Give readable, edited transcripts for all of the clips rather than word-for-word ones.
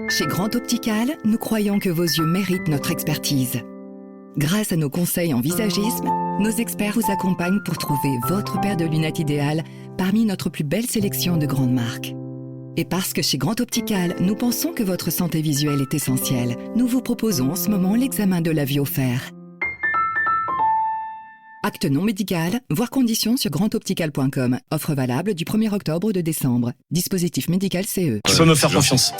Chez Grand Optical, nous croyons que vos yeux méritent notre expertise. Grâce à nos conseils en visagisme, nos experts vous accompagnent pour trouver votre paire de lunettes idéale parmi notre plus belle sélection de grandes marques. Et parce que chez Grand Optical, nous pensons que votre santé visuelle est essentielle, nous vous proposons en ce moment l'examen de la vue offert. Acte non médical, voire conditions sur grandoptical.com. Offre valable du 1er octobre au 2 décembre. Dispositif médical CE. Tu peux me faire confiance.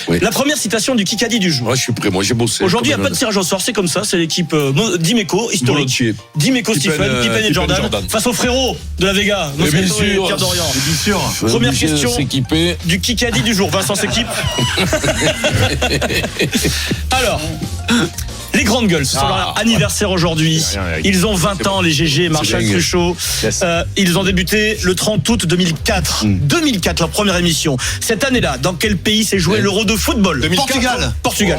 Oui. La première citation du Kikadi du jour. Moi, je suis prêt. Moi, j'ai bossé. Aujourd'hui, il n'y a pas de tirage au sort. C'est comme ça. C'est l'équipe d'Imeco, historique. D'Imeco, Stephen, Pippen et Jordan. Face aux frérots de la Vega. Bien sûr. Pierre Dorian. Bien sûr. Première question s'équiper. du Kikadi du jour. Vincent s'équipe. Alors. Les grandes gueules, c'est leur anniversaire aujourd'hui. Ils ont 20 ans, les GG et Marshall Cruchot. Ils ont débuté le 30 août 2004. 2004, leur première émission. Cette année-là, dans quel pays s'est joué l'Euro de football? 2004. Portugal.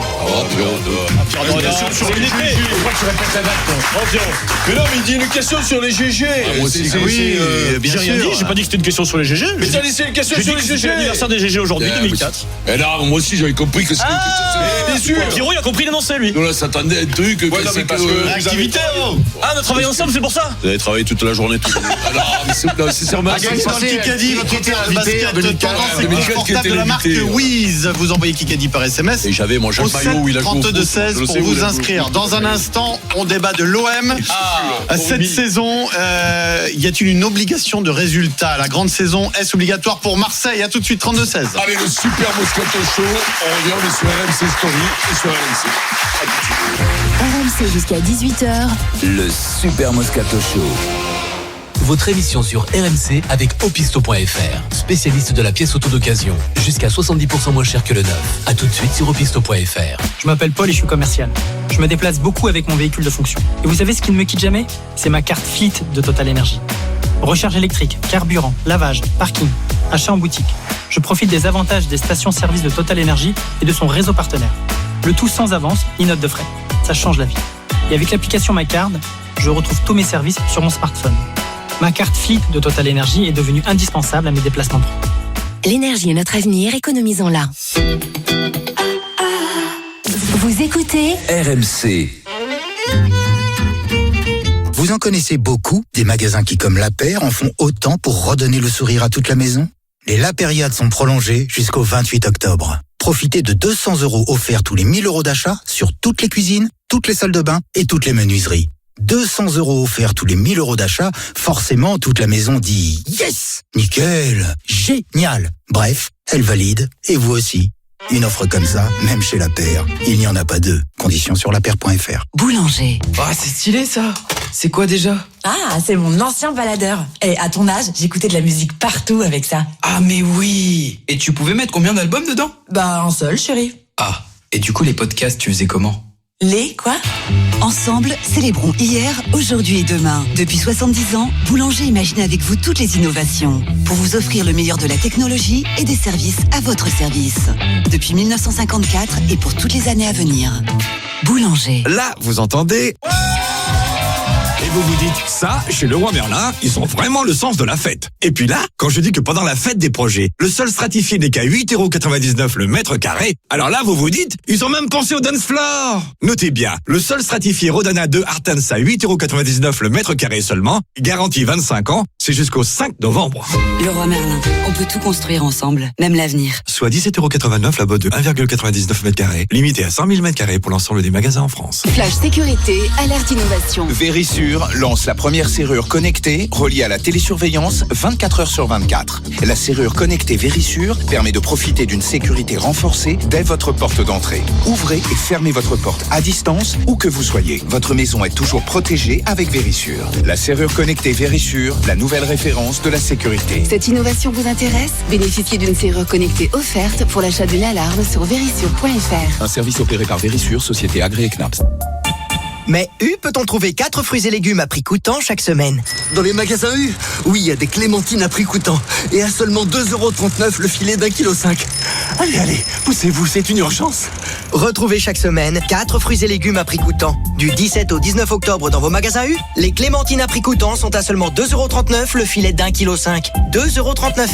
Mais non, mais il dit une question sur les GG. J'ai rien dit, j'ai pas dit que c'était une question sur les GG. Mais t'as laissé une question sur les GG. C'est l'anniversaire des GG aujourd'hui, 2004. Et là, moi aussi, j'avais compris que c'était une question sur les GG. Pierrot, il a compris l'énoncé, lui. Nous, là, s'attendait à un truc. Ouais, non, mais parce que l'activité, ah, on a travaillé ensemble, c'est pour ça. Vous avez travaillé toute la journée. Alors, mais c'est sûrement. Kikadi, votre basket tendance et confortable de la marque Wiz. Vous envoyez Kikadi par SMS. Et j'avais mon Jacques Maillot où il a joué au foot. 32-16 pour vous inscrire. Dans un instant, on débat de l'OM. Cette saison, y a-t-il une obligation de résultat? La grande saison, est-ce obligatoire pour Marseille? À tout de suite, 32-16. Allez, le super Moscato Show. On revient, on est sur RMC Story et sur RMC. RMC jusqu'à 18h. Le Super Moscato Show. Votre émission sur RMC avec Opisto.fr, spécialiste de la pièce auto d'occasion. Jusqu'à 70% moins cher que le neuf. A tout de suite sur Opisto.fr. Je m'appelle Paul et je suis commercial. Je me déplace beaucoup avec mon véhicule de fonction. Et vous savez ce qui ne me quitte jamais? C'est ma carte Fleet de Total Energy. Recharge électrique, carburant, lavage, parking, achat en boutique. Je profite des avantages des stations-service de Total Energy et de son réseau partenaire. Le tout sans avance, ni note de frais. Ça change la vie. Et avec l'application MyCard, je retrouve tous mes services sur mon smartphone. Ma carte Fleet de Total Energy est devenue indispensable à mes déplacements pro. L'énergie est notre avenir, économisons-la. Vous écoutez RMC. Vous en connaissez beaucoup, des magasins qui, comme La Paire, en font autant pour redonner le sourire à toute la maison? Les La Périades sont prolongées jusqu'au 28 octobre. Profitez de 200 € offerts tous les 1000 € d'achat sur toutes les cuisines, toutes les salles de bain et toutes les menuiseries. 200 € offerts tous les 1000 € d'achat, forcément toute la maison dit « Yes ! Nickel ! Génial !» Bref, elle valide, et vous aussi. Une offre comme ça, même chez La Paire, il n'y en a pas deux. Conditions sur lapaire.fr. Boulanger. Ah, c'est stylé ça. C'est quoi déjà? Ah, c'est mon ancien baladeur. Et à ton âge, j'écoutais de la musique partout avec ça. Ah mais oui. Et tu pouvais mettre combien d'albums dedans? Bah, un seul, chérie. Ah, et du coup les podcasts, tu faisais comment? Les quoi? Ensemble, célébrons hier, aujourd'hui et demain. Depuis 70 ans, Boulanger imagine avec vous toutes les innovations pour vous offrir le meilleur de la technologie et des services à votre service. Depuis 1954 et pour toutes les années à venir. Boulanger. Là, vous entendez? Et vous vous dites, ça, chez Leroy Merlin, ils ont vraiment le sens de la fête. Et puis là, quand je dis que pendant la fête des projets, le sol stratifié n'est qu'à 8,99 € le mètre carré, alors là, vous vous dites, ils ont même pensé au dance floor. Notez bien, le sol stratifié Rodana 2 Artens à 8,99 € le mètre carré seulement, garantie 25 ans, c'est jusqu'au 5 novembre. Leroy Merlin, on peut tout construire ensemble, même l'avenir. Soit 17,89 € la botte de 1,99 mètre carré, limité à 100 000 mètres carrés pour l'ensemble des magasins en France. Flash sécurité, alerte innovation. Vérissure lance la première serrure connectée reliée à la télésurveillance 24 heures sur 24. La serrure connectée Vérissure permet de profiter d'une sécurité renforcée dès votre porte d'entrée. Ouvrez et fermez votre porte à distance où que vous soyez. Votre maison est toujours protégée avec Vérissure. La serrure connectée Vérissure, la nouvelle référence de la sécurité. Cette innovation vous intéresse? Bénéficiez d'une serrure connectée offerte pour l'achat d'une alarme sur Vérissure.fr. Un service opéré par Vérissure, société agréée CNAPS. Mais U peut-on trouver 4 fruits et légumes à prix coûtant chaque semaine? Dans les magasins U, oui, il y a des clémentines à prix coûtant. Et à seulement 2,39 € le filet d'1,5 kg. Allez, poussez-vous, c'est une urgence. Retrouvez chaque semaine 4 fruits et légumes à prix coûtant. Du 17 au 19 octobre dans vos magasins U, les clémentines à prix coûtant sont à seulement 2,39 € le filet d'1,5 kg. 2,39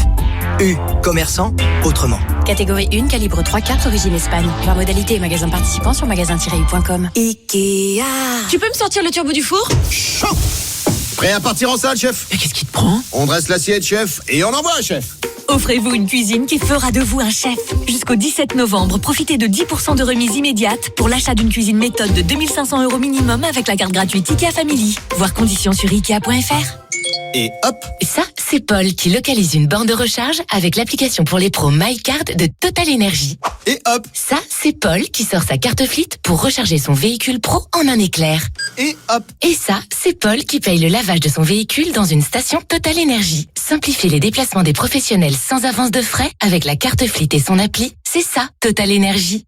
€. U, commerçant autrement. Catégorie 1, calibre 3/4, origine Espagne. Voir modalité et magasins participants sur magasin-u.com. Ikea. Tu peux me sortir le turbo du four ? Chaud. Prêt à partir en salle, chef? Mais qu'est-ce qui te prend ? On dresse l'assiette, chef, et on envoie, chef. Offrez-vous une cuisine qui fera de vous un chef. Jusqu'au 17 novembre, profitez de 10% de remise immédiate pour l'achat d'une cuisine méthode de 2 500 € minimum avec la carte gratuite IKEA Family. Voir conditions sur ikea.fr. Et hop. Ça, c'est Paul qui localise une borne de recharge avec l'application pour les pros MyCard de Total Energy. Et hop. Ça, c'est Paul qui sort sa carte Fleet pour recharger son véhicule pro en un éclair. Et hop. Et ça, c'est Paul qui paye le lavage de son véhicule dans une station Total Energy. Simplifiez les déplacements des professionnels sans avance de frais avec la carte Fleet et son appli. C'est ça, Total Energy.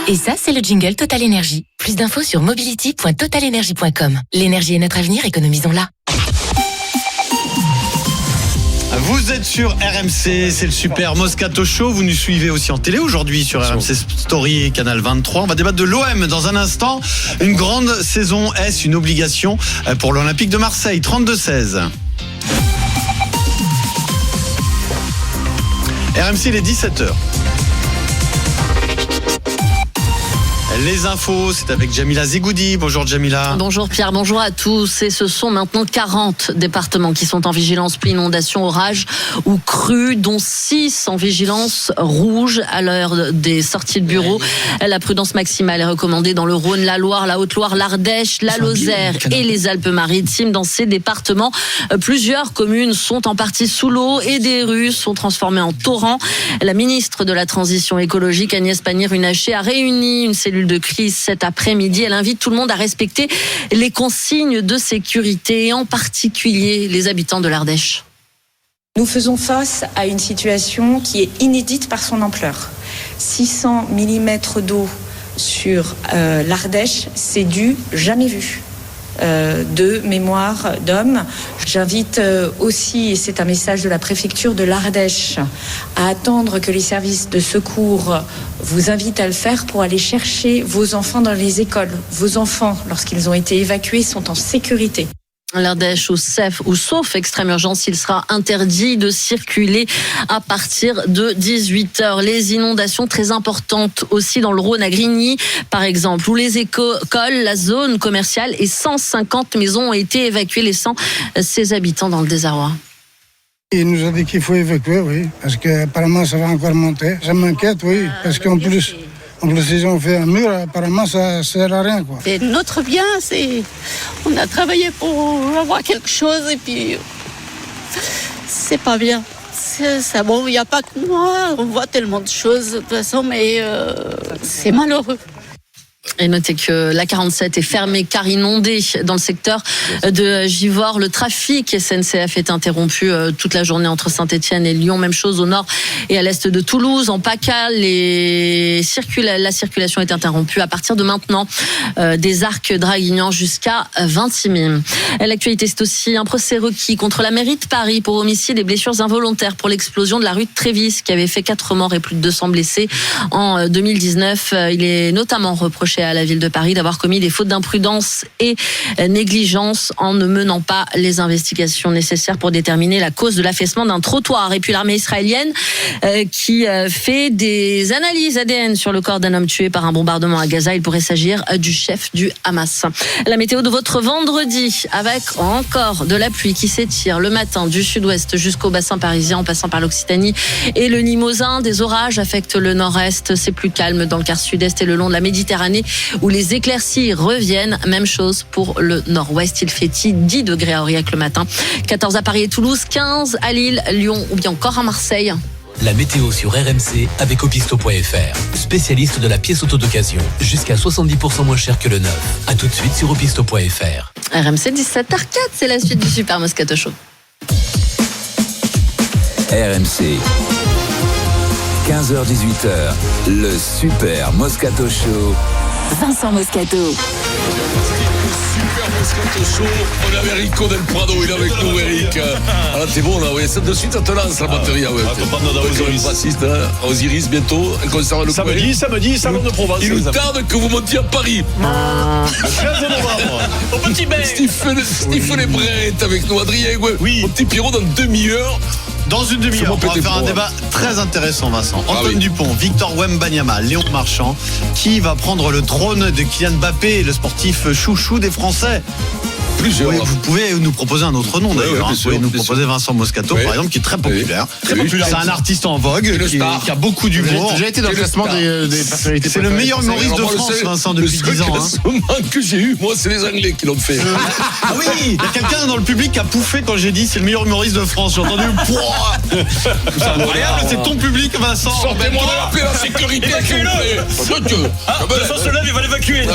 Et ça, c'est le jingle Total Energy. Plus d'infos sur mobility.totalenergy.com. L'énergie est notre avenir, économisons-la. Vous êtes sur RMC, c'est le Super Moscato Show. Vous nous suivez aussi en télé aujourd'hui sur RMC Story et Canal 23. On va débattre de l'OM dans un instant. Une grande saison, est-ce une obligation pour l'Olympique de Marseille? 32-16. RMC, il est 17h. Les infos, c'est avec Jamila Zegoudi. Bonjour Jamila. Bonjour Pierre, bonjour à tous. Et ce sont maintenant 40 départements qui sont en vigilance inondation, orage ou crue, dont 6 en vigilance rouge à l'heure des sorties de bureau. La prudence maximale est recommandée dans le Rhône, la Loire, la Haute-Loire, l'Ardèche, la Lozère et les Alpes-Maritimes. Dans ces départements, plusieurs communes sont en partie sous l'eau et des rues sont transformées en torrents. La ministre de la Transition écologique, Agnès Pannier-Runacher, a réuni une cellule de crise cet après-midi. Elle invite tout le monde à respecter les consignes de sécurité, et en particulier les habitants de l'Ardèche. Nous faisons face à une situation qui est inédite par son ampleur. 600 mm d'eau sur l'Ardèche, c'est du jamais vu. De mémoire d'hommes. J'invite aussi, et c'est un message de la préfecture de l'Ardèche, à attendre que les services de secours vous invitent à le faire pour aller chercher vos enfants dans les écoles. Vos enfants, lorsqu'ils ont été évacués, sont en sécurité. L'Ardèche ou sauf extrême urgence, il sera interdit de circuler à partir de 18h. Les inondations très importantes aussi dans le Rhône à Grigny, par exemple, où les écoles, la zone commerciale et 150 maisons ont été évacuées, laissant ses habitants dans le désarroi. Il nous a dit qu'il faut évacuer, oui, parce qu'apparemment ça va encore monter. Ça m'inquiète, oui, parce qu'en plus... ils ont fait un mur, apparemment ça ne sert à rien, quoi. C'est notre bien, on a travaillé pour avoir quelque chose et puis c'est pas bien. Bon, il n'y a pas que moi, on voit tellement de choses de toute façon, mais c'est malheureux. Et notez que la 47 est fermée car inondée dans le secteur de Givors. Le trafic SNCF est interrompu toute la journée entre Saint-Étienne et Lyon. Même chose au nord et à l'est de Toulouse. En PACA, la circulation est interrompue à partir de maintenant des Arcs Draguignan jusqu'à Vintimille. L'actualité, c'est aussi un procès requis contre la mairie de Paris pour homicide et blessures involontaires pour l'explosion de la rue de Trévis qui avait fait 4 morts et plus de 200 blessés en 2019. Il est notamment reproché à la ville de Paris d'avoir commis des fautes d'imprudence et négligence en ne menant pas les investigations nécessaires pour déterminer la cause de l'affaissement d'un trottoir. Et puis l'armée israélienne qui fait des analyses ADN sur le corps d'un homme tué par un bombardement à Gaza. Il pourrait s'agir du chef du Hamas. La météo de votre vendredi avec encore de la pluie qui s'étire le matin du sud-ouest jusqu'au bassin parisien en passant par l'Occitanie et le Limousin. Des orages affectent le nord-est. C'est plus calme dans le quart sud-est et le long de la Méditerranée où les éclaircies reviennent. Même chose pour le nord-ouest. Il fait 10 degrés à Aurillac le matin, 14 à Paris et Toulouse, 15 à Lille, Lyon ou bien encore à Marseille. La météo sur RMC avec Opisto.fr, spécialiste de la pièce auto d'occasion. Jusqu'à 70% moins cher que le neuf. A tout de suite sur Opisto.fr. RMC 17h04, c'est la suite du Super Moscato Show. RMC 15h-18h, le Super Moscato Show. Vincent Moscato. Super Moscato Show, on est avec Rico Del Prado, il est avec nous, Eric. Alors t'es bon là, oui, de suite, on te lance la batterie. Ouais. Bassiste, Osiris, bientôt, un concert à le Samedi, Salon de Provence. Il nous tarde que vous montiez à Paris. Le 13 novembre, au Petit Bec. Stephen Bret est avec nous, Adrien, mon petit Pierrot dans demi-heure. Dans une demi-heure, on va faire un débat très intéressant, Vincent. Antoine Dupont, Victor Wembanyama, Léon Marchand. Qui va prendre le trône de Kylian Mbappé, le sportif chouchou des Français? Vous pouvez nous proposer un autre nom d'ailleurs. Vous pouvez nous proposer Vincent Moscato, par exemple, qui est très populaire. Très populaire. C'est un artiste en vogue, qui a beaucoup d'humour. J'ai déjà été dans le classement des personnalités. C'est le meilleur humoriste de France, Vincent, depuis 10 ans. Le classement que j'ai eu, moi, c'est les Anglais qui l'ont fait. Ah oui, il y a quelqu'un dans le public qui a pouffé quand j'ai dit c'est le meilleur humoriste de France. J'ai entendu c'est incroyable, c'est ton public, Vincent. Sortez-moi de la sécurité. Vincent se lève, il va l'évacuer.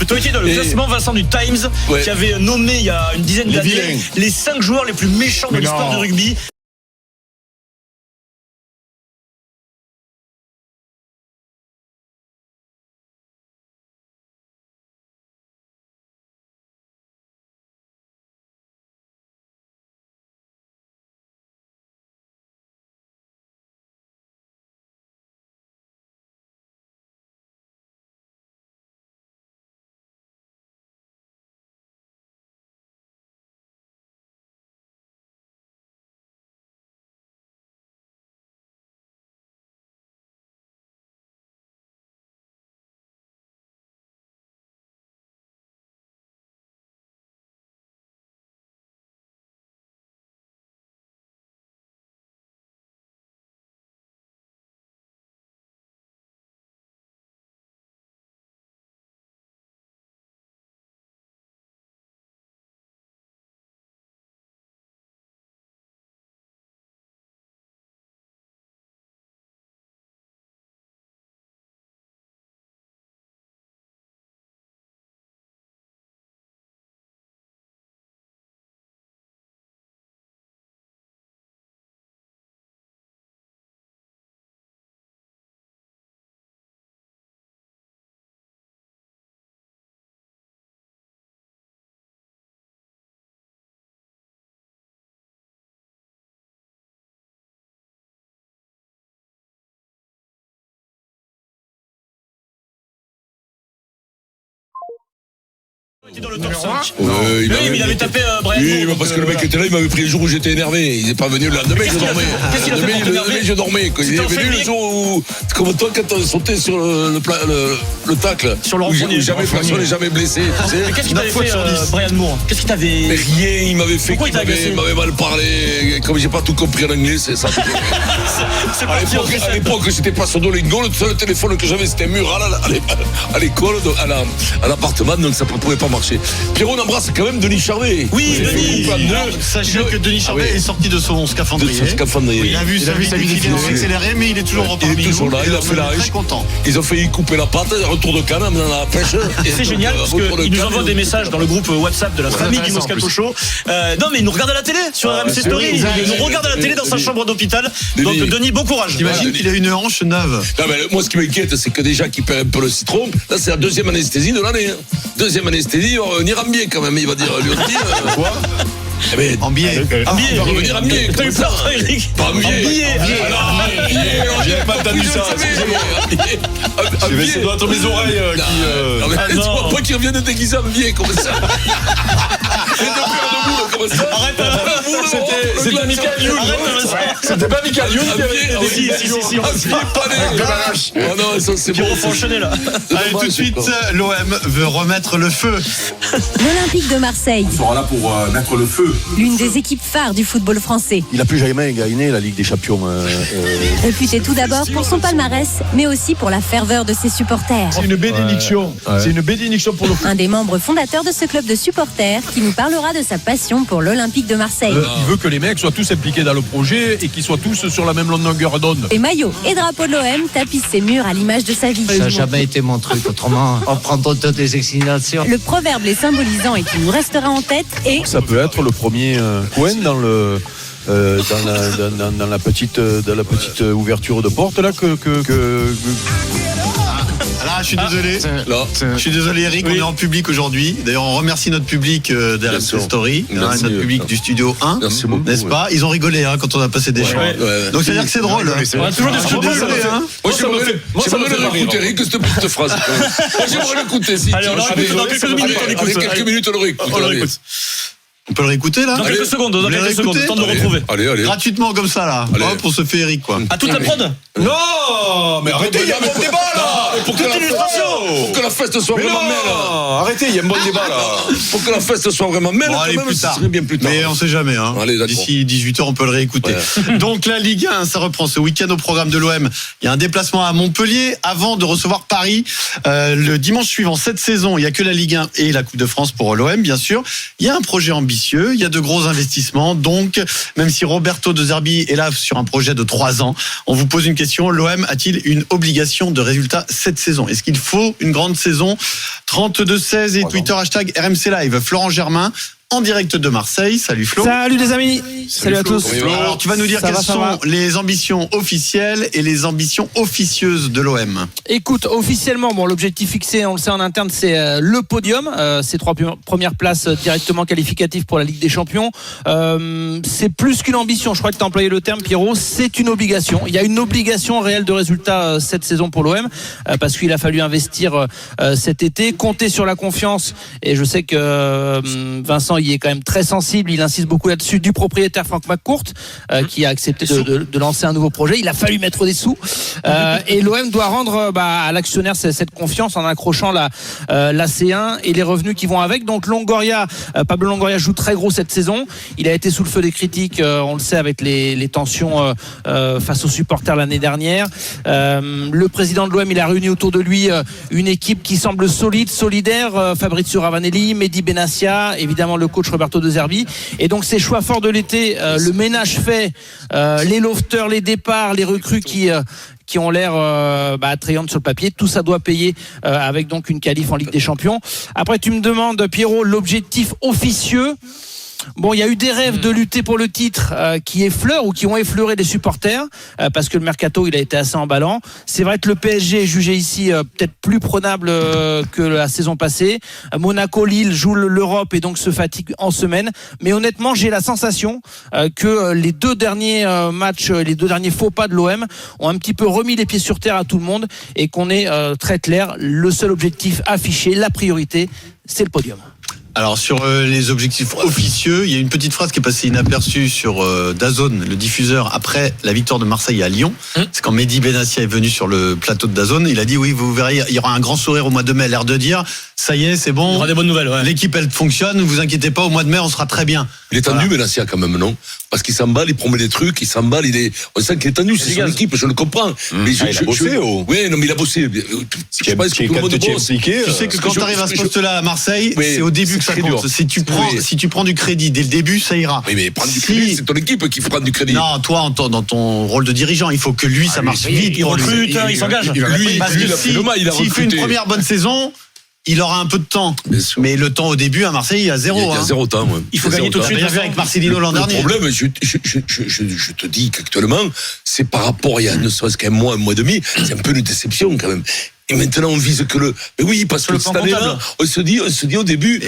Toi, tu es dans le classement, Vincent, du Times, qui avait nommé il y a une dizaine d'années les 5 joueurs les plus méchants de l'histoire du rugby. Dans le top 5. Il avait tapé Brian. Oui, mais parce que le mec était là, il m'avait pris le jour où j'étais énervé. Il n'est pas venu le lendemain, je dormais. Le lendemain, je dormais. Il est venu le jour où, comme toi, quand on sautait sur le tacle. Sur le renfort. Jamais personne n'est jamais blessé. Mais qu'est-ce qu'il t'avait fait, Brian Moore? Qu'est-ce qu'il t'avait. Mais rien, il m'avait fait. Il m'avait mal parlé. Comme j'ai pas tout compris en anglais, c'est ça. À l'époque, j'étais pas sur Duolingo. Le seul téléphone que j'avais, c'était Mural à l'école, à l'appartement, donc ça ne pouvait pas marcher. Pierrot, on embrasse quand même Denis Charvet. Oui, Denis. Sachez que Denis Charvet est sorti de son scaphandrier. Il a vu sa vie défiler en accéléré, mais il est toujours parmi nous. Il est toujours là, il a fait la très content. Ils ont failli couper la patte, retour de Cannes dans la pêche. C'est génial parce qu'ils nous envoient des messages dans le groupe WhatsApp de la famille du Moscato Show. Non, mais ils nous regardent à la télé sur RMC Story. Ils nous regardent à la télé dans sa chambre d'hôpital. Donc Denis, bon courage. T'imagines qu'il a une hanche neuve. Moi, ce qui m'inquiète, c'est que déjà qu'il perd un peu le citron. Là, c'est la deuxième anesthésie de l'année. Deuxième anesthésie, il va revenir en biais quand même. Il va dire, lui aussi. Quoi? En biais. Il va revenir en biais. T'as eu peur, Eric? Pas en biais. J'ai pas entendu ça. Ça doit être mes oreilles qui. Tu vois pas qu'il revienne déguisé en biais comme ça. Arrête. C'était Michael Youn. C'était pas Michael Youn qui avait dit. Si. Oh non, ça c'est bon. On faut enchaîner là. Allez, tout de suite, l'OM veut remettre le feu. L'Olympique de Marseille. On sera là pour mettre le feu. L'une des équipes phares du football français. Il a plus jamais gagné la Ligue des Champions. Réputé tout d'abord pour son palmarès, mais aussi pour la ferveur de ses supporters. C'est une bénédiction. C'est une bénédiction pour le foot. Un des membres fondateurs de ce club de supporters qui nous parlera de sa passion pour l'Olympique de Marseille. Il veut que les mecs soient tous impliqués dans le projet et qu'ils soient tous sur la même longueur d'onde. Et maillot et drapeau de l'OM tapissent ses murs à l'image de sa vie. Ça n'a jamais été mon truc, autrement en prendant toutes les excitations. Le proverbe les symbolisant et qui nous restera en tête est... Ça peut être le premier coin dans le... dans la petite ouverture de porte là que... Là, Ah, je suis désolé. Je suis désolé, Eric, on est en public aujourd'hui. D'ailleurs, on remercie notre public d'RMC Story, notre public du studio 1, n'est-ce pas? Ils ont rigolé quand on a passé des choix. Donc, c'est-à-dire que c'est drôle. On a toujours des désolé. Moi, j'aimerais l'écouter, Eric, cette phrase. Moi, j'aimerais l'écouter. Allez, on le réécoute dans quelques minutes. Quelques minutes, on le réécoute. On peut le réécouter là? Dans quelques secondes, temps de retrouver. Allez. Gratuitement comme ça là. Hop, on se fait Eric quoi. À toute la prod? Non, mais arrêtez, il y a un bon débat là. Pour que la feste soit vraiment belle. Arrêtez, il y a un bon débat là. Pour que la feste soit vraiment belle, allez, plus tard. Bien plus tard. Mais on sait jamais. D'ici 18h, on peut le réécouter. Donc la Ligue 1, ça reprend ce week-end au programme de l'OM. Il y a un déplacement à Montpellier avant de recevoir Paris le dimanche suivant. Cette saison, il n'y a que la Ligue 1 et la Coupe de France pour l'OM, bien sûr. Il y a un projet ambitieux, il y a de gros investissements. Donc, même si Roberto De Zerbi est là sur un projet de 3 ans, on vous pose une question. L'OM a-t-il une obligation de résultat cette saison? Est-ce qu'il faut une grande saison? 32-16 et Twitter hashtag RMC Live. Florent Germain en direct de Marseille. Salut Flo. Salut les amis. Salut à tous. Alors tu vas nous dire quelles sont les ambitions officielles et les ambitions officieuses de l'OM. Écoute, officiellement, l'objectif fixé, on le sait en interne, c'est le podium. Ces 3 premières places directement qualificatives pour la Ligue des Champions. C'est plus qu'une ambition. Je crois que tu as employé le terme, Pierrot. C'est une obligation. Il y a une obligation réelle de résultat cette saison pour l'OM parce qu'il a fallu investir cet été, compter sur la confiance. Et je sais que Vincent il est quand même très sensible, il insiste beaucoup là-dessus, du propriétaire Franck McCourt qui a accepté de lancer un nouveau projet. Il a fallu mettre des sous et l'OM doit rendre à l'actionnaire cette confiance en accrochant la C1 et les revenus qui vont avec. Donc Pablo Longoria joue très gros cette saison. Il a été sous le feu des critiques, on le sait, avec les tensions face aux supporters l'année dernière. Le président de l'OM, il a réuni autour de lui une équipe qui semble solide, solidaire. Fabrizio Ravanelli, Mehdi Benassia, évidemment le coach Roberto De Zerbi. Et donc ces choix forts de l'été, le ménage fait, les lofters, les départs, les recrues qui ont l'air attrayantes sur le papier, tout ça doit payer avec donc une qualif en Ligue des Champions. Après tu me demandes, Pierrot, l'objectif officieux. Il y a eu des rêves de lutter pour le titre qui effleurent ou qui ont effleuré les supporters parce que le mercato il a été assez emballant. C'est vrai que le PSG est jugé ici peut-être plus prenable que la saison passée. Monaco, Lille jouent l'Europe et donc se fatigue en semaine. Mais honnêtement, j'ai la sensation que les 2 derniers matchs, les 2 derniers faux pas de l'OM ont un petit peu remis les pieds sur terre à tout le monde et qu'on est très clair. Le seul objectif affiché, la priorité, c'est le podium. Alors sur les objectifs officieux, il y a une petite phrase qui est passée inaperçue sur DAZN, le diffuseur, après la victoire de Marseille à Lyon. C'est quand Mehdi Benassia est venu sur le plateau de DAZN, il a dit oui, vous verrez, il y aura un grand sourire au mois de mai, l'air de dire ça y est, c'est bon. Il y aura des bonnes nouvelles. Ouais. L'équipe elle fonctionne, ne vous inquiétez pas, au mois de mai on sera très bien. Il est tendu Benassia quand même, non? Parce qu'il s'emballe, il promet des trucs, il s'emballe, on sent qu'il est tendu, c'est son équipe, je le comprends. Mais il a bossé. Oui, non, mais il a bossé. Je pense que tout le monde bosse. Tu sais que quand tu arrives à ce poste-là à Marseille, c'est au début que ça compte. Si tu prends du crédit dès le début, ça ira. Oui, mais prendre du crédit, c'est ton équipe qui prend du crédit. Non, toi, dans ton rôle de dirigeant, il faut que lui, ça marche vite. Il recrute, il s'engage. Parce que s'il fait une première bonne saison, il aura un peu de temps. Mais le temps au début à Marseille, il y a zéro. Il y a 0 temps. Ouais. Il faut gagner tout de suite. Bien fait avec Marcelino l'an dernier. Le problème, je te dis qu'actuellement, c'est par rapport à il y a ne serait-ce qu'un mois et demi, c'est un peu une déception quand même. Et maintenant, on vise que le. Mais oui, parce que cette année-là, on se dit au début,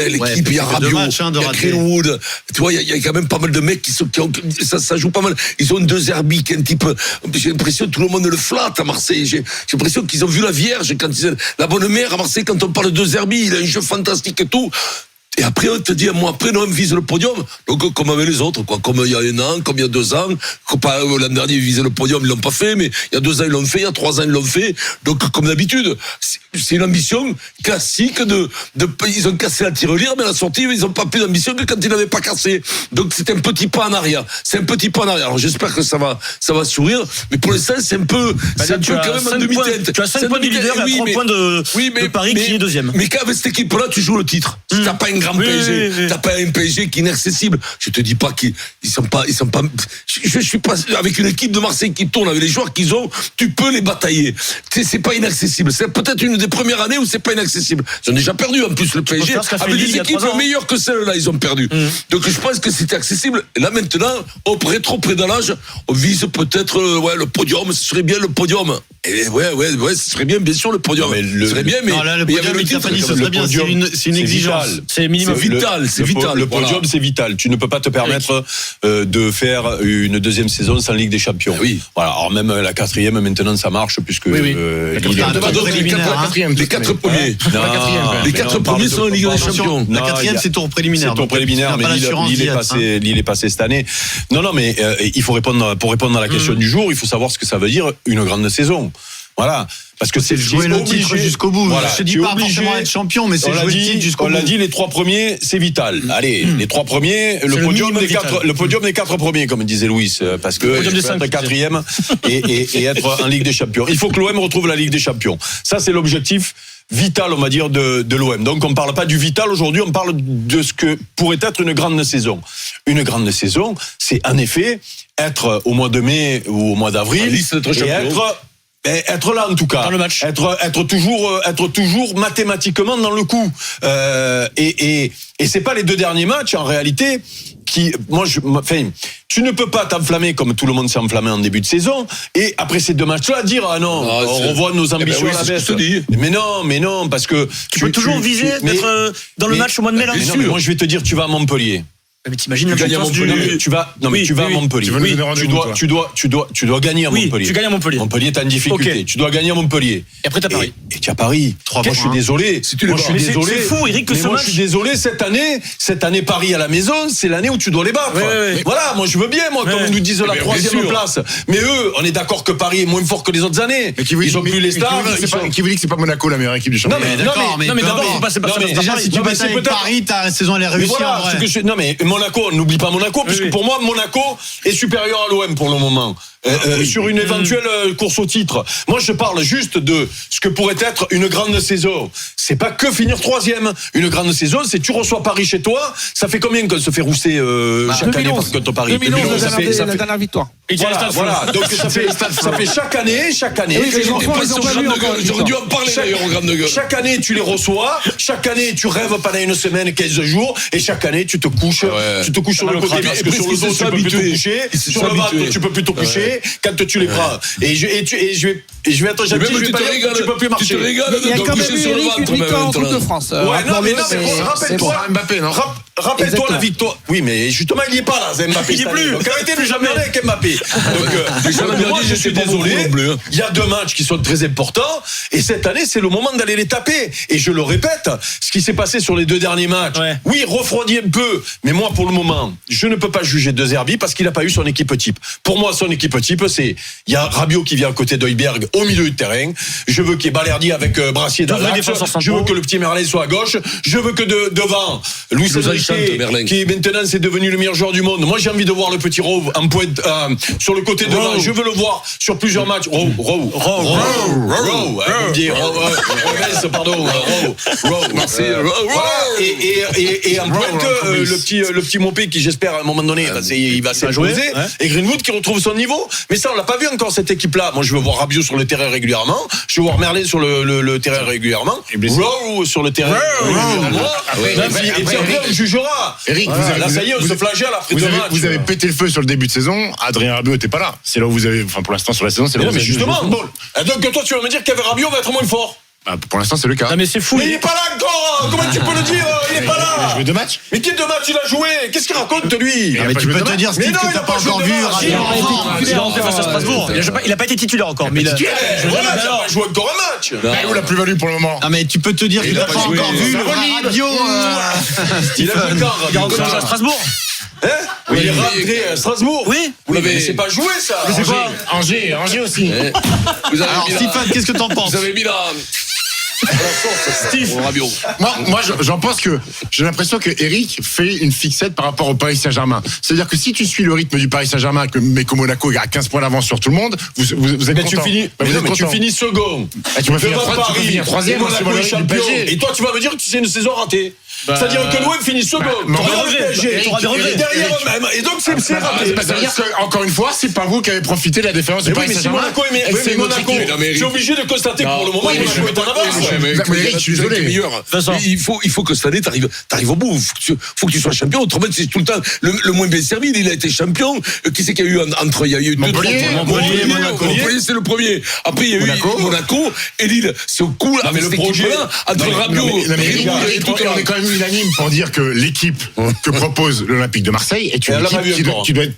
l'équipe, il y a Rabiot, il y a Greenwood. Tu vois, il y a quand même pas mal de mecs qui ça joue pas mal. Ils ont 2 Zerbi qui est un type. J'ai l'impression que tout le monde le flatte à Marseille. J'ai l'impression qu'ils ont vu la Vierge quand la bonne mère à Marseille, quand on parle de Zerbi, il a un jeu fantastique et tout. Et après, on te dit, un mois après, l'OM vise le podium. Donc, comme avec les autres, quoi. Comme il y a 1 an, comme il y a 2 ans. L'an dernier, ils visaient le podium, ils l'ont pas fait, mais il y a 2 ans, ils l'ont fait, il y a 3 ans, ils l'ont fait. Donc, comme d'habitude, c'est une ambition classique ils ont cassé la tirelire, mais à la sortie, ils ont pas plus d'ambition que quand ils n'avaient pas cassé. Donc, c'est un petit pas en arrière. Alors, j'espère que ça va sourire. Mais pour l'instant, c'est un peu quand même en demi-teinte. Tu as 5 points du leader et 3 points de Paris qui est 2e. Mais qu'avec cette équipe-là, tu joues le titre. Si t'as pas un grand PSG. T'as pas un PSG qui est inaccessible. Je te dis pas qu'ils sont pas. Je suis pas avec une équipe de Marseille qui tourne avec les joueurs qu'ils ont. Tu peux les batailler. C'est pas inaccessible. C'est peut-être une des premières années où c'est pas inaccessible. Ils ont déjà perdu en plus le PSG. Avec des équipes meilleures que celles-là, ils ont perdu. Donc je pense que c'était accessible. Et là maintenant, au rétro-prédalage, on vise peut-être le podium. Ce serait bien le podium. Et ce serait bien sûr le podium. Ce serait bien, mais non, là, le podium, il t'a pas dit ce serait bien. C'est une exigence. C'est minimum. C'est vital. Le podium, c'est vital. Tu ne peux pas te permettre de faire une deuxième saison sans Ligue des Champions. Oui. Voilà. Alors même la quatrième, maintenant, ça marche puisque les quatre premiers. Les quatre premiers sont en Ligue des Champions. La quatrième, c'est tour préliminaire. C'est tour préliminaire, mais Lille est passé cette année. Non, mais il faut répondre à la question du jour. Il faut savoir ce que ça veut dire une grande saison. Voilà, parce que c'est jouer le titre jusqu'au bout. Voilà, je te dis pas forcément être champion, mais c'est jouer le titre jusqu'au bout. On l'a dit, les 3 premiers, c'est vital. Allez, les 3 premiers, le podium des 4 premiers, comme disait Louis, parce que être quatrième et être en Ligue des Champions. Il faut que l'OM retrouve la Ligue des Champions. Ça, c'est l'objectif vital, on va dire, de l'OM. Donc, on ne parle pas du vital aujourd'hui, on parle de ce que pourrait être une grande saison. Une grande saison, c'est en effet être au mois de mai ou au mois d'avril et être là en tout cas, dans le match. être toujours mathématiquement dans le coup. Et c'est pas les 2 derniers matchs en réalité qui, tu ne peux pas t'enflammer comme tout le monde s'est enflammé en début de saison et après ces 2 matchs-là dire on revoit nos ambitions à la baisse. Mais non, parce que tu peux toujours viser d'être dans le match au mois de mai là. Moi je vais te dire, tu vas à Montpellier. Mais t'imagines la chance tu vas à Montpellier. Tu dois gagner à Montpellier. Tu gagnes à Montpellier. Montpellier, t'as une difficulté. Okay. Tu dois gagner à Montpellier. Et après t'as Paris. Et tu as Paris. 3 fois. Je suis désolé. Moi, je suis désolé. C'est fou, Eric, que ce match. Je suis désolé. Cette année Paris à la maison, c'est l'année où tu dois les battre. Ouais. Voilà, moi je veux bien, comme ils nous disent la 3e place. Mais eux, on est d'accord que Paris est moins fort que les autres années. Ils ont plus les stars. Qui vous dit que c'est pas Monaco la meilleure équipe du championnat? Non mais d'abord faut passer par ça. Déjà si tu batailles Paris, ta saison elle est réussie en vrai. Non mais Monaco, n'oublie pas Monaco, puisque pour moi Monaco est supérieur à l'OM pour le moment. Sur une éventuelle course au titre. Moi je parle juste de ce que pourrait être une grande saison. C'est pas que finir 3e. Une grande saison, c'est tu reçois Paris chez toi. Ça fait combien qu'on se fait rousser chaque année contre Paris? 2011, la dernière victoire. Voilà. Donc ça fait chaque année. J'aurais dû en parler d'ailleurs au Grande Gueule. Chaque année tu les reçois. Chaque année tu rêves pendant une semaine, 15 jours, et chaque année tu te couches sur le côté parce que sur le dos tu peux plus te coucher, sur le ventre tu peux plus te coucher. Quand tu les prends. Et je vais être gentil, je vais pas dire que tu peux plus marcher. Tu te régales Il y a quand même eu une victoire en Coupe de France. Rappelle-toi la victoire. Oui, mais justement, il n'y est pas là, Mbappé. Il n'y est plus. Donc arrêtez de jamais avec Mbappé. Donc, moi, je suis désolé. Il y a 2 matchs qui sont très importants. Et cette année, c'est le moment d'aller les taper. Et je le répète, ce qui s'est passé sur les 2 derniers matchs, oui, refroidi un peu. Mais moi, pour le moment, je ne peux pas juger De Zerbi parce qu'il n'a pas eu son équipe type. Pour moi, son équipe type, c'est, il y a Rabiot qui vient à côté d'Højbjerg au milieu du terrain. Je veux qu'il y ait Balerdi avec Brassier dans l'axe. Je veux que le petit Merlin soit à gauche. Je veux que devant, Luis Enrique, qui maintenant c'est devenu le meilleur joueur du monde. Moi, j'ai envie de voir le petit Rowe en pointe sur le côté devant. Je veux le voir sur plusieurs matchs. Rowe. Et en pointe, le petit Mopé qui, j'espère, à un moment donné, il va s'imposer. Et Greenwood qui retrouve son niveau. Mais ça, on l'a pas vu encore, cette équipe-là. Moi, je veux voir Rabiot sur le terrain régulièrement. Je veux voir Merlin sur le terrain régulièrement. Rowe sur le terrain régulièrement. Et puis après, on jugera. Eric, là, ça y est, on se flagelle après 2 matchs. Vous avez pété le feu sur le début de saison. Adrien Rabiot n'était pas là. C'est là où vous avez, pour l'instant, sur la saison, c'est là où vous avez. Mais justement, donc toi, tu vas me dire qu'avec Rabiot va être moins fort. Pour l'instant, c'est le cas. Non, mais c'est fou. Mais il est pas là encore. Comment tu peux le dire? Il est pas là. Il a joué 2 matchs. Mais quel 2 matchs il a joué? Qu'est-ce qu'il raconte, lui? Mais tu peux te dire, Steve, que t'as pas encore vu. Il est rentré face à Strasbourg. Il a pas été titulaire encore. Mais il a joué encore un match. Où la plus-value pour le moment? Ah, mais tu peux te dire que t'as pas encore vu Rabiot. Il a joué quand à Strasbourg. Il est rentré à Strasbourg. Oui, mais c'est pas joué, ça. Angers aussi. Alors, Stéphane, qu'est-ce que t'en penses? Vous avez mis Steve. Moi, j'en pense que j'ai l'impression que Eric fait une fixette par rapport au Paris Saint-Germain. C'est-à-dire que si tu suis le rythme du Paris Saint-Germain, mais qu'au Monaco, il y a 15 points d'avance sur tout le monde, vous êtes content. Tu finis second. Tu vas finir troisième. Monaco est champion. Et toi, tu vas me dire que c'est une saison ratée. C'est-à-dire que l'OM finit second. T'auras des regrets. Derrière eux-mêmes. Et donc, c'est raté. Ça veut dire que, encore une fois, c'est pas vous qui avez profité de la déférence du Paris Saint-Germain. C'est Monaco. Tu es obligé de constater que pour le moment, Monaco est en avance. Mais Eric, je suis désolé. Il faut que cette année, t'arrives au bout. Faut que tu sois champion. Autrement, c'est tout le temps le moins bien servi. Il a été champion. Qui c'est qu'il y a eu entre. Il y a eu Montpellier, c'est le premier. Après, il y a eu Monaco et Lille. C'est au coup. Mais le projet. Entre Rabiot. On est quand même unanime pour dire que l'équipe que propose l'Olympique de Marseille est une équipe qui doit être.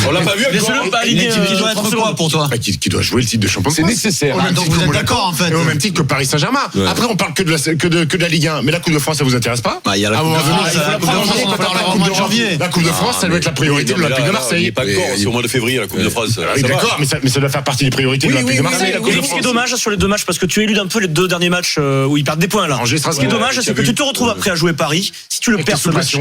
On l'a pas vu encore. Qui doit être quoi pour toi? Qui doit jouer le titre de champion. C'est nécessaire. Donc vous êtes d'accord en fait. Au même titre que Paris Saint-Germain. Après on parle que de la Ligue 1, mais la Coupe de France ça vous intéresse pas? Il y a la Coupe de France. La Coupe de France ça doit être la priorité de l'Olympique de Marseille. Il n'est pas encore, c'est au mois de février la Coupe de France. D'accord, mais ça doit faire partie des priorités de l'Olympique de Marseille. Ce qui est dommage sur les deux matchs, parce que tu éludes un peu les deux derniers matchs où ils perdent des points là. Ce qui est dommage, c'est que tu te retrouves après à jouer Paris. Si tu le perds ce match,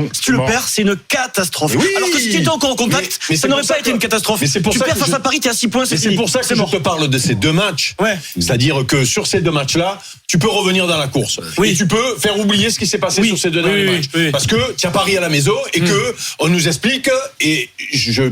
c'est une catastrophe. Alors que si tu étais encore en contact, ça n'aurait pas été une catastrophe. Tu perds face à Paris, t'es à 6 points, c'est fini. C'est pour ça que je te parle de ces deux matchs. C'est-à-dire que sur ces deux matchs-là, tu peux revenir dans la course. Et tu peux faire oublier ce qui s'est passé sur ces deux derniers matchs. Parce que tu as Paris à la maison et que on nous explique, et je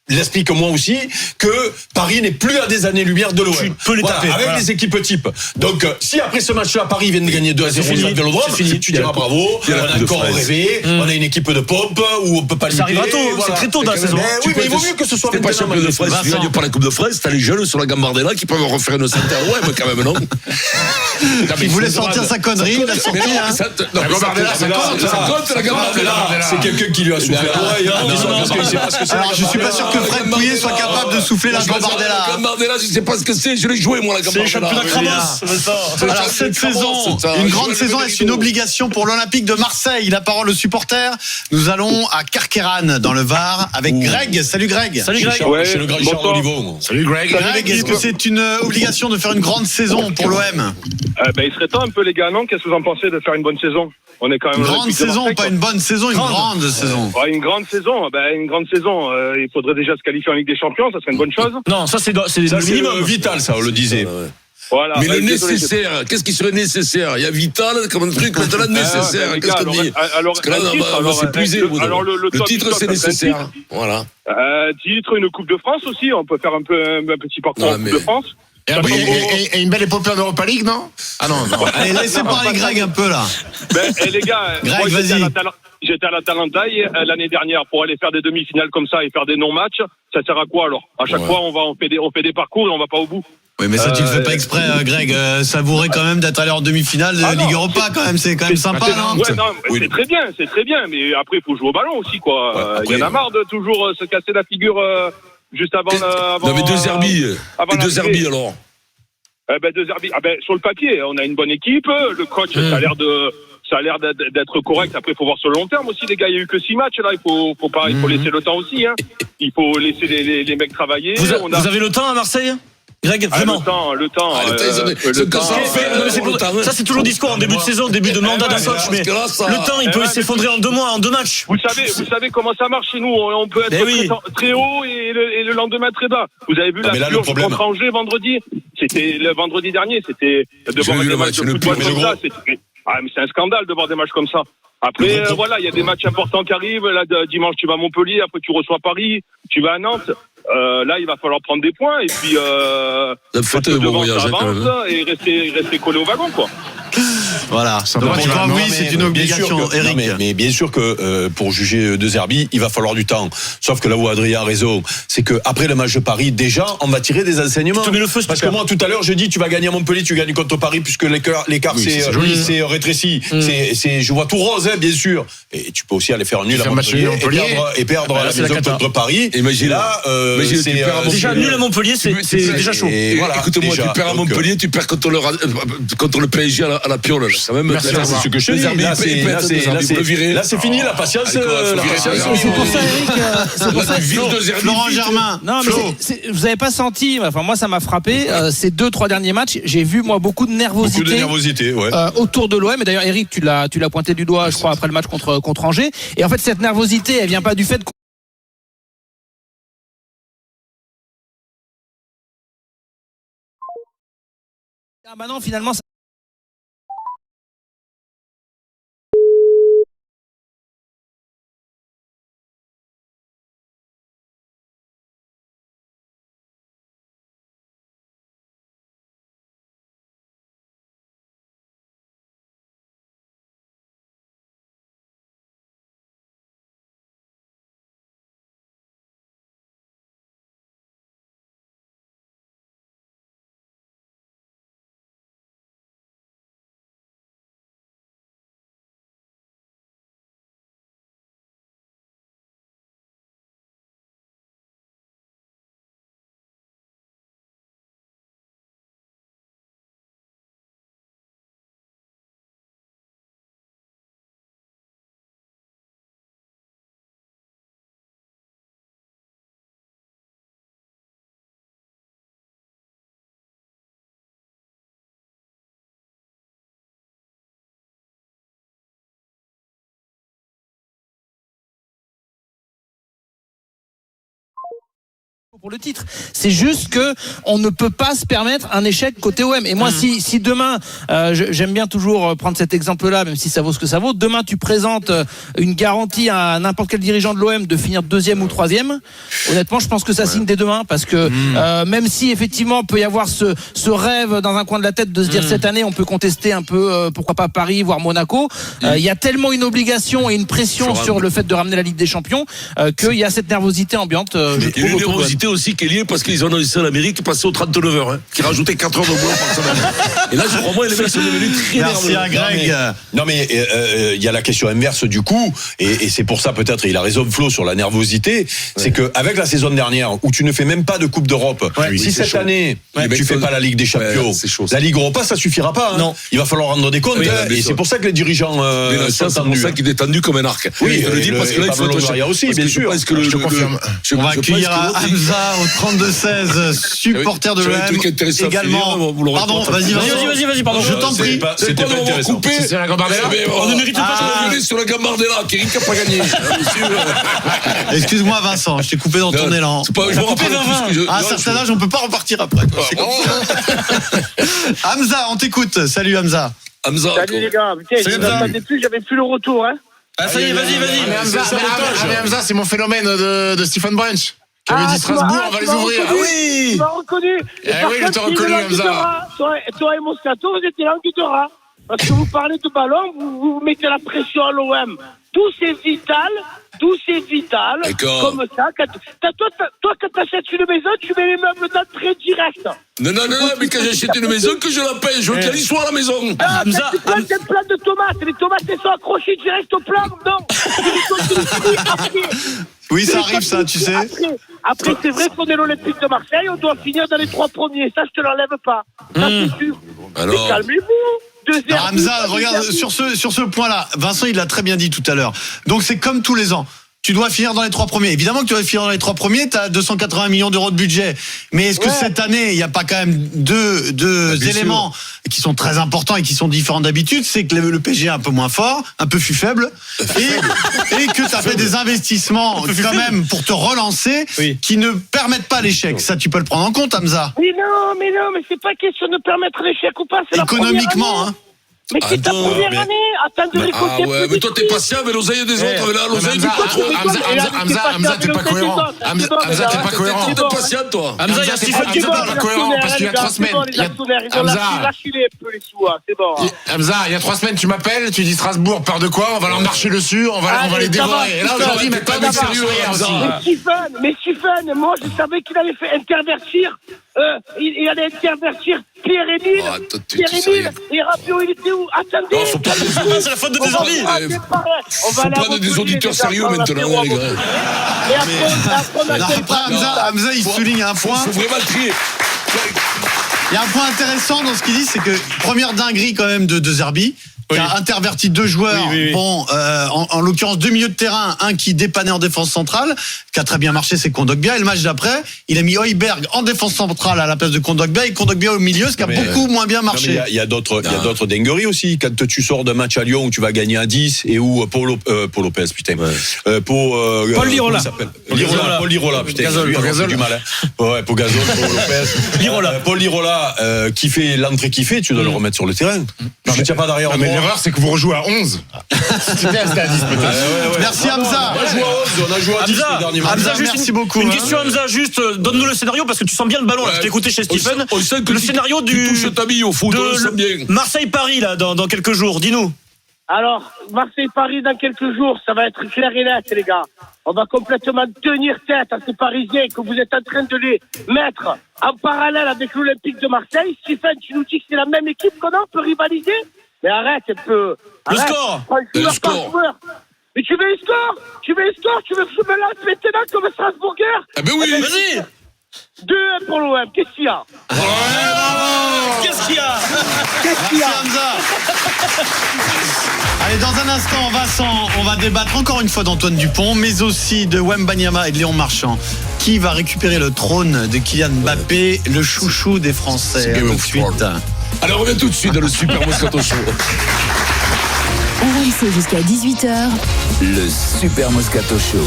l'explique moi aussi, que Paris n'est plus à des années-lumière de l'OM. Tu peux les taper. Avec les équipes types. Donc, si après ce match-là, Paris vient de gagner 2-0 au Vélodrome, tu diras bravo, on a encore rêvé, on a une équipe de pompe où on peut pas limiter. Ça arrivera tôt, c'est très tôt dans la saison. Oui, mais il vaut mieux que ce soit pas champion de France. Tu gagnes pas la Coupe de France, t'as les jeunes sur la Gambardella qui peuvent refaire une santé à l'OM quand même, non? Il voulait sortir sa connerie, il a sorti. La Gambardella, ça compte, la Gambardella. C'est quelqu'un qui lui a soufflé à l'oreille. Alors, je suis pas sûr que Fred Pouillet soit capable de souffler la Gambardella. La Gambardella, je sais pas ce que c'est, je l'ai joué moi la Gambardella. C'est le championnat Cramos. Alors cette saison, une grande saison, est-ce une obligation pour l'Olympique de Marseille? La parole aux supporters. Nous allons à Carqueiranne dans le Var avec Greg. Salut Greg. Salut Greg. C'est le grand Charles Olivo. Salut Greg. Greg, est-ce que c'est une obligation de faire une grande saison pour l'OM? Il serait temps un peu les gars, non? Qu'est-ce que vous en pensez de faire une bonne saison? On est quand même une grande saison, pas une bonne saison, une grande saison. Une grande saison, une grande saison. Il faudrait déjà se qualifier en Ligue des Champions, ça serait une bonne chose. Non, ça c'est le minimum vital, ça on le disait. Voilà, mais le nécessaire, qu'est-ce qui serait nécessaire? Il y a vital comme un truc, maintenant nécessaire. Qu'est-ce qu'on dit? Parce que là, on va s'épuiser. Le titre, c'est nécessaire. Voilà. Titre, une Coupe de France aussi. On peut faire un petit parcours en Coupe de France. Et une belle épopée en Europa League, non? Ah non. Allez, laissez parler Greg un peu là. Les gars, Greg, vas-y. J'étais à l'Atalanta l'année dernière pour aller faire des demi-finales comme ça et faire des non-matchs. Ça sert à quoi alors? À chaque fois, on fait des parcours et on va pas au bout. Oui, mais ça, tu le fais pas exprès, Greg. Savourer quand même d'être allé en demi-finale de Ligue Europa, quand même. C'est quand même sympa, non? C'est très bien. Mais après, il faut jouer au ballon aussi, quoi. Il y en a marre de toujours se casser la figure juste avant. Non, mais deux Zerbi alors. Deux Zerbi. Sur le papier, on a une bonne équipe. Le coach, ça a l'air d'être correct. Après, il faut voir sur le long terme aussi, les gars. Il n'y a eu que 6 matchs, là. Il faut laisser le temps aussi, hein. Il faut laisser les mecs travailler. Vous avez le temps à Marseille? Greg, vraiment. Le temps. Ça, c'est toujours discours en début de saison, début de mandat d'un coach. Mais le temps, il peut s'effondrer en 2 mois, en 2 matchs. Vous savez comment ça marche chez nous. On peut être très haut et le lendemain très bas. Vous avez vu la purge contre Angers vendredi? C'était le vendredi dernier. C'était de voir des matchs de football comme ça. Mais c'est un scandale de voir des matchs comme ça. Après, il y a des matchs importants qui arrivent. Là, dimanche, tu vas à Montpellier. Après, tu reçois Paris. Tu vas à Nantes. Là, il va falloir prendre des points. Et puis, et rester collé au wagon, quoi. Voilà. Oui, c'est une obligation, Eric. Mais bien sûr que pour juger De Zerbi, il va falloir du temps. Sauf que là où Adrien a raison, c'est que après le match de Paris, déjà, on va tirer des enseignements. Parce que moi, tout à l'heure, je dis, tu vas gagner à Montpellier, tu gagnes contre Paris, puisque l'écart c'est rétréci. Je vois tout rose, bien sûr. Et tu peux aussi aller faire un nul à Montpellier et perdre à la maison contre Paris. Imagine là, déjà nul à Montpellier, c'est déjà chaud. Écoute-moi, tu perds à Montpellier, tu perds contre le PSG à la Piole. Quand même, Merci, c'est ce que je dis. Là, c'est fini la patience. C'est pour ça, Eric. C'est pour ça. Florent Germain. Non, mais vous n'avez pas senti. Enfin, moi, ça m'a frappé. Ces 2-3 derniers matchs, j'ai vu moi beaucoup de nervosité. Autour de l'OM. Et d'ailleurs, Eric, tu l'as pointé du doigt, je crois, après le match contre Angers. Et en fait, cette nervosité, elle vient pas du fait que maintenant, finalement, ça... pour le titre. C'est juste que on ne peut pas se permettre un échec côté OM. Et moi, si demain, j'aime bien toujours prendre cet exemple-là, même si ça vaut ce que ça vaut. Demain, tu présentes une garantie à n'importe quel dirigeant de l'OM de finir 2e ou 3e. Honnêtement, je pense que ça signe dès demain, parce que même si effectivement peut y avoir ce rêve dans un coin de la tête de se dire cette année on peut contester un peu, pourquoi pas Paris, voire Monaco. Il y a tellement une obligation et une pression sur le fait de ramener la Ligue des Champions qu'il y a cette nervosité ambiante. Je trouve, une nervosité aussi qui est liée parce qu'ils ont annoncé à l'Amérique passer aux 39 heures, qui rajoutait 4 heures de boulot par semaine. Et là, je crois moi, les mecs sont devenus très nerveux. Merci à Greg. Non mais il y a la question inverse du coup, et c'est pour ça peut-être, il a raison Flo sur la nervosité, c'est qu'avec la saison dernière où tu ne fais même pas de Coupe d'Europe, si cette année tu fais pas la Ligue des Champions, la Ligue Europa, ça suffira pas. Non. Il va falloir rendre des comptes. Et c'est pour ça que les dirigeants sont tendus. C'est pour ça qu'il est tendu comme un arc. Oui, je le dis parce que là, il faut aussi, bien sûr. Je te confirme. On va accueillir Hamza au 32-16, supporter de l'OM également. Pardon, vas-y, pardon. Je t'en prie. C'était pas intéressant. C'est la Gambardella. On ne mérite pas de gueuler sur la Gambardella, qui n'a pas gagné. Excuse-moi Vincent, je t'ai coupé dans ton élan. À un certain âge, on peut pas repartir après. Hamza, on t'écoute. Salut Hamza. Salut les gars. Je n'attendais plus, j'avais plus le retour. Ah ça y est, vas-y. Mais Hamza, c'est mon phénomène de Stephen Branch. Qui avait dit Strasbourg, on va les ouvrir. Ah oui, tu m'as reconnu. Oui, je t'ai reconnu, Hamza. Toi et Moscato, vous étiez langue de rat. Parce que vous parlez de ballon, vous mettez la pression à l'OM. Tout c'est vital. Comme ça. Toi, quand t'achètes une maison, tu mets les meubles d'entrée direct. Non, mais quand j'achète une maison, que je la paye, je veux qu'elle y soit à la maison. Hamza, tu prends un plat de tomates, les tomates, elles sont accrochées direct au plat, non. Oui, ça arrive, ça, tu sais. Après, c'est vrai qu'on est l'Olympique de Marseille, on doit finir dans les 3 premiers. Ça, je te l'enlève pas. Ça, c'est sûr. Alors... Mais calmez-vous. Hamza, regarde, sur ce point-là, Vincent, il l'a très bien dit tout à l'heure. Donc, c'est comme tous les ans. Tu dois finir dans les 3 premiers. Évidemment que tu vas finir dans les 3 premiers, tu as 280 millions d'euros de budget. Mais est-ce que cette année, il n'y a pas quand même deux éléments qui sont très importants et qui sont différents d'habitude? C'est que le PSG est un peu moins fort, un peu plus faible, et que tu as fait des investissements quand même pour te relancer qui ne permettent pas l'échec. Ça, tu peux le prendre en compte, Hamza. Mais non, c'est pas question de permettre l'échec ou pas. C'est économiquement, Mais c'est ta première année. Attends de récolter. Mais toi, t'es patient avec l'oseille des autres. Là, l'oseille du patron. Hamza, t'es pas cohérent. Hamza, t'es pas cohérent. T'es patient, toi. Hamza, il y a Stephen qui est pas cohérent parce qu'il y a 3 semaines. Hamza, il y a 3 semaines, tu m'appelles, tu dis Strasbourg, peur de quoi? On va leur marcher dessus, on va les dévorer. Et là, aujourd'hui, mais pas de sérieux. Mais Stephen, moi, je savais qu'il allait intervertir. Il allait intervertir Pierre-Émile et Rabiot, il était où? Attendez, c'est la faute de tes envies. Faut prendre des auditeurs sérieux maintenant, les gars. Hamza, il souligne un point. Faut vraiment trier. Il y a un point intéressant dans ce qu'il dit, c'est que première dinguerie quand même de Zerbi, qui a interverti 2 joueurs. Oui. Bon, en l'occurrence 2 milieux de terrain, un qui dépannait en défense centrale, qui a très bien marché, c'est Kondogbia. Et le match d'après, il a mis Højbjerg en défense centrale à la place de Kondogbia et Kondogbia au milieu, ce qui a beaucoup moins bien marché. Il y a d'autres dingueries aussi. Quand tu sors d'un match à Lyon où tu vas gagner à 10 et où Paul Lopez, putain. Paul Lirola. Paul Lirola, putain. Gazol. Du mal, hein. Ouais, pour Gazol, Paul Lopez. Lirola. Paul Lirola, qui fait l'entrée qu'il fait, tu dois le remettre sur le terrain. Tu tiens pas derrière. Mais l'erreur, c'est que vous rejouez à 11. C'était à 10 peut-être. Merci Hamza. On a joué à 10 le dernier match. Hamza, merci beaucoup. Une question Hamza, juste donne-nous le scénario parce que tu sens bien le ballon. Je t'ai écouté chez Stephen. Le scénario du Marseille-Paris là dans quelques jours. Dis-nous. Alors, Marseille-Paris dans quelques jours, ça va être clair et net, les gars. On va complètement tenir tête à ces Parisiens que vous êtes en train de les mettre en parallèle avec l'Olympique de Marseille. Stephen, tu nous dis que c'est la même équipe qu'on peut rivaliser? Mais arrête un peu. Le score. Mais tu veux le score? Tu veux que je me lance maintenant comme Strasbourger? Ah ben oui. Vas-y. 2-1 pour l'OM, qu'est-ce qu'il y a? Qu'est-ce qu'il y a? Merci Hamza. Allez, dans un instant, Vincent, on va débattre encore une fois d'Antoine Dupont, mais aussi de Wembanyama et de Léon Marchand. Qui va récupérer le trône de Kylian Mbappé, le chouchou des Français? Tout de suite. Allez, on revient tout de suite dans le Super Moscato Show. RMC jusqu'à 18h. Le Super Moscato Show.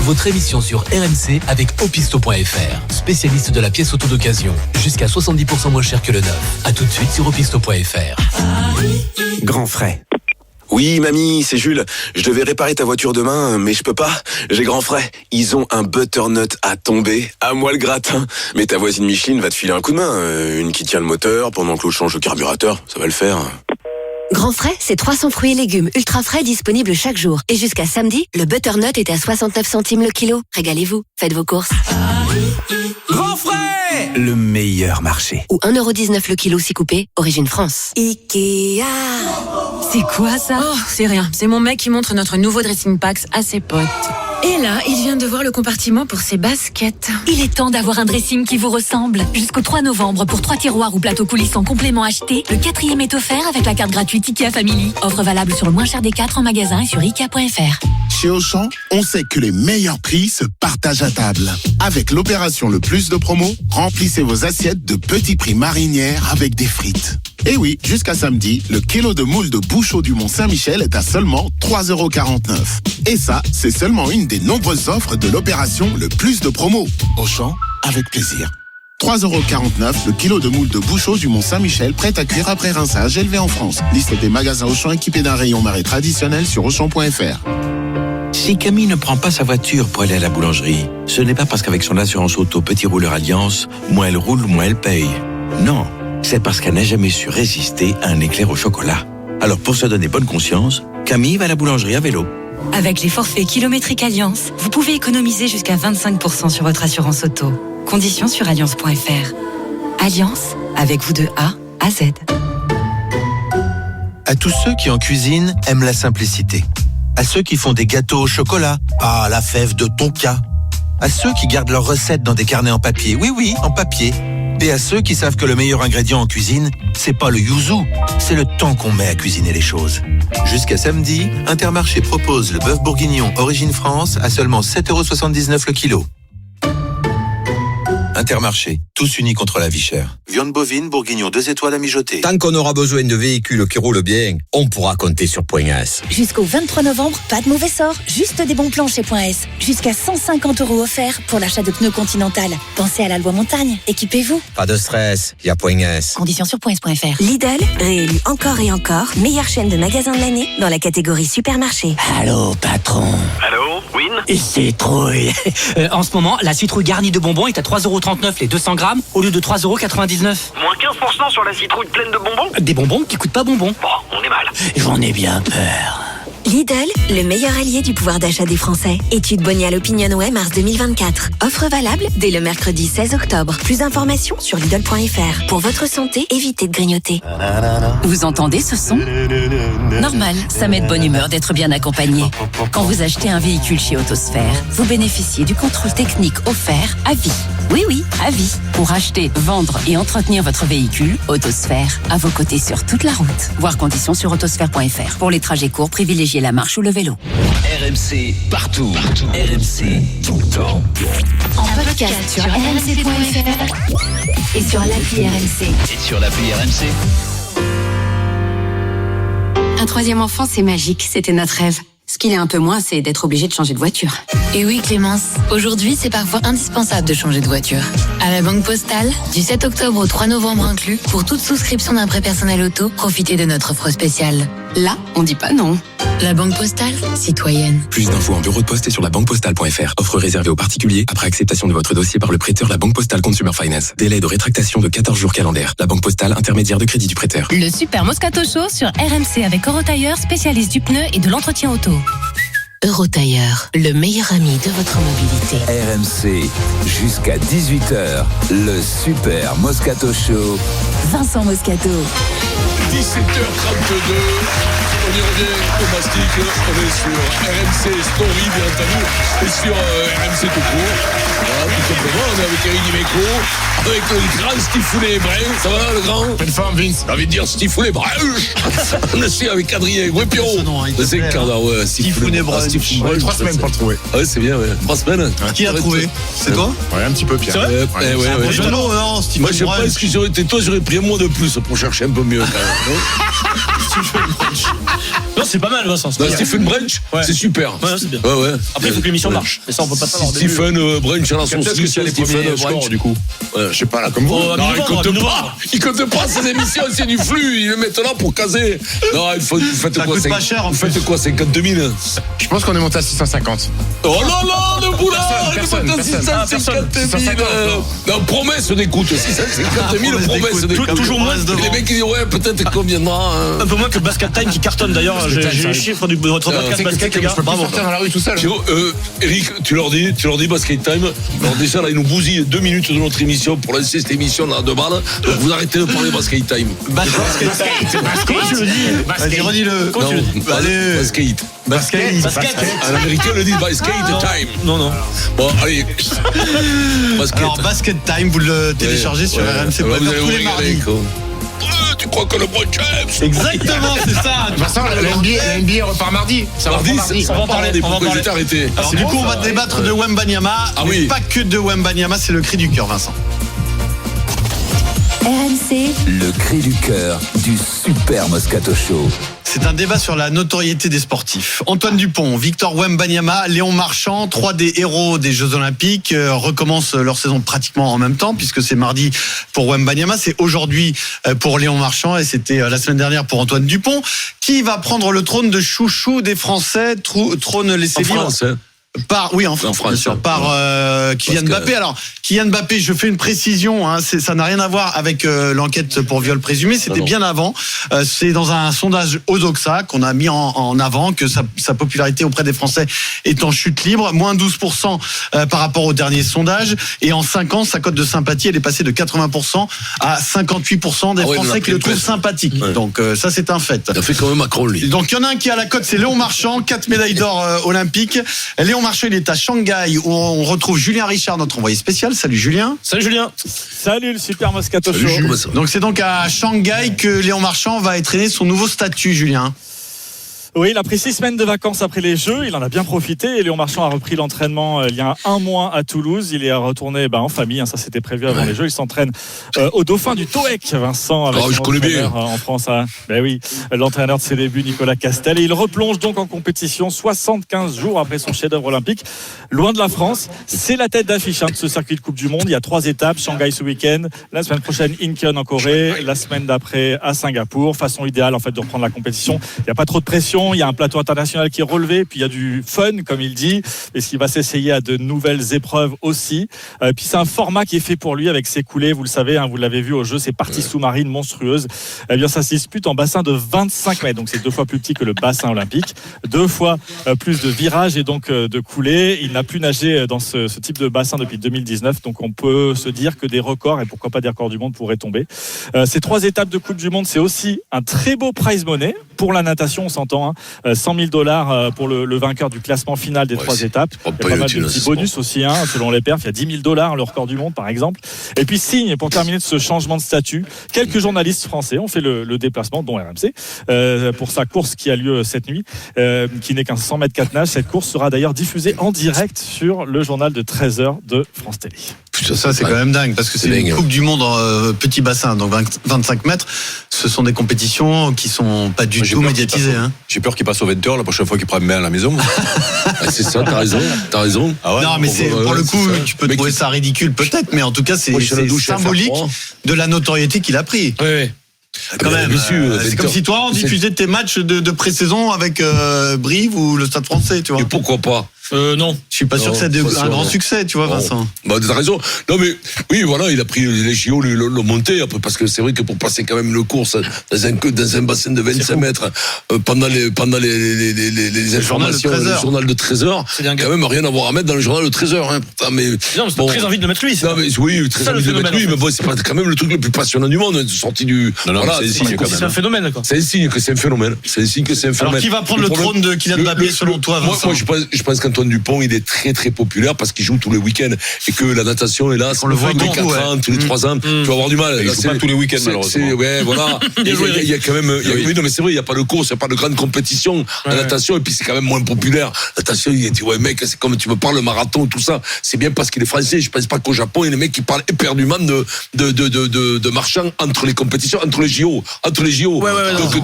Votre émission sur RMC avec Opisto.fr, spécialiste de la pièce auto d'occasion. Jusqu'à 70% moins cher que le neuf. A tout de suite sur Opisto.fr. Grand frais. Oui, mamie, c'est Jules. Je devais réparer ta voiture demain, mais je peux pas. J'ai grand frais. Ils ont un butternut à tomber. À moi le gratin. Mais ta voisine Micheline va te filer un coup de main. Une qui tient le moteur pendant que l'autre change le carburateur. Ça va le faire. Grand frais, c'est 300 fruits et légumes ultra frais disponibles chaque jour. Et jusqu'à samedi, le butternut est à 69 centimes le kilo. Régalez-vous, faites vos courses. Grand frais, le meilleur marché. Ou 1,19€ le kilo si coupé, origine France. Ikea. C'est quoi ça? Oh, c'est rien. C'est mon mec qui montre notre nouveau dressing packs à ses potes. Et là, il vient de voir le compartiment pour ses baskets. Il est temps d'avoir un dressing qui vous ressemble. Jusqu'au 3 novembre, pour 3 tiroirs ou plateaux coulissants complément achetés, le 4e est offert avec la carte gratuite IKEA Family. Offre valable sur le moins cher des 4 en magasin et sur Ikea.fr. Chez Auchan, on sait que les meilleurs prix se partagent à table. Avec l'opération Le Plus de Promo, remplissez vos assiettes de petits prix marinières avec des frites. Et oui, jusqu'à samedi, le kilo de moules de Bouchot du Mont-Saint-Michel est à seulement 3,49€. Et ça, c'est seulement une des nombreuses offres de l'opération Le Plus de Promo. Auchan, avec plaisir. 3,49€ le kilo de moules de Bouchot du Mont-Saint-Michel, prêt à cuire après rinçage, élevé en France. Liste des magasins Auchan équipés d'un rayon marais traditionnel sur Auchan.fr. Si Camille ne prend pas sa voiture pour aller à la boulangerie, ce n'est pas parce qu'avec son assurance auto Petit Rouleur Alliance, moins elle roule, moins elle paye. Non, c'est parce qu'elle n'a jamais su résister à un éclair au chocolat. Alors pour se donner bonne conscience, Camille va à la boulangerie à vélo. Avec les forfaits kilométriques Alliance, vous pouvez économiser jusqu'à 25% sur votre assurance auto. Conditions sur alliance.fr. Alliance, avec vous de A à Z. À tous ceux qui en cuisine aiment la simplicité. À ceux qui font des gâteaux au chocolat, la fève de Tonka. À ceux qui gardent leurs recettes dans des carnets en papier, oui, en papier. Et à ceux qui savent que le meilleur ingrédient en cuisine, c'est pas le yuzu, c'est le temps qu'on met à cuisiner les choses. Jusqu'à samedi, Intermarché propose le bœuf bourguignon Origine France à seulement 7,79€ le kilo. Intermarché, tous unis contre la vie chère. Viande bovine, bourguignon 2 étoiles à mijoter. Tant qu'on aura besoin de véhicules qui roulent bien, on pourra compter sur Point S. Jusqu'au 23 novembre, pas de mauvais sort, juste des bons plans chez Point S. Jusqu'à 150€ offerts pour l'achat de pneus Continental. Pensez à la loi montagne, équipez-vous. Pas de stress, il y a Point S. Conditions sur points.fr. Lidl, réélu encore et encore, meilleure chaîne de magasins de l'année dans la catégorie supermarché. Allô, patron. Allô, Win. Et citrouille. En ce moment, la citrouille garnie de bonbons est à 3,39€ les 200 grammes au lieu de 3,99€. Moins 15% sur la citrouille pleine de bonbons. Des bonbons qui coûtent pas bonbons. Bon, on est mal. J'en ai bien peur. Lidl, le meilleur allié du pouvoir d'achat des Français. Étude Bonial OpinionWay mars 2024. Offre valable dès le mercredi 16 octobre. Plus d'informations sur Lidl.fr. Pour votre santé, évitez de grignoter. Vous entendez ce son ? Normal, ça met de bonne humeur d'être bien accompagné. Quand vous achetez un véhicule chez Autosphère, vous bénéficiez du contrôle technique offert à vie. Oui, à vie. Pour acheter, vendre et entretenir votre véhicule, Autosphère, à vos côtés sur toute la route. Voir conditions sur autosphère.fr. Pour les trajets courts, privilégiez la marche ou le vélo. RMC partout. RMC tout le temps. En podcast sur rmc.fr et sur l'appli RMC. Et sur l'appli RMC. Un troisième enfant, c'est magique, c'était notre rêve. Ce qu'il est un peu moins, c'est d'être obligé de changer de voiture. Et oui, Clémence, aujourd'hui, c'est parfois indispensable de changer de voiture. À la Banque Postale, du 7 octobre au 3 novembre inclus, pour toute souscription d'un prêt personnel auto, profitez de notre offre spéciale. Là, on dit pas non. La Banque Postale, citoyenne. Plus d'infos en bureau de poste et sur labanquepostale.fr. Offre réservée aux particuliers après acceptation de votre dossier par le prêteur La Banque Postale Consumer Finance. Délai de rétractation de 14 jours calendaires. La Banque Postale, intermédiaire de crédit du prêteur. Le Super Moscato Show sur RMC avec Eurotailleur, spécialiste du pneu et de l'entretien auto. Eurotailleur, le meilleur ami de votre mobilité. RMC, jusqu'à 18h, le Super Moscato Show. Vincent Moscato. 17h32, on y revient au mastic, on est sur RMC Story bien entendu, et sur RMC tout court. Voilà, tout simplement, on est avec Eric Dimeco, avec le grand Stifoulet Brun, ça va le grand? Quelle forme, Vince? J'ai envie de dire Stifoulet Brun. On est sur avec Adrien Guépiro. C'est ouais, Stifoulet Brun. 3 semaines pour le trouver. Ah ouais, c'est bien, ouais. 3 semaines. Qui a trouvé? C'est toi? Ouais, un petit peu, Pierre. Ouais. Non, Steve. Moi, je sais pas, est-ce que j'aurais été toi, j'aurais pris un mois de plus pour chercher un peu mieux quand même. Non, c'est pas mal, Vincent. Stephen Brunch, c'est super. Ouais, c'est bien. Ouais. Après, il faut que l'émission marche. Et ça, on peut pas savoir. Stephen Brunch à la sauce. Qu'est-ce qu'il y a les premiers scores, du coup? Je sais pas, là, comme vous. Non, il compte pas ces émissions, c'est du flux. Ils le mettent là pour caser. Non, vous faites quoi? Coûte pas cher, vous faites quoi? 52 000? Je pense qu'on est monté à 650. Oh là là, le boulard! Personne. Il est monté à 650 000. Non, promesse d'écoute. 650 000 promesses d'écoute. Toujours moins. Les mecs qui disent, ouais, peut-être qu'on viendra. Un peu moins que Basket Time qui cartonne d'ailleurs. J'ai les chiffres de votre podcast Basket, les gars. Je peux pas sortir dans la rue tout seul. Eric, tu leur dis Basket Time. Alors déjà là, ils nous bousillent 2 minutes de notre émission pour lancer cette émission là de balle. Donc vous arrêtez de parler Basket Time. Comment tu le dis? Vas-y, redis-le. Comment tu le dis? Allez, Basket. Un américain le dit Basket Time. Non. Bon, allez. Alors Basket Time, vous le téléchargez sur RMC tous les mardis. Tu crois que le Brown James? Exactement, c'est ça. De toute façon, la NBA repart mardi. Ça va mardi. On va en parler. Pourquoi j'étais arrêté? Alors du coup, on va débattre de Wembanyama. Ah oui. Pas que de Wembanyama, c'est le cri du cœur, Vincent. RMC, Le cri du cœur du Super Moscato Show. C'est un débat sur la notoriété des sportifs. Antoine Dupont, Victor Wembanyama, Léon Marchand, 3 des héros des Jeux Olympiques, recommencent leur saison pratiquement en même temps, puisque c'est mardi pour Wembanyama, c'est aujourd'hui pour Léon Marchand, et c'était la semaine dernière pour Antoine Dupont. Qui va prendre le trône de chouchou des Français, trône laissé libre? En France, bien sûr, par Kylian Mbappé. Alors, Kylian Mbappé, je fais une précision, ça n'a rien à voir avec l'enquête pour viol présumé, c'était bien avant. C'est dans un sondage Odoxa qu'on a mis en avant que sa popularité auprès des Français est en chute libre, moins 12% par rapport au dernier sondage. Et en 5 ans, sa cote de sympathie, elle est passée de 80% à 58% des Français qui le trouvent sympathique. Ouais. Donc ça, c'est un fait. Il a fait quand même Macron, lui. Donc il y en a un qui a la cote, c'est Léon Marchand, 4 médailles d'or olympiques. Léon Marchand, il est à Shanghai où on retrouve Julien Richard, notre envoyé spécial. Salut Julien. Salut Julien. Salut le Super Moscato Show. Donc c'est donc à Shanghai que Léon Marchand va entraîner son nouveau statut, Julien. Oui, il a pris 6 semaines de vacances après les Jeux. Il en a bien profité. Et Léon Marchand a repris l'entraînement il y a 1 mois à Toulouse. Il est retourné en famille. Ça, c'était prévu avant les Jeux. Il s'entraîne au Dauphin du TOEC, Vincent. Avec je connais bien. En France. Ben oui, l'entraîneur de ses débuts, Nicolas Castel. Et il replonge donc en compétition 75 jours après son chef-d'œuvre olympique. Loin de la France. C'est la tête d'affiche de ce circuit de Coupe du Monde. Il y a 3 étapes. Shanghai ce week-end. La semaine prochaine, Incheon en Corée. La semaine d'après à Singapour. Façon idéale, en fait, de reprendre la compétition. Il n'y a pas trop de pression compétition. Il y a un plateau international qui est relevé, puis il y a du fun, comme il dit, et s'il va s'essayer à de nouvelles épreuves aussi. Puis c'est un format qui est fait pour lui avec ses coulées, vous le savez, vous l'avez vu au jeu, ces parties sous-marines monstrueuses. Eh bien, ça se dispute en bassin de 25 mètres, donc c'est 2 fois plus petit que le bassin olympique, 2 fois plus de virages et donc de coulées. Il n'a plus nagé dans ce type de bassin depuis 2019, donc on peut se dire que des records, et pourquoi pas des records du monde, pourraient tomber. Ces 3 étapes de Coupe du Monde, c'est aussi un très beau prize money pour la natation, on s'entend, $100,000 pour le vainqueur du classement final des 3 étapes. Il y a pas mal de petits bonus aussi, selon les perfs. Il y a $10,000 le record du monde, par exemple. Et puis signe, pour terminer de ce changement de statut, quelques journalistes français ont fait le déplacement, dont RMC, pour sa course qui a lieu cette nuit, qui n'est qu'un 100 mètres 4 nages. Cette course sera d'ailleurs diffusée en direct sur le journal de 13h de France Télé. Putain, ça c'est quand même dingue, parce que c'est une Coupe du Monde en petit bassin, donc 25 mètres. Ce sont des compétitions qui sont pas du tout médiatisées. J'ai peur qu'il passe au 20h la prochaine fois qu'il prend main à la maison. C'est ça, t'as raison. Ah ouais, non, mais pour le coup, tu peux trouver ça ridicule peut-être, mais en tout cas, c'est symbolique de la notoriété qu'il a pris. Oui. Quand même, c'est comme si toi on diffusait tes matchs de pré-saison avec Brive ou le Stade Français, tu vois. Et pourquoi pas? Non, je suis pas sûr que c'est un grand succès, tu vois, Vincent. Bah, t'as raison. Non, mais oui, voilà, il a pris les JO, l'ont monté un peu, parce que c'est vrai que pour passer quand même une course dans un bassin de 25 mètres pendant les informations, le journal de 13h, quand même rien à voir à mettre dans le journal de 13h. Pourtant, mais non, c'est très envie de le mettre lui. Non, mais oui, très envie de le mettre lui, mais bon, c'est pas quand même le truc le plus passionnant du monde, sorti du. Voilà, c'est un phénomène, quoi. C'est un signe que c'est un phénomène. Alors, qui va prendre le trône de Kylian Mbappé selon toi, Vincent? Moi, je pense qu'Antoine Dupont, il est très très populaire parce qu'il joue tous les week-ends et que la natation est là, on le voit tous les 4 ans, tous les 3 ans, tu vas avoir du mal. Il joue pas tous les week-ends, malheureusement. Ouais, voilà. Il y a quand même, oui, non, mais c'est vrai, il n'y a pas de course, il n'y a pas de grande compétition en natation, et puis c'est quand même moins populaire. La natation, tu vois, mec, c'est comme tu me parles le marathon, tout ça, c'est bien parce qu'il est français. Je pense pas qu'au Japon, il y a des mecs qui parlent éperdument de marchand entre les compétitions, entre les JO.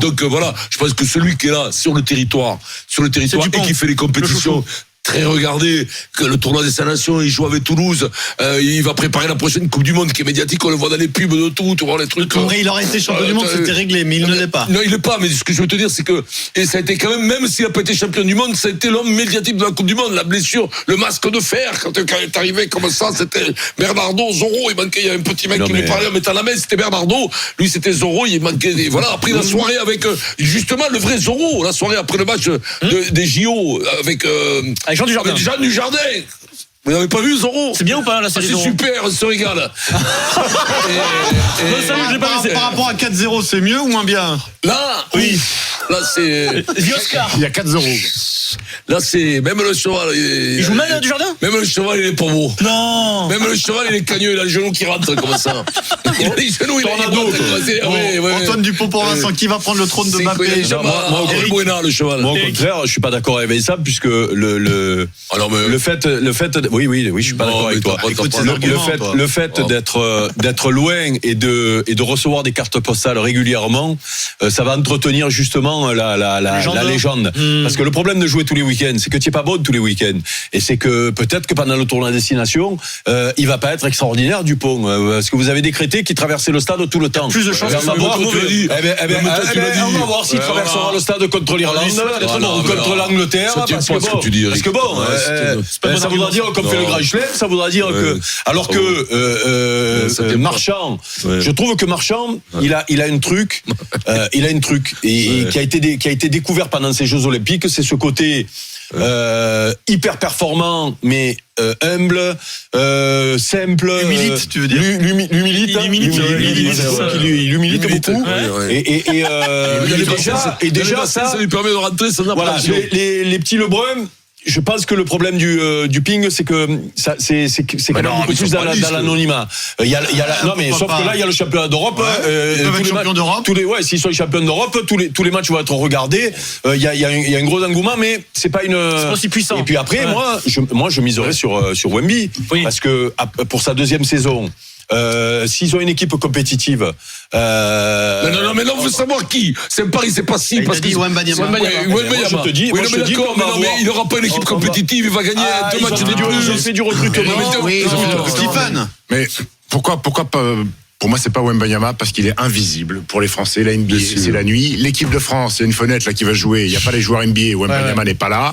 Donc voilà, je pense que celui qui est là sur le territoire et qui fait les compétitions très regardé, que le tournoi des 5 Nations, il joue avec Toulouse, il va préparer la prochaine Coupe du Monde qui est médiatique, on le voit dans les pubs de tout, tu vois les trucs. Il aurait été champion du monde, c'était réglé, mais il ne l'est pas. Non, il l'est pas, mais ce que je veux te dire, c'est que, et ça a été quand même s'il n'a pas été champion du monde, ça a été l'homme médiatique de la Coupe du Monde, la blessure, le masque de fer, quand il est arrivé comme ça, c'était Bernardo, Zorro, il y a un petit mec qui lui parlait en mettant la main, c'était Bernardo, lui c'était Zorro, il manquait, voilà, après la soirée avec, justement, le vrai Zorro, la soirée après le match des JO, avec Jean Dujardin. Vous n'avez pas vu Zorro? C'est bien ou pas la série Zorro? C'est super, on se régale. Par rapport à 4-0, c'est mieux ou moins bien? Là, oui. Là, c'est. Il y a 4-0. Là, c'est. Même le cheval. Il joue mal du jardin? Même le cheval, il est pas beau. Non. Même le cheval, il est cagneux, il a le genou qui rentre comme ça. Il a les genoux, il a Antoine Dupont pour Vincent, qui va prendre le trône de Mbappé? Moi, le cheval. Moi, au contraire, je suis pas d'accord avec ça, puisque le fait, oui, je suis pas d'accord avec toi. Le fait d'être loin et de recevoir des cartes postales régulièrement, ça va entretenir justement la légende. Parce que le problème de jouer tous les week-ends, c'est que tu n'es pas bon tous les week-ends. Et c'est que peut-être que pendant le tournoi destination, il va pas être extraordinaire, Dupont. Parce que vous avez décrété qu'il traversait le stade tout le temps. Plus de chances on va voir s'il traversera le stade contre l'Irlande ou contre l'Angleterre. Parce que bon, ça voudra dire qu'on fait le Grand Chelem, ça voudra dire que. Alors que Marchand, je trouve que Marchand, il a un truc. Et qui a été découvert pendant ces Jeux Olympiques, c'est ce côté hyper performant, mais humble, simple, humilite, tu veux dire? Il humilite beaucoup. Et déjà ça lui permet de rentrer sans appréhension. Les petits Lebrun. Je pense que le problème du ping, c'est que c'est quand même beaucoup plus dans l'anonymat. Non, mais sauf que là, il y a le championnat d'Europe. Ils peuvent être champions d'Europe. S'ils sont les champions d'Europe, tous les matchs vont être regardés. Il y a un gros engouement, mais c'est pas aussi puissant. Et puis après, moi, je miserais sur Wemby, parce que pour sa deuxième saison. S'ils ont une équipe compétitive. Non, mais là, on veut savoir qui. C'est un pari, c'est pas si. Parce que Wembanyama. Je te dis, mais il n'aura pas une équipe compétitive, il va gagner 2 matchs de plus. C'est du recrutement. Stephen. Mais pourquoi pas Pour moi, c'est pas Wembanyama parce qu'il est invisible pour les Français. La NBA, c'est la nuit. L'équipe de France, il y a une fenêtre là qui va jouer. Il n'y a pas les joueurs NBA. Wembanyama n'est pas là.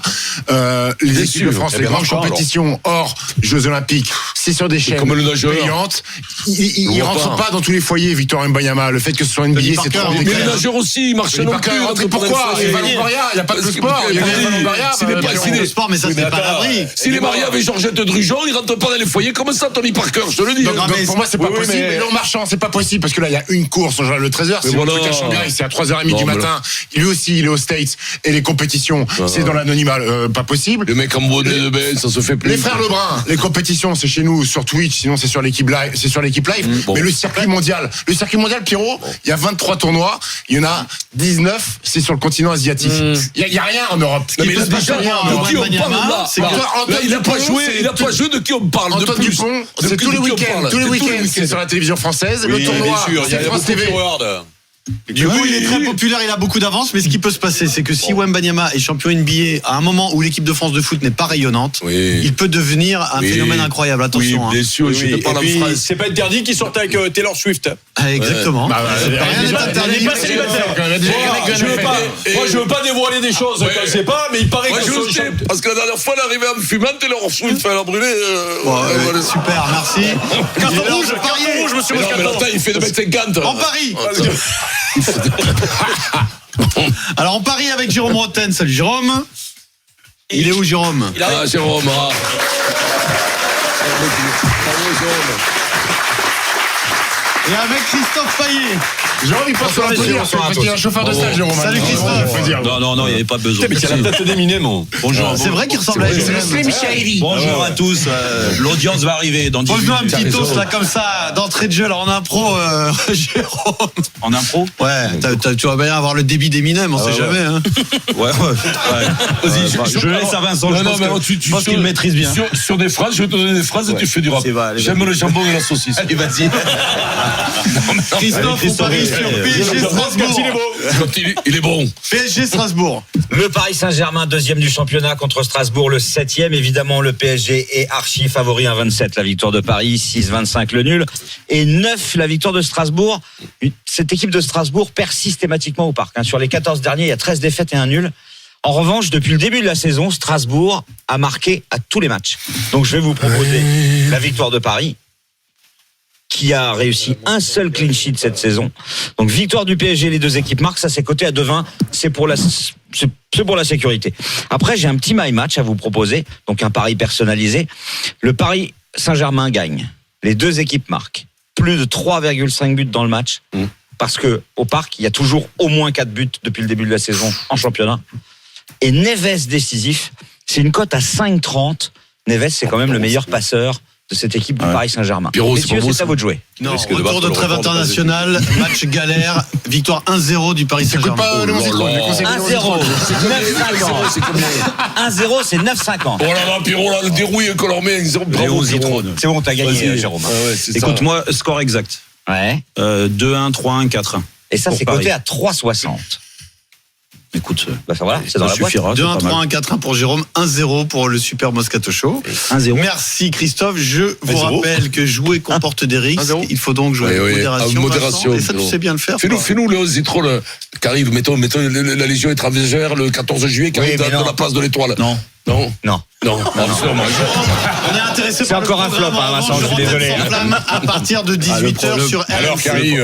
Les équipes de France, les grandes compétitions hors Jeux Olympiques, c'est sur des chaînes payantes. Il rentre pas dans tous les foyers, Victor Wembanyama. Le fait que ce soit NBA, c'est trop. Mais les nageurs aussi, ils marchent non plus. Pourquoi? Il n'y a pas de sport. Il y a le sport, mais ça, c'est pas l'abri. Si les mariés avaient Georgette Drujon, ils rentrent pas dans les foyers comme ça, Tony Parker, je te le dis. Donc pour moi, c'est pas possible. Mais non, Marchand, c'est pas possible parce que là, il y a une course, on joue le 13h. C'est le truc à Shanghai, c'est à 3h30 du matin. Lui aussi, il est aux States et les compétitions, c'est dans l'anonymat, pas possible. Le mec en bonnet de bain, ça se fait plus. Les frères Lebrun, les compétitions, c'est chez nous sur Twitch, sinon c'est sur l'équipe live, Mais le circuit mondial, Pierrot, il y a 23 tournois, il y en a 19, c'est sur le continent asiatique. Il y a rien en Europe. Mais là, déjà, de qui on parle là? Il a pas joué, de qui on parle? Antoine Dupont, c'est tous les week-ends, c'est sur la télévision française. Le tournoi, c'est France TV. Du coup, il est très populaire, il a beaucoup d'avance, mais ce qui peut se passer, c'est que si Wembanyama est champion NBA à un moment où l'équipe de France de foot n'est pas rayonnante, il peut devenir un phénomène incroyable. Attention. Oui, bien sûr. Et puis, c'est pas interdit qu'il sorte avec Taylor Swift. Exactement. Rien n'est interdit. Moi, je veux pas dévoiler des choses qu'on ne sait pas, mais il paraît que parce que la dernière fois, elle est arrivée en fumant, Taylor Swift, elle a brûlé. Super, merci. Carton rouge, monsieur Moscato. Mais là, il fait 2m50. En Paris. Alors on parie avec Jérôme Rotten. Salut Jérôme. Il est où Jérôme? Jérôme. Et avec Christophe Payet. Jérôme, il passe sur la télé parce qu'il y a un chauffeur de stage, Jérôme. Salut Christophe. Non, il n'y avait pas besoin. Mais c'est la tête d'Eminem. Bonjour. C'est vrai qu'il ressemble à Eminem. Bonjour à tous. L'audience va arriver dans 10 minutes. Pose-nous un petit toast là comme ça d'entrée de jeu. Alors en impro, Jérôme. En impro? Ouais. Tu vas bien avoir le débit d'Eminem, on sait jamais. Hein. Ouais. Vas-y, je laisse à Vincent. Je pense qu'il maîtrise bien. Sur des phrases, je vais te donner des phrases et tu fais du rap. J'aime le jambon et la saucisse. Allez, vas-y. Christophe, on parie sur PSG Strasbourg. Il est bon. PSG Strasbourg. Le Paris Saint-Germain, deuxième du championnat contre Strasbourg, le 7e. Évidemment, le PSG est archi favori, 1,27 la victoire de Paris, 6,25 le nul et 9 la victoire de Strasbourg. Cette équipe de Strasbourg perd systématiquement au Parc. Sur les 14 derniers, il y a 13 défaites et un nul. En revanche, depuis le début de la saison, Strasbourg a marqué à tous les matchs. Donc je vais vous proposer la victoire de Paris, qui a réussi un seul clean sheet cette saison. Donc victoire du PSG, les deux équipes marquent, ça c'est coté à 2,20, c'est pour la sécurité. Après, j'ai un petit my match à vous proposer, donc un pari personnalisé. Le Paris Saint-Germain gagne, les deux équipes marquent, plus de 3,5 buts dans le match, parce que au Parc, il y a toujours au moins 4 buts depuis le début de la saison en championnat. Et Neves décisif, c'est une cote à 5,30. Neves, c'est quand même le meilleur passeur de cette équipe du Paris Saint-Germain. Messieurs, c'est à vous de jouer. Non, retour de trêve international, match galère, victoire 1-0 du Paris Saint-Germain. 1-0, 1-0, c'est 9,50. Oh là là, Pierrot, là, le dérouille qu'on leur met, bravo, c'est bon, t'as gagné, Jérôme. Écoute-moi, score exact. Ouais. 2-1, 3-1, 4-1. Et ça, c'est coté à 3,60. Écoute, voilà, c'est dans la boîte. 2-1, 3-1, 4-1 pour Jérôme, 1-0 pour le Super Moscato Show. 1-0. Merci Christophe. Je vous rappelle que jouer comporte des risques. Il faut donc jouer avec modération. Et ça, tu sais bien le faire. Fais-nous le Zitro qui arrive. Mettons la Légion étrangère le 14 juillet qui arrive dans la place de l'Étoile. Non. On est intéressé par encore un flop, Vincent, je suis désolé. À partir de 18h sur RMC.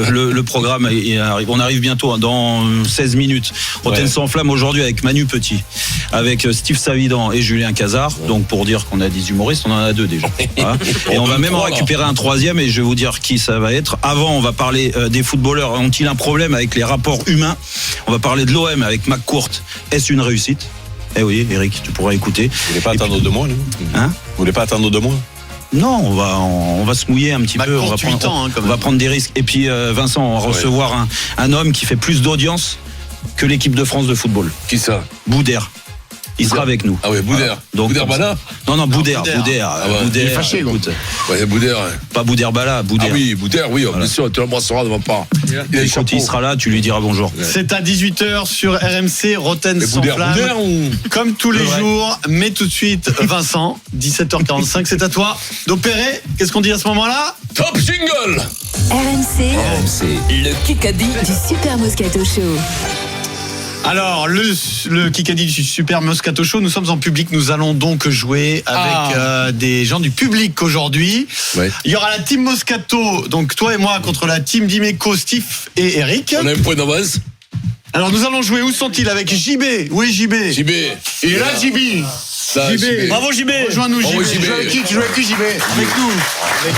Le programme, on arrive bientôt, dans 16 minutes. Rotten sans flamme aujourd'hui avec Manu Petit, avec Steve Savidan et Julien Cazard. Donc pour dire qu'on a des humoristes, on en a 2 déjà. Voilà. Et on va même en récupérer un 3e et je vais vous dire qui ça va être. Avant, on va parler des footballeurs. Ont-ils un problème avec les rapports humains? On va parler de l'OM avec McCourt. Est-ce une réussite? Eh oui, Eric, tu pourras écouter. Vous voulez pas attendre 2 mois, nous? Vous voulez pas attendre 2 mois? Non, on va se mouiller un petit peu. On va prendre des risques. Et puis, Vincent, on va recevoir un homme qui fait plus d'audience que l'équipe de France de football. Qui ça? Boudère. Il sera avec nous. Ah ouais, Boudère. Donc, Boudère-Bala. Non, Boudère. Boudère. Il est fâché, écoute. Ouais, Boudère. Pas Boudère-Bala, Boudère. Ah oui, Boudère, oui, bien sûr, tu l'embrasseras de ma part. Il sera là, tu lui diras bonjour. C'est à 18h sur RMC, Roten sans flamme. Comme tous les jours, mais tout de suite, Vincent, 17h45, c'est à toi d'opérer. Qu'est-ce qu'on dit à ce moment-là? Top jingle. RMC, le Kikadi du Super Moscato Show. Alors, le Kikadi du Super Moscato Show, nous sommes en public, nous allons donc jouer avec des gens du public aujourd'hui. Ouais. Il y aura la team Moscato, donc toi et moi, contre la team d'Imeco, Steve et Eric. On a un point d'avance. Alors nous allons jouer, où sont-ils? Avec JB. Où est JB? JB. Il est là, JB. JB. Bravo JB. Rejoins-nous JB. Tu joues avec qui, JB? Avec nous. Avec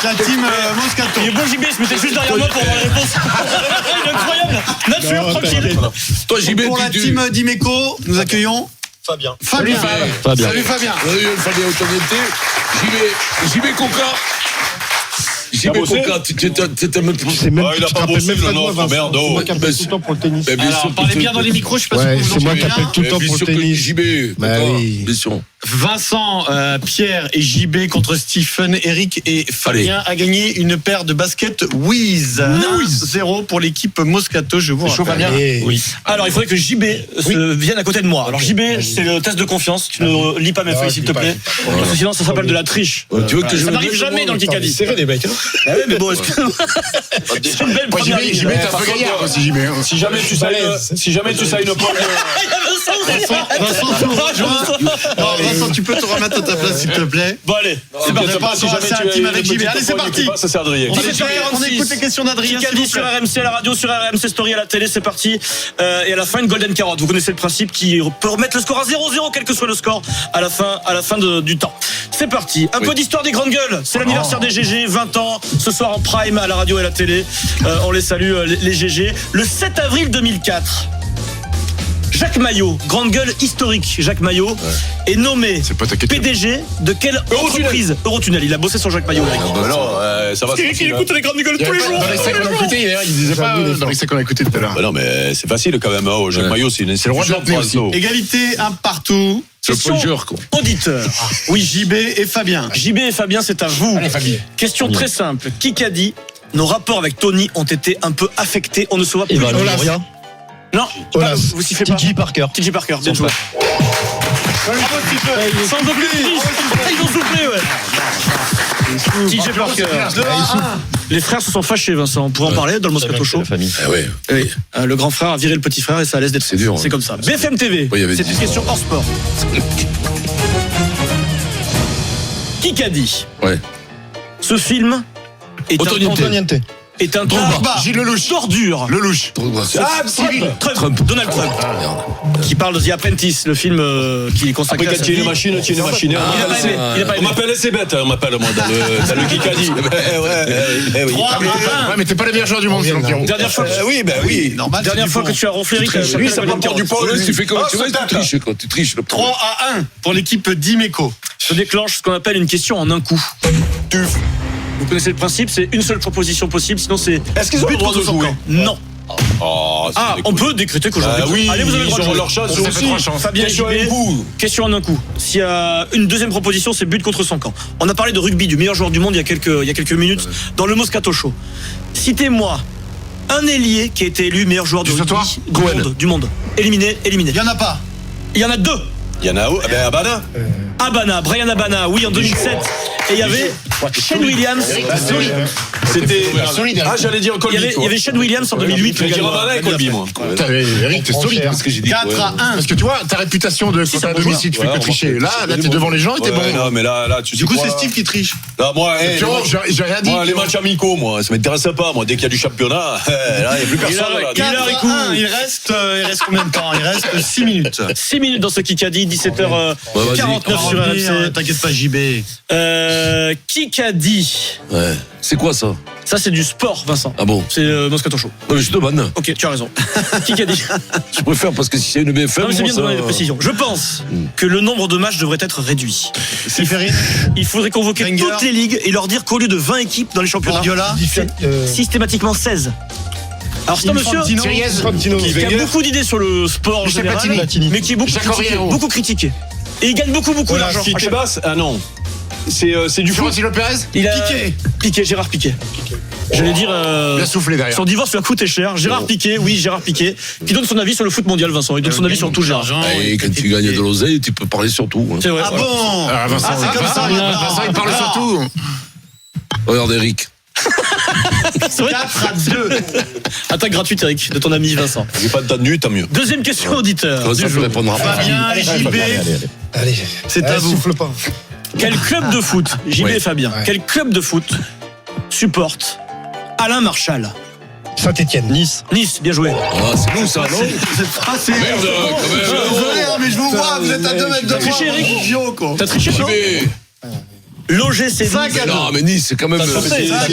la team Moscato. Il est beau JB, il se mettait juste derrière moi pour avoir la réponse. Il est incroyable. Nature, tranquille. Toi, JB, Pour la team d'Imeco, nous accueillons Fabien. Salut Fabien. Salut Fabien Autoniente. JB Coca. JB Coca, t'es même pas. Il a pas bossé le nôtre, merde. C'est moi qui appelle tout le temps pour le tennis. Alors, parlez bien dans les micros, je sais pas si vous c'est moi entendez qui appelle bien. tout le temps pour le tennis. JB, bien sûr. Vincent, Pierre et JB contre Stephen, Eric et Fabien a gagné une paire de baskets Wiz. 1-0 pour l'équipe Moscato, je vous rappelle. Oui. Alors, il faudrait que JB vienne à côté de moi. Alors, JB, c'est le test de confiance. Tu ne lis pas mes feuilles, s'il te plaît. Parce que sinon, ça s'appelle de la triche. Tu veux que Ça n'arrive jamais dans le Kikadi. C'est vrai, les mecs. Ah ouais, mais bon, excuse-moi. C'est une belle première ligne. JB, t'as un peu gaillard aussi, JB. Si jamais tu sais une pomme. Vincent, tu peux te remettre à ta place, s'il te plaît. Bon, allez. C'est parti. C'est un team avec JB. Allez, c'est parti. Ça, c'est Adrien. On écoute les questions d'Adrien. Kikadi sur RMC à la radio, sur RMC Story à la télé, c'est parti. Et à la fin, une golden carotte. Vous connaissez le principe qui peut remettre le score à 0-0, quel que soit le score, à la fin du temps. C'est parti. Un peu d'histoire des grandes gueules. C'est l'anniversaire des GG, 20 ans. Ce soir en prime à la radio et à la télé. On les salue, les GG. Le 7 avril 2004. Jacques Maillot, grande gueule historique. Jacques Maillot est nommé PDG de quelle entreprise? Eurotunnel. Il a bossé sur Jacques Maillot. Ça va. Il écoute les grandes gueules tous les jours. Dans les sacs qu'on a écoutés hier, il disait pas dans les sacs qu'on a écoutés tout à l'heure. Non, mais c'est facile quand même. Jacques Maillot, c'est le roi de l'apnée aussi. Égalité, un partout. C'est le puncher, quoi. Auditeur. Oui, JB et Fabien. JB et Fabien, c'est à vous. Allez, Fabien. Question très simple. Kikadi, nos rapports avec Tony ont été un peu affectés. On ne se voit plus. Non, vous sifflez pas. TJ Parker, bien joué. Sans doubler. Ils ont soufflé, ouais. TJ Parker. Les frères se sont fâchés, Vincent. On pourrait en parler dans le Moscato Show. Oui. Le grand frère a viré le petit frère et ça laisse d'être. C'est dur. C'est comme ça. BFM TV. C'est une question hors sport. Kikadi. Ouais. Ce film est un Gilles Lelouch. d'ordure. Lelouch. Trump. Donald Trump. Qui parle de The Apprentice, le film qui est consacré Après, à quand sa tu es vie. une machine, tu es une machine. Il a pas On aimé. m'appelle c'est bête, on m'appelle moi dans le Kikadi. Oui. Ouais, mais t'es pas le meilleur joueur du monde, selon Pierrot. Dernière fois. Oui. Normal. Dernière fois que tu as ronflé, Eric. Lui, ça prend du poids. Tu fais comment tu vois, tu triches, quoi. Tu triches. 3-1 pour l'équipe d'Imeco. Je déclenche ce qu'on appelle une question en un coup. Vous connaissez le principe, c'est une seule proposition possible, sinon c'est. Est-ce qu'ils ont le droit de jouer? Non. On peut décréter qu'aujourd'hui. Oui, allez, vous avez le droit de jouer. leur chance On fait aussi. 3 chances. Fabien Question JB, en un coup. question en un coup. S'il y a une deuxième proposition, c'est but contre son camp. On a parlé de rugby, du meilleur joueur du monde il y a quelques minutes dans le Moscato Show. Citez-moi un ailier qui a été élu meilleur joueur de rugby du monde. Éliminé. Il y en a pas. Il y en a 2. Il y en a où? Abana. Brian Abana, oui, en 2007. Et il y avait Shane Williams. C'était. J'allais dire Colby. Il y avait Shane Williams en 2008. Je vais dire Abana et Colby, moi. Eric, t'es solide. Parce que j'ai dit 4-1. Parce que tu vois, ta réputation de quand t'es à domicile, tu fais que tricher. Là, t'es devant les gens et t'es bon. Non, mais là, tu sais. Du coup, c'est Steve qui triche. Là, moi, j'ai rien dit. Moi, les matchs amicaux, moi, ça m'intéresse pas. Moi, dès qu'il y a du championnat, là, il n'y a plus personne. 4-1. Il reste combien de temps? Il reste 6 minutes. 6 minutes dans ce Kikadi, 17h49 sur RMC. T'inquiète pas, JB. Kikadi. Ouais. C'est quoi ça? Ça, c'est du sport, Vincent. Ah bon? C'est Moscato Show. Ouais, mais je te demande. Ok, tu as raison. Kikadi. Je préfère parce que si c'est une BFM. Non, mais c'est bien de donner des précisions. Je pense que le nombre de matchs devrait être réduit. Il faudrait convoquer toutes les ligues et leur dire qu'au lieu de 20 équipes dans les championnats, systématiquement 16. Alors c'est un monsieur qui a beaucoup d'idées sur le sport en général, mais qui est beaucoup critiqué. Et il gagne beaucoup d'argent. Ah non. C'est du foot. Piqué, Gérard Piqué. J'allais dire. Il a soufflé derrière. Son divorce lui a coûté cher. Gérard Piqué, qui donne son avis sur le foot mondial, Vincent. Il donne son avis sur tout, Gérard. Et quand tu gagnes de l'oseille, tu peux parler sur tout. C'est vrai. Ah bon Vincent, c'est comme ça. Vincent, il parle sur tout. Regarde Eric. 4-2. Attaque gratuite, Eric, de ton ami Vincent. J'ai pas de date nue, tant mieux. Deuxième question auditeur. Comme ça, tu répondras pas. Fabien, JB. Allez. C'est à vous. Souffle pas. Quel club de foot, JB et Fabien, quel club de foot supporte Alain Marchal? Saint-Etienne. Nice, bien joué. Ah, c'est nous ça, non? C'est merde, quand même. Je suis désolé, mais je vous vois, vous êtes à 2 mètres de moi. T'as triché, Eric? Idiot, quoi. T'as triché, non? L'OGC Nice. Non, mais Nice, c'est quand même.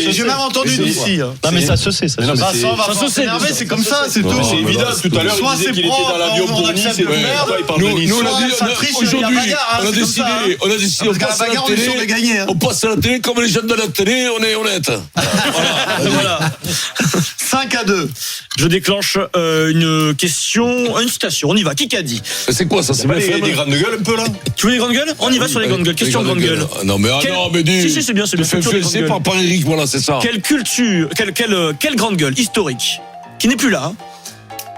J'ai même entendu d'ici. Non, mais ça se sait. Ça Vincent va s'énerver, c'est comme ça, c'est tout. C'est évident, tout à l'heure, il disait qu'il était dans l'avion pour Nice, et puis toi, il parle de Nice. Nous, on a dit, aujourd'hui, on a décidé, on passe à la télé, on passe à la télé, comme les jeunes de la télé, on est honnête. Voilà. 5-2. Je déclenche une question, une citation. On y va. Qui qu'a dit? C'est quoi ça? C'est pas des grandes gueules un peu là? Tu veux les grandes gueules? On y va sur les grandes gueules. Question grande gueule. Non, mais dis. Si, c'est bien, c'est bien. C'est par Eric, voilà, c'est ça. Quelle culture, quelle grande gueule historique, qui n'est plus là,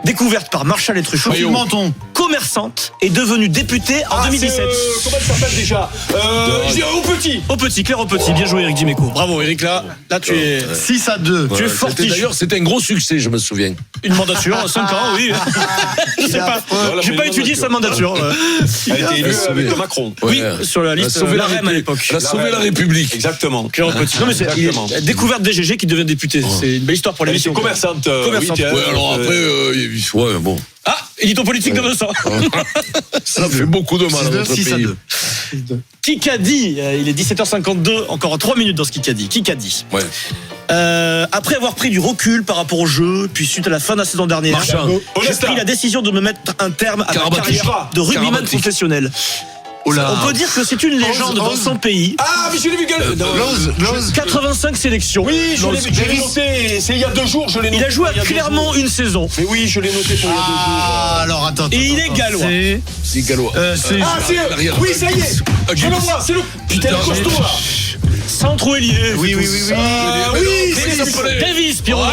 découverte par Marchal et Truffaut, Menton. commerçante, est devenue députée en 2017. Comment elle s'appelle déjà? Au petit, Claire au petit. Bien joué, Eric Dimeco. Bravo, Eric, là tu es 6-2. Tu es fortiche. D'ailleurs, c'était un gros succès, je me souviens. Une mandature, 5 ans, oui. Je sais pas. J'ai pas étudié sa mandature. Elle a été élue avec Macron. Oui, sur la liste de la REM à l'époque. Elle a sauvé la République. Exactement. Claire au petit. Non, mais c'est découverte des GG qui devient député. C'est une belle histoire pour l'émission. Commerçante. Commerçante. Ouais, alors après, ouais, bon. Ah, édito politique de Vincent. Ça fait beaucoup de mal à notre pays. Kikadi, il est 17h52, encore 3 minutes dans ce Kikadi. Kikadi. Ouais. Après avoir pris du recul par rapport au jeu, puis suite à la fin de la saison dernière, j'ai pris la décision de me mettre un terme à ma carrière de rugbyman professionnel. On peut dire que c'est une légende dans son pays. Ah, Michel Viguel. 85 sélections. Oui, je l'ai noté. C'est il y a 2 jours, je l'ai noté. Il a joué à Clermont une saison. Mais oui, je l'ai noté pour il y a 2 jours. Ah, alors attends. Et il est gallois. C'est gallois. Oui, ça y est. Je le vois, c'est le. Putain, le costaud là. Centre ailier. Oui. Oui, c'est Davis, Pierrot.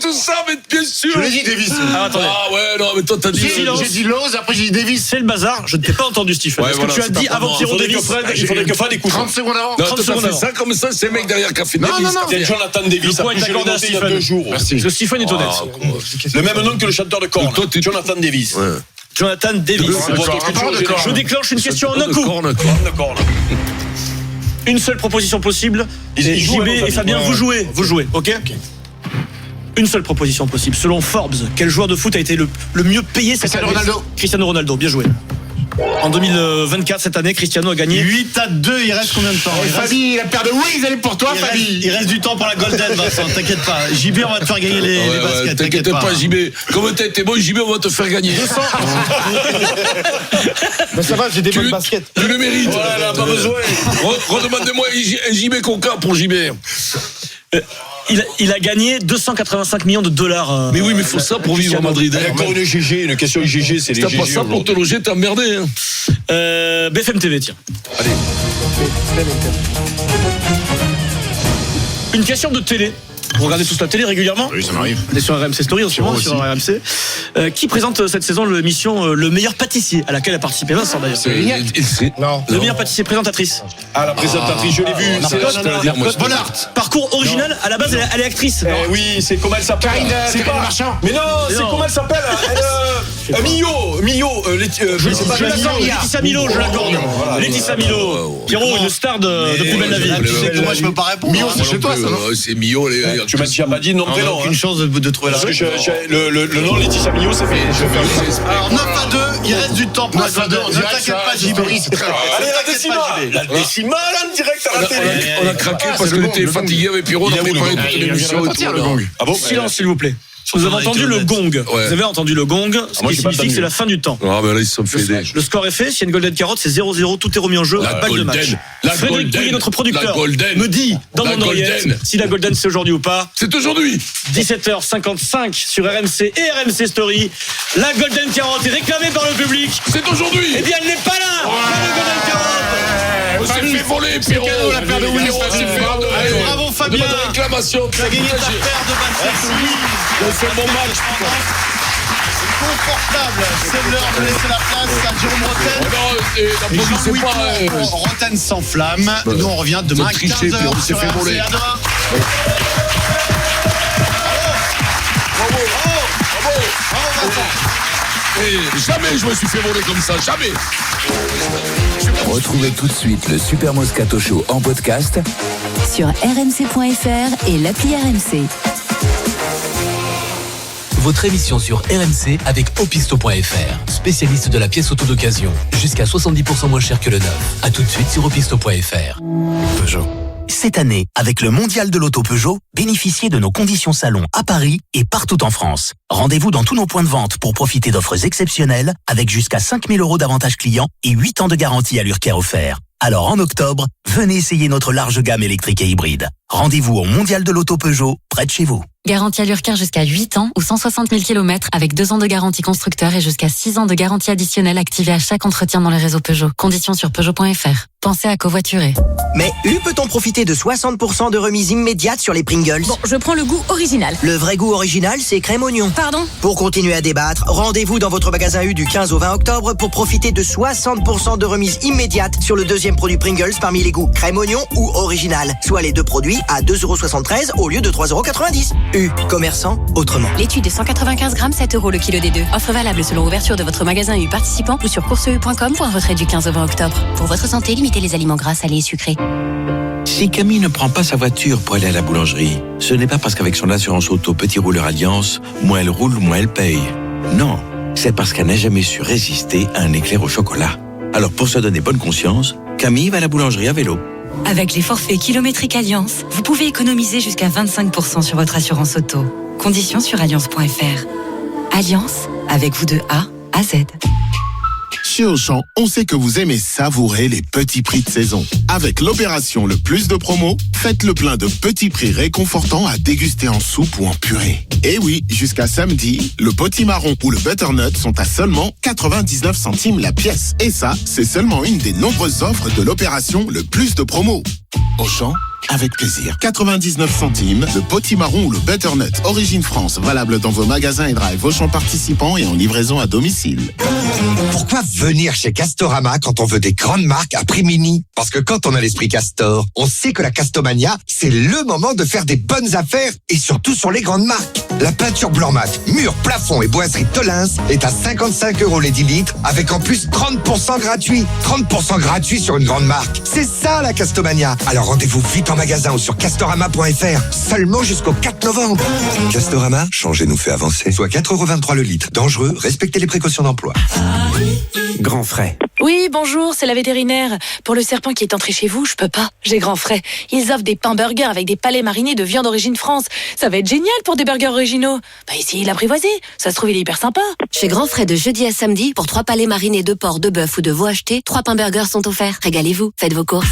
Tout ça, mais bien sûr. Je l'ai dit, Davis. Ah ouais, non, mais toi t'as dit. J'ai dit Loz, après j'ai dit Davis. C'est le bazar, je ne t'ai pas entendu, Stephen. Est-ce que tu as dit avant Pierrot Davis? Il faudrait que Fred écoute. 30 secondes avant. Non, toi t'as fait ça comme ça, c'est le mec derrière qui a fait Davis. C'est Jonathan Davis. point est Je l'ai accordé à noté il y a 2 jours. Merci. Le Stephen est honnête. Le même nom que le chanteur de corne. Jonathan Davis. Jonathan Davis. Je déclenche une question en un coup. Une seule proposition possible. JB et Fabien, vous jouez, ok? Une seule proposition possible. Selon Forbes, quel joueur de foot a été le mieux payé cette année? Cristiano Ronaldo, bien joué. En 2024, cette année, Cristiano a gagné 8-2, il reste combien de temps? Fabi, la paire de Wiz, elle est pour toi, Fabi. Il reste du temps pour la Golden, Vincent, t'inquiète pas. JB, on va te faire gagner les baskets, t'inquiète pas, JB. Comme t'as été bon, JB, on va te faire gagner. 200. Mais ça va, j'ai des bonnes baskets. Tu le mérites. Voilà, pas besoin. Redemandez-moi un JB Coca pour JB. Il a gagné 285 millions de dollars. Mais oui, mais il faut ça pour vivre à Madrid. Il y a encore une GG, une question GG, c'est les GG. Si t'as pas ça pour te loger, t'es emmerdé. BFM TV, tiens. Allez. Une question de télé. Vous regardez tous la télé régulièrement? Oui, ça m'arrive. On est sur RMC Story en ce moment, sur RMC. Qui présente cette saison l'émission Le meilleur pâtissier, à laquelle a participé Vincent d'ailleurs? Non. Le meilleur pâtissier, présentatrice. Ah, la présentatrice, je l'ai vue. C'est Bonart. Parcours original, à la base elle est actrice. Oui, c'est comment elle s'appelle? C'est pas Marchand. Mais non, c'est comment elle s'appelle? Milo, je sais pas. Laetitia Milo, je l'accorde. Laetitia Milo. Pierrot, une star de Plus belle la vie. Tu sais que moi je peux pas répondre. Mio, c'est chez toi, ça, non? C'est Mio. Tu m'as déjà pas dit non prénom. Aucune chance de trouver la réponse. Le nom Laetitia Milo, c'est fait. Alors 9-2, il reste du temps pour la Golden. Ne t'inquiète pas, JB. Allez, la décimale. La décimale en direct à la télé. On a craqué parce qu'on était fatigué avec Pierrot. On a préparé toute l'émission. Ah bon? Silence, s'il vous plaît. Vous avez entendu le gong. Ouais. Vous avez entendu le gong, ce qui signifie que c'est la fin du temps. Ah, mais là, ils se sont fait des. Le score est fait. S'il y a une golden carotte, c'est 0-0. Tout est remis en jeu. La Balle de match. golden. La Frédéric golden. Pouillet, notre producteur, La golden. me dit dans La mon oreillette golden. si la golden c'est aujourd'hui ou pas. C'est aujourd'hui. 17h55 sur RMC et RMC Story. La golden carotte est réclamée par le public. C'est aujourd'hui. Eh bien, elle n'est pas là. La golden carotte. On s'est fait voler, Pierrot. cadeau, la paire de Willis. Pierrot, on s'est fait voler. Allez, bravo, Fabien. Demande de réclamation. Tu as gagné ta paire de baskets. On fait bon match. Confortable. C'est l'heure de laisser la place à Jérôme Rotten. N'applaudissez pas. Rotten s'enflamme. Nous, on revient demain à 15h. Pierrot, on s'est fait voler. À demain. Jamais je me suis fait voler comme ça, jamais. Retrouvez tout de suite le Super Moscato Show en podcast Sur rmc.fr et l'appli RMC. Votre émission sur RMC avec Opisto.fr, spécialiste de la pièce auto d'occasion. Jusqu'à 70% moins cher que le neuf. A tout de suite sur Opisto.fr. Peugeot. Cette année, avec le Mondial de l'Auto Peugeot, bénéficiez de nos conditions salon à Paris et partout en France. Rendez-vous dans tous nos points de vente pour profiter d'offres exceptionnelles avec jusqu'à 5 000 € d'avantages clients et 8 ans de garantie à l'URCAR offert. Alors en octobre, venez essayer notre large gamme électrique et hybride. Rendez-vous au Mondial de l'Auto Peugeot, près de chez vous. Garantie à l'URCAR jusqu'à 8 ans ou 160 000 km avec 2 ans de garantie constructeur et jusqu'à 6 ans de garantie additionnelle activée à chaque entretien dans les réseaux Peugeot. Conditions sur Peugeot.fr. Pensez à covoiturer. Mais peut-on profiter de 60% de remise immédiate sur les Pringles? Bon, je prends le goût original. Le vrai goût original, c'est crème oignon. Pardon? Pour continuer à débattre, rendez-vous dans votre magasin U du 15 au 20 octobre pour profiter de 60% de remise immédiate sur le deuxième produit Pringles parmi les goûts crème oignon ou original. Soit les deux produits à 2,73 € au lieu de 3,90 €. U, commerçant autrement. Laitue de 195 grammes, 7 € le kilo des deux. Offre valable selon ouverture de votre magasin U participant ou sur courseu.com pour un retrait du 15 au 20 octobre. Pour votre santé, limitez les aliments gras, salés et sucrés. Si Camille ne prend pas sa voiture pour aller à la boulangerie, ce n'est pas parce qu'avec son assurance auto Petit Rouleur Alliance, moins elle roule, moins elle paye. Non, c'est parce qu'elle n'a jamais su résister à un éclair au chocolat. Alors pour se donner bonne conscience, Camille va à la boulangerie à vélo. Avec les forfaits kilométriques Alliance, vous pouvez économiser jusqu'à 25% sur votre assurance auto. Conditions sur alliance.fr. Alliance, avec vous de A à Z. Chez Auchan, on sait que vous aimez savourer les petits prix de saison. Avec l'opération Le Plus de Promo, faites le plein de petits prix réconfortants à déguster en soupe ou en purée. Et oui, jusqu'à samedi, le potimarron ou le butternut sont à seulement 99 centimes la pièce. Et ça, c'est seulement une des nombreuses offres de l'opération Le Plus de Promo. Auchan, avec plaisir. 99 centimes, le potimarron ou le butternut. Origine France, valable dans vos magasins et drive Auchan participants et en livraison à domicile. Pourquoi venir chez Castorama quand on veut des grandes marques à prix mini? Parce que quand on a l'esprit Castor, on sait que la Castomania, c'est le moment de faire des bonnes affaires et surtout sur les grandes marques. La peinture blanc mat, mur, plafond et boiserie Tolins est à 55 € les 10 litres avec en plus 30% gratuit. 30% gratuit sur une grande marque. C'est ça la Castomania. Alors rendez-vous vite en magasin ou sur Castorama.fr. Seulement jusqu'au 4 novembre. Castorama, changer nous fait avancer. Soit 4,23 € le litre. Dangereux, respectez les précautions d'emploi. Grand frais. Oui, bonjour, c'est la vétérinaire. Pour le serpent qui est entré chez vous, je peux pas. J'ai grand frais. Ils offrent des pains burgers avec des palais marinés de viande origine France. Ça va être génial pour des burgers originaux. Bah ici, l'apprivoisé. Ça se trouve, il est hyper sympa. Chez Grand Frais de jeudi à samedi, pour 3 palais marinés de porc, de bœuf ou de veau achetés, 3 pains burgers sont offerts. Régalez-vous, faites vos courses.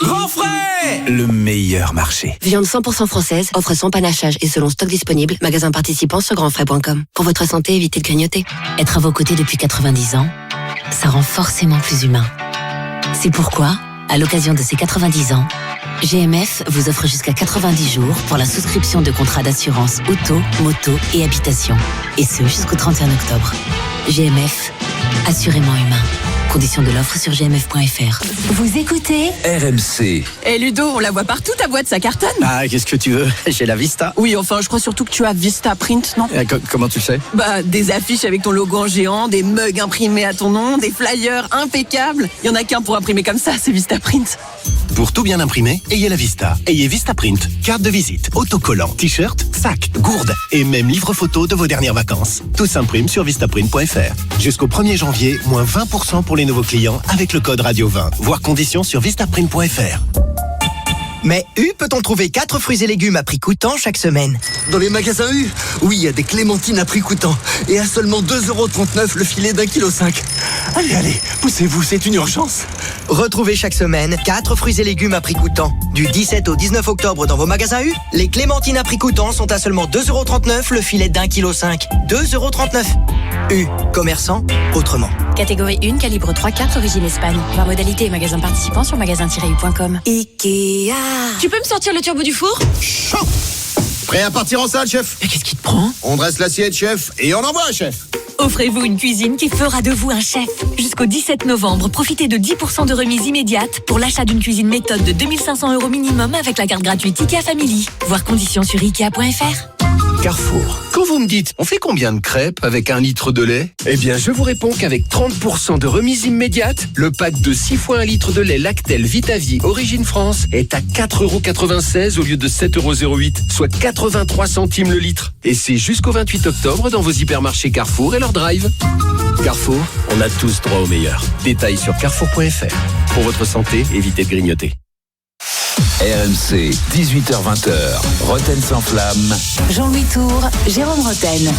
Grand frais, le meilleur marché. Viande 100% française, offre sans panachage et selon stock disponible. Magasin participant sur grandfrais.com. Pour votre santé, évitez de grignoter. Être à vos côtés depuis 90 ans, ça rend forcément plus humain. C'est pourquoi, à l'occasion de ces 90 ans, GMF vous offre jusqu'à 90 jours pour la souscription de contrats d'assurance auto, moto et habitation. Et ce, jusqu'au 31 octobre. GMF, assurément humain. Conditions de l'offre sur gmf.fr. Vous écoutez RMC. Eh Ludo, on la voit partout, ta boîte, ça cartonne. Ah, qu'est-ce que tu veux? J'ai la Vista. Oui, enfin, je crois surtout que tu as Vista Print, non? Comment tu le sais? Bah, des affiches avec ton logo en géant, des mugs imprimés à ton nom, des flyers impeccables. Il y en a qu'un pour imprimer comme ça, c'est Vista Print. Pour tout bien imprimer, ayez la Vista. Ayez Vista Print. Carte de visite, autocollant, t-shirt, sac, gourde et même livre photo de vos dernières vacances. Tout s'imprime sur vistaprint.fr. Jusqu'au 1er janvier, moins 20% pour les nouveaux clients avec le code Radio 20. Voir conditions sur vistaprint.fr. Mais U peut-on trouver 4 fruits et légumes à prix coûtant chaque semaine? Dans les magasins U, oui, il y a des clémentines à prix coûtant. Et à seulement 2,39 € le filet d'1,5 kg. Allez, poussez-vous, c'est une urgence. Retrouvez chaque semaine 4 fruits et légumes à prix coûtant. Du 17 au 19 octobre dans vos magasins U, les clémentines à prix coûtant sont à seulement 2,39 € le filet d'1,5 kg. 2,39 €. U, commerçant autrement. Catégorie 1, calibre 3/4, origine Espagne. Voir modalité et magasin participant sur magasin-u.com. Ikea. Tu peux me sortir le turbo du four? Chaud. Prêt à partir en salle, chef? Mais qu'est-ce qui te prend? On dresse l'assiette, chef, et on envoie, chef. Offrez-vous une cuisine qui fera de vous un chef. Jusqu'au 17 novembre, profitez de 10% de remise immédiate pour l'achat d'une cuisine méthode de 2500 € minimum avec la carte gratuite IKEA Family. Voir conditions sur ikea.fr. Carrefour. Quand vous me dites, on fait combien de crêpes avec 1 litre de lait? Eh bien, je vous réponds qu'avec 30% de remise immédiate, le pack de 6 fois 1 litre de lait Lactel Vitavie Origine France est à 4,96 € au lieu de 7,08 €, soit 83 centimes le litre. Et c'est jusqu'au 28 octobre dans vos hypermarchés Carrefour et leur drive. Carrefour, on a tous droit au meilleur. Détails sur carrefour.fr. Pour votre santé, évitez de grignoter. RMC, 18h-20h, Roten sans flamme. Jean-Louis Tour, Jérôme Roten.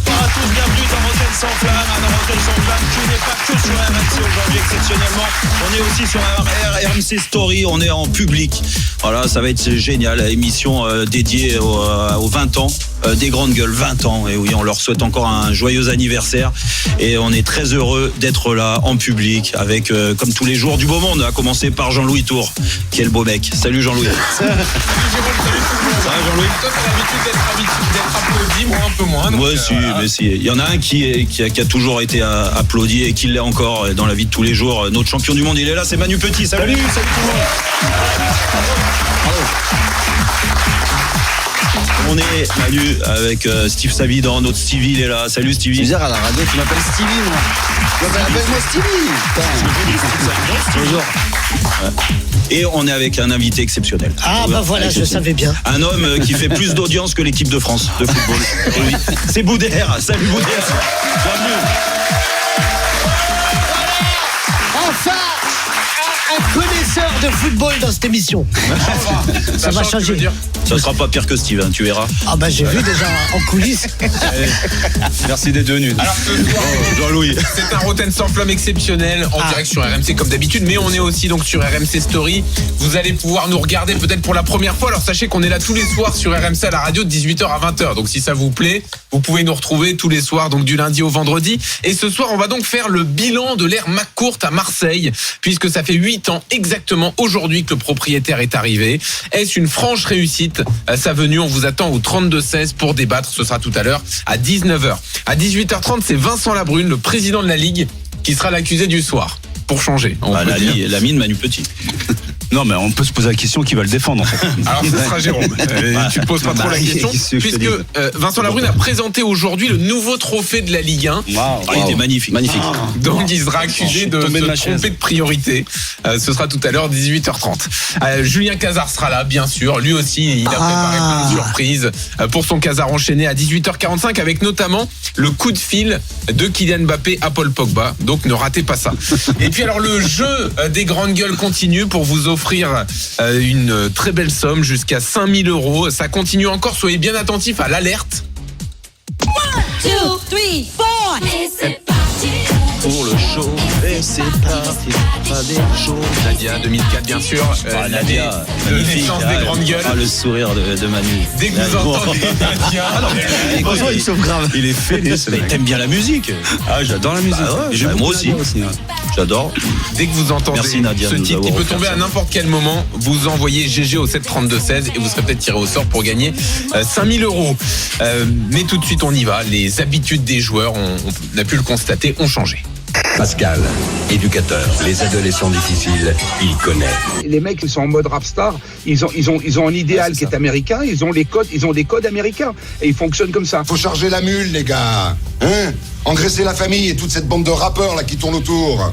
Bonjour à tous, bienvenue dans Roten sans flamme. Roten sans flamme qui n'est pas que sur RMC aujourd'hui exceptionnellement. On est aussi sur RMC Story, on est en public. Voilà, ça va être génial, émission dédiée aux 20 ans. Des grandes gueules, 20 ans, et oui, on leur souhaite encore un joyeux anniversaire et on est très heureux d'être là en public avec, comme tous les jours du beau monde, à commencer par Jean-Louis Tour, qui est le beau mec. Salut Jean-Louis. Salut Jean-Louis. Toi, t'as l'habitude d'être applaudi, moi un peu moins. Ouais, mais si. Il y en a un qui a toujours été applaudi et qui l'est encore dans la vie de tous les jours. Notre champion du monde, il est là, c'est Manu Petit. Salut tout le monde. Bravo. On est Manu avec Steve Savidan, notre Stevie, il est là. Salut Stevie. C'est bizarre à la radio, tu m'appelles Stevie, moi. Appelle-moi Stevie. Bonjour. Et on est avec un invité exceptionnel. Ah bah voilà, je savais bien. Un homme qui fait plus d'audience que l'équipe de France de football. Et oui, c'est Boudère. Salut Boudère. Bienvenue. Enfin, un connaisseur de football dans cette émission. Ça va changer. Ça sera pas pire que Steve, hein, tu verras. Ah bah j'ai vu déjà en coulisses. Merci d'être venu. Alors ce soir, Jean-Louis, c'est un Roten sans flamme exceptionnel en direct sur RMC comme d'habitude, mais on est aussi donc sur RMC Story. Vous allez pouvoir nous regarder peut-être pour la première fois. Alors sachez qu'on est là tous les soirs sur RMC à la radio de 18h à 20h. Donc si ça vous plaît, vous pouvez nous retrouver tous les soirs, donc du lundi au vendredi. Et ce soir, on va donc faire le bilan de l'ère McCourt à Marseille, puisque ça fait 8 ans exactement aujourd'hui que le propriétaire est arrivé. Est-ce une franche réussite sa venue? On vous attend au 32-16 pour débattre. Ce sera tout à l'heure à 19h. À 18h30, c'est Vincent Labrune, le président de la Ligue, qui sera l'accusé du soir. Pour changer. L'ami de Manu Petit. Non, mais on peut se poser la question qui va le défendre, en fait. Alors, ce sera Jérôme. Tu ne poses pas trop la question. Puisque Vincent Labrune a présenté aujourd'hui le nouveau trophée de la Ligue 1. Il était magnifique. Donc, il sera accusé de se tromper de priorité. Ce sera tout à l'heure, 18h30. Julien Cazard sera là, bien sûr. Lui aussi, il a préparé plein de surprises pour son Cazard enchaîné à 18h45, avec notamment le coup de fil de Kylian Mbappé à Paul Pogba. Donc, ne ratez pas ça. Et puis, alors, le jeu des grandes gueules continue pour vous offrir une très belle somme jusqu'à 5 000 €. Ça continue encore, soyez bien attentifs à l'alerte. 1, 2, 3, 4. Et c'est parti pour le show. Et c'est parti. Pas des shows. Nadia 2004 bien sûr. Nadia, de magnifique. naissance des grandes gueules. Le sourire de Manu. Dès que vous entendez Nadia. Franchement, il sauve grave. Il est fêlé. Mais t'aimes bien la musique? Ah, j'adore la musique. Moi aussi. J'adore. Dès que vous entendez ce titre qui peut tomber à n'importe quel moment, vous envoyez GG au 732-16 et vous serez peut-être tiré au sort pour gagner 5 000 €. Mais tout de suite on y va. Les habitudes des joueurs, on a pu le constater, ont changé. Pascal, éducateur, les adolescents difficiles, il connaît. Les mecs, ils sont en mode rap star, ils ont un idéal qui est américain, ils ont des codes américains et ils fonctionnent comme ça. Faut charger la mule, les gars. Engraisser la famille et toute cette bande de rappeurs là qui tournent autour.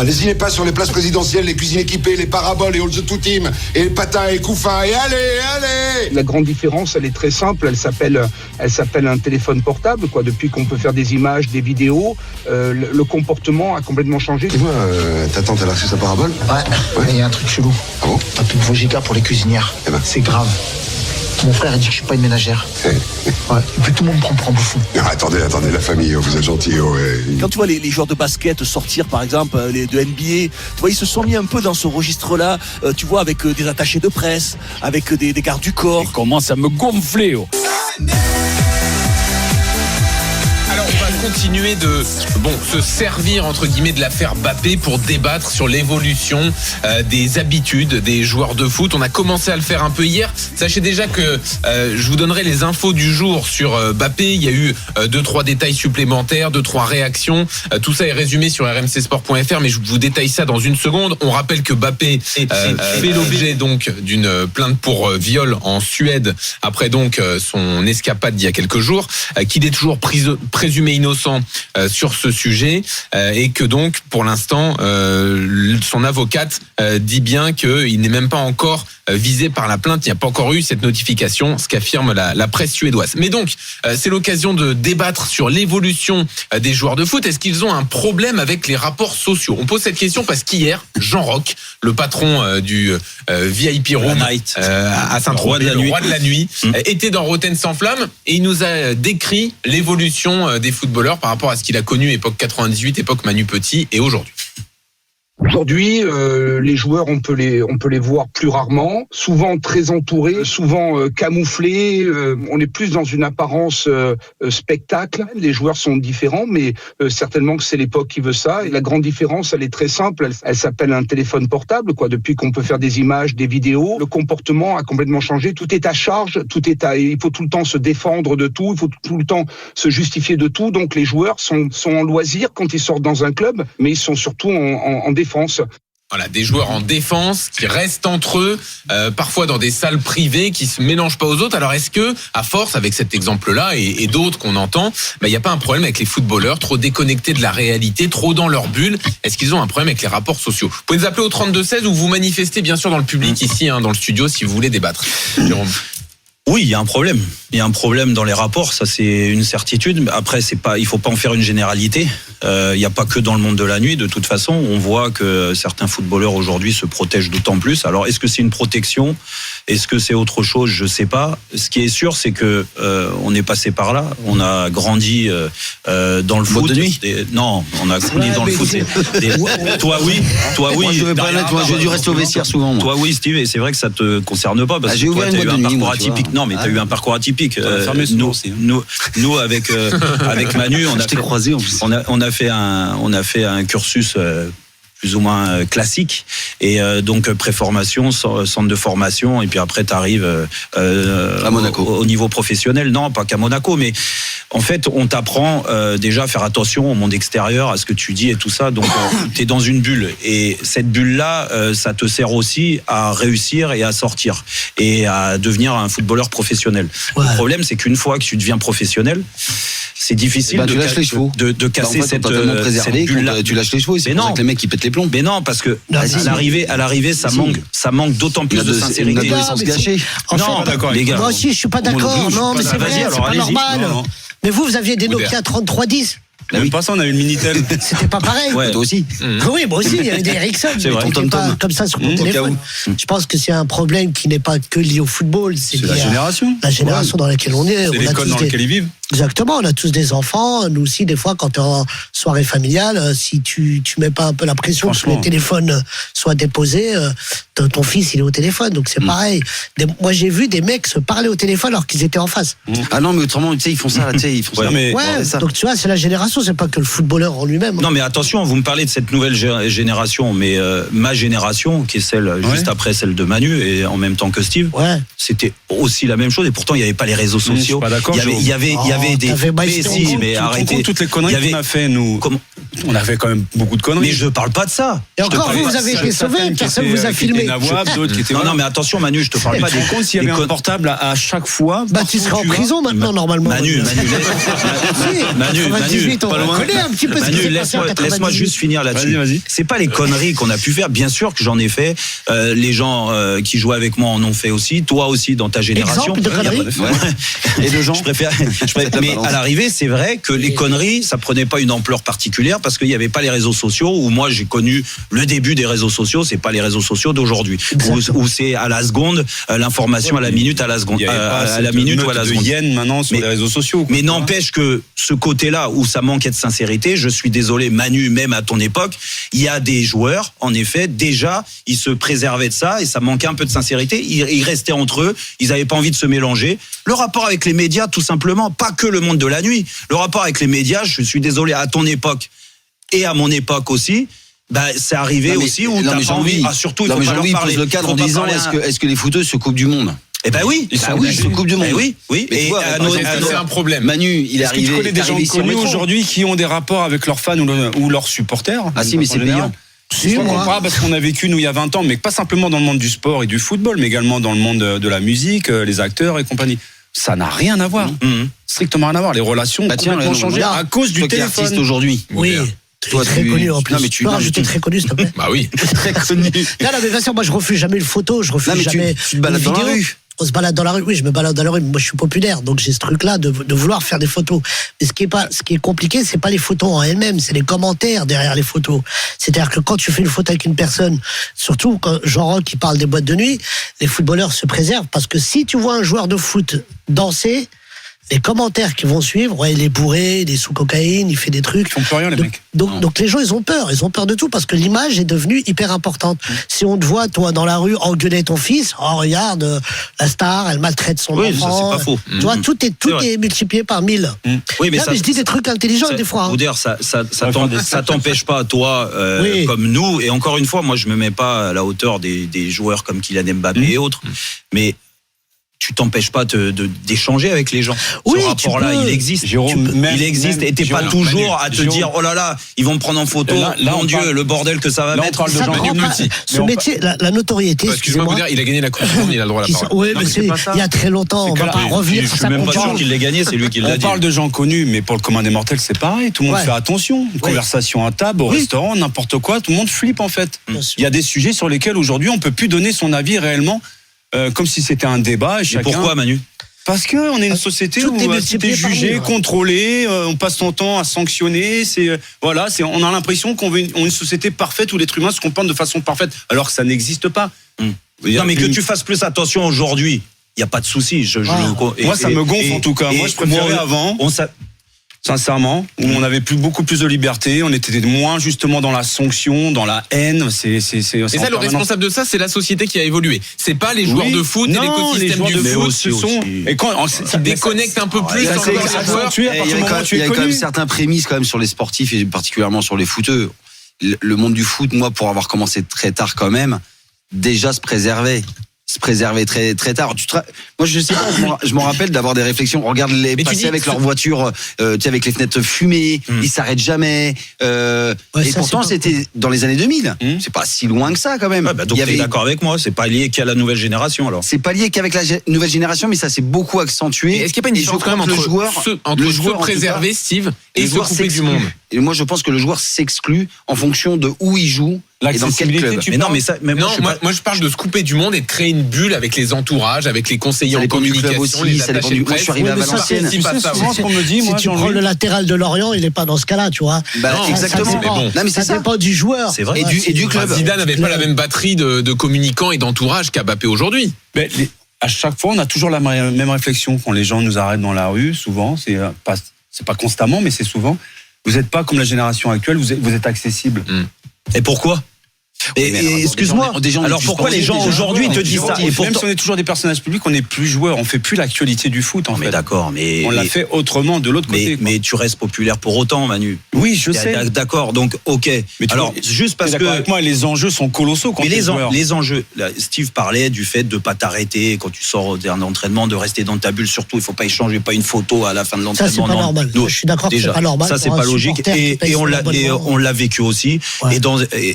Lésinez pas sur les places présidentielles, les cuisines équipées, les paraboles et all the two team, et les patins et couffins, et allez. La grande différence, elle est très simple, elle s'appelle un téléphone portable, quoi. Depuis qu'on peut faire des images, des vidéos, le comportement a complètement changé. Tu vois, ta tante, elle a reçu sa parabole? Ouais, il y a un truc chelou. Ah bon? Pas plus de Vogica pour les cuisinières. Eh ben. C'est grave. Mon frère, il dit que je suis pas une ménagère. Ouais. Et puis tout le monde me prend pour un bouffon. Non, attendez, la famille, vous êtes gentils. Ouais. Quand tu vois les joueurs de basket sortir, par exemple, les de NBA, tu vois, ils se sont mis un peu dans ce registre-là, tu vois, avec des attachés de presse, avec des gardes du corps. Ils commencent à me gonfler. Alors on va continuer de se servir entre guillemets de l'affaire Mbappé pour débattre sur l'évolution des habitudes des joueurs de foot. On a commencé à le faire un peu hier. Sachez déjà que je vous donnerai les infos du jour sur Mbappé. Il y a eu 2-3 détails supplémentaires, 2-3 réactions. Tout ça est résumé sur rmcsport.fr, mais je vous détaille ça dans une seconde. On rappelle que Mbappé fait l'objet donc d'une plainte pour viol en Suède après donc son escapade d'il y a quelques jours, qu'il est toujours présumé innocent sur ce sujet et que donc pour l'instant son avocate dit bien qu'il n'est même pas encore visé par la plainte. Il n'y a pas encore eu cette notification, ce qu'affirme la presse suédoise. Mais donc c'est l'occasion de débattre sur l'évolution des joueurs de foot. Est-ce qu'ils ont un problème avec les rapports sociaux? On pose cette question parce qu'hier, Jean Roch, le patron du VIP Room à Saint-Tropez, le roi de la nuit, était dans Rotten sans flamme et il nous a décrit l'évolution des footballeurs par rapport à ce qu'il a connu époque 98, époque Manu Petit et aujourd'hui. Aujourd'hui, les joueurs, on peut les voir plus rarement, souvent très entourés, souvent camouflés. On est plus dans une apparence spectacle. Les joueurs sont différents, mais certainement que c'est l'époque qui veut ça. Et la grande différence, elle est très simple. Elle s'appelle un téléphone portable, quoi. Depuis qu'on peut faire des images, des vidéos, le comportement a complètement changé. Tout est à charge, il faut tout le temps se défendre de tout, il faut tout le temps se justifier de tout. Donc les joueurs sont en loisir quand ils sortent dans un club, mais ils sont surtout en défense. Voilà, des joueurs en défense qui restent entre eux, parfois dans des salles privées qui se mélangent pas aux autres. Alors est-ce que, à force, avec cet exemple-là et d'autres qu'on entend, il n'y a pas un problème avec les footballeurs, trop déconnectés de la réalité, trop dans leur bulle? Est-ce qu'ils ont un problème avec les rapports sociaux? Vous pouvez nous appeler au 32-16 ou vous manifestez bien sûr dans le public ici, dans le studio, si vous voulez débattre. Jérôme. Oui, il y a un problème. Il y a un problème dans les rapports, ça c'est une certitude. Après, il faut pas en faire une généralité. Il n'y a pas que dans le monde de la nuit. De toute façon, on voit que certains footballeurs aujourd'hui se protègent d'autant plus. Alors, est-ce que c'est une protection? Est-ce que c'est autre chose? Je sais pas. Ce qui est sûr, c'est que on est passé par là. On a grandi dans le foot. De nuit. Non, on a grandi dans le foot. Toi, oui. Moi, je vais pas là. J'ai dû rester au vestiaire souvent. Toi, oui, Steve. Et c'est vrai que ça te concerne pas parce que toi, t'as eu un parcours atypique. Non, mais t'as eu un parcours atypique. Nous, avec Manu, on a fait un cursus plus ou moins classique et donc préformation, centre de formation et puis après tu arrives à Monaco au niveau professionnel. Non, pas qu'à Monaco, mais en fait on t'apprend déjà à faire attention au monde extérieur, à ce que tu dis et tout ça. Donc tu es dans une bulle et cette bulle là ça te sert aussi à réussir et à sortir et à devenir un footballeur professionnel. Ouais. Le problème c'est qu'une fois que tu deviens professionnel, c'est difficile de casser cette bulle-là. Tu lâches les chevaux, c'est pour ça que les mecs ils pètent les plombs. Mais non, parce que à l'arrivée, ça manque d'autant plus de sincérité. Une adolescence gâchée. Non, d'accord, les gars. Moi aussi, je suis pas d'accord. Non, mais c'est vrai, c'est pas normal. Mais vous aviez des Nokia 3310. Même pas ça, on avait une Minitel. C'était pas pareil. Ouais, toi aussi. Oui, moi aussi, il y avait des Ericsson. C'est vrai. Pas comme ça sur mon téléphone. Je pense que c'est un problème qui n'est pas que lié au football. C'est la génération. La génération dans laquelle on est. C'est l'école dans laquelle ils vivent. Exactement, on a tous des enfants. Nous aussi, des fois, quand tu es en soirée familiale, si tu mets pas un peu la pression que les téléphones soient déposés, ton fils, il est au téléphone. Donc c'est pareil. Moi, j'ai vu des mecs se parler au téléphone alors qu'ils étaient en face. Ah non, mais autrement, tu sais, ils font ça. Ils font ça. Ouais, donc tu vois, c'est la génération, c'est pas que le footballeur en lui-même. Non, mais attention, vous me parlez de cette nouvelle génération, mais ma génération, qui est celle juste après celle de Manu, et en même temps que Steve, c'était aussi la même chose. Et pourtant, il n'y avait pas les réseaux sociaux. Je suis pas d'accord. Il y avait des. Mais arrêtez. Toutes les conneries qu'on a fait, nous. on a fait quand même beaucoup de conneries. Mais je parle pas de ça. Et encore, vous avez été sauvé, personne vous a filmé. Non, mais attention, Manu, je te parle pas des comptes. S'il y avait un portable à chaque fois. Bah, tu seras en prison maintenant, normalement. Manu, laisse-moi juste finir là-dessus. Vas-y. C'est pas les conneries qu'on a pu faire. Bien sûr que j'en ai fait. Les gens qui jouaient avec moi en ont fait aussi. Toi aussi, dans ta génération. Exemple de conneries. Et de gens. Je préfère. Mais à l'arrivée, c'est vrai que les conneries, ça prenait pas une ampleur particulière parce qu'il n'y avait pas les réseaux sociaux. Où moi, j'ai connu le début des réseaux sociaux. C'est pas les réseaux sociaux d'aujourd'hui. Où c'est à la seconde, l'information à la minute, à la seconde, à la minute ou à la seconde. Yen maintenant sur les réseaux sociaux. Mais n'empêche que ce côté-là où ça manquait de sincérité, je suis désolé, Manu, même à ton époque, il y a des joueurs, en effet, déjà, ils se préservaient de ça et ça manquait un peu de sincérité. Ils restaient entre eux, ils n'avaient pas envie de se mélanger. Le rapport avec les médias, tout simplement, pas que le monde de la nuit. Le rapport avec les médias, je suis désolé, à ton époque et à mon époque aussi. Bah, c'est arrivé aussi où t'as pas envie. Surtout, il faut pas leur parler. Le cadre en disant est-ce que les footeux se coupent du monde? Eh ben oui, ils se coupent du monde. Oui. Et c'est un problème. Manu, il est arrivé. Tu connais des gens connus aujourd'hui qui ont des rapports avec leurs fans ou leurs supporters? Ah si, mais c'est payant. Si, on comprend parce qu'on a vécu nous il y a 20 ans, mais pas simplement dans le monde du sport et du football, mais également dans le monde de la musique, les acteurs et compagnie. Ça n'a rien à voir. Strictement rien à voir. Les relations ont complètement changé à cause du téléphone. Artiste aujourd'hui. Oui. Toi, très connu en plus. Non, mais tu peux rajouter très connu, s'il te plaît. Bah oui. Très connu. Non, mais bien sûr, moi, je refuse jamais une photo, je refuse jamais. Tu te balades dans la rue. On se balade dans la rue. Oui, je me balade dans la rue. Moi, je suis populaire, donc j'ai ce truc-là de vouloir faire des photos. Mais ce qui est compliqué, c'est pas les photos en elles-mêmes, c'est les commentaires derrière les photos. C'est-à-dire que quand tu fais une photo avec une personne, surtout quand Jean-Roch qui parle des boîtes de nuit, les footballeurs se préservent parce que si tu vois un joueur de foot danser, les commentaires qui vont suivre, ouais, il est bourré, il est sous cocaïne, il fait des trucs. Ils font plus rien, les mecs. Donc les gens, ils ont peur de tout parce que l'image est devenue hyper importante. Si on te voit, toi, dans la rue, engueuler ton fils, oh, regarde, la star, elle maltraite son enfant. Ça, c'est pas faux. Tu vois, tout est multiplié par 1000. Oui, mais là, je dis des trucs intelligents des fois. Dire, ça t'empêche pas, toi, comme nous, et encore une fois, moi, je me mets pas à la hauteur des joueurs comme Kylian Mbappé et autres, mais tu t'empêches pas d'échanger avec les gens. Oui, ce rapport-là, il existe. Il existe. Et t'es pas toujours à te dire, oh là là, ils vont me prendre en photo. Là, mon Dieu, le bordel que ça va mettre. Ce métier, la notoriété. Excusez-moi, il a gagné la Coupe du Monde, il a le droit à la parole. Oui, mais c'est il y a très longtemps. On va pas revenir sur ça. Je suis même pas sûr qu'il l'ait gagné, c'est lui qui l'a dit. On parle de gens connus, mais pour le commun des mortels, c'est pareil. Tout le monde fait attention. Une conversation à table, au restaurant, n'importe quoi. Tout le monde flippe, en fait. Il y a des sujets sur lesquels aujourd'hui, on peut plus donner son avis réellement. Comme si c'était un débat. Et chacun... Pourquoi, Manu? Parce qu'on est une société où c'est jugé, contrôlé, on passe son temps à sanctionner. On a l'impression qu'on veut une société parfaite où l'être humain se comporte de façon parfaite, alors que ça n'existe pas. Non, mais que tu fasses plus attention aujourd'hui, il n'y a pas de souci. Moi, ça me gonfle en tout cas. Moi, je préférais avant. Sincèrement, où on avait beaucoup plus de liberté, on était moins justement dans la sanction, dans la haine. Et ça, le responsable de ça, c'est la société qui a évolué. C'est pas les joueurs de foot et l'écosystème du foot. Ce sont. Et quand ils déconnectent un peu plus. Il y a quand même certains prémices quand même sur les sportifs et particulièrement sur les footeux. Le monde du foot, moi, pour avoir commencé très tard quand même, déjà se préservait très très tard. Moi je sais pas, je m'en rappelle d'avoir des réflexions. Regarde les passer avec leur voiture, avec les fenêtres fumées, ils s'arrêtent jamais. Et pourtant c'était dans les années 2000. C'est pas si loin que ça quand même. Donc t'es d'accord avec moi, c'est pas lié qu'à la nouvelle génération alors. C'est pas lié qu'avec la nouvelle génération, mais ça s'est beaucoup accentué. Est-ce qu'il n'y a pas une différence quand même entre se préserver, Steve, et se couper du monde? Et moi je pense que le joueur s'exclut en fonction de où il joue. Et dans quel club. Moi je parle de se couper du monde et de créer une bulle avec les entourages, avec les conseillers en communication, les attachés de presse. Moi je suis arrivé à Valenciennes. Si tu prends le latéral de Lorient, il n'est pas dans ce cas-là, tu vois. Exactement. Ça dépend du joueur. C'est vrai. Et du club. Zidane n'avait pas la même batterie de communicants et d'entourage qu'a Mbappé aujourd'hui. À chaque fois, on a toujours la même réflexion quand les gens nous arrêtent dans la rue. Souvent, c'est pas constamment, mais c'est souvent. Vous n'êtes pas comme la génération actuelle. Vous êtes accessible. Et pourquoi? Et excuse-moi, alors pourquoi les gens aujourd'hui te disent ça? Même si on est toujours des personnages publics, on n'est plus joueurs, on fait plus l'actualité du foot en fait. Mais d'accord, mais on l'a fait autrement de l'autre côté. Mais tu restes populaire pour autant, Manu. Oui, je sais. D'accord, donc ok. Mais alors juste parce que avec moi, les enjeux sont colossaux quand les enjeux. Là, Steve parlait du fait de pas t'arrêter quand tu sors d'un entraînement, de rester dans ta bulle. Surtout, il faut pas échanger, pas une photo à la fin de l'entraînement. Ça c'est pas normal. Je suis d'accord que c'est pas normal. Ça c'est pas logique. Et on l'a vécu aussi.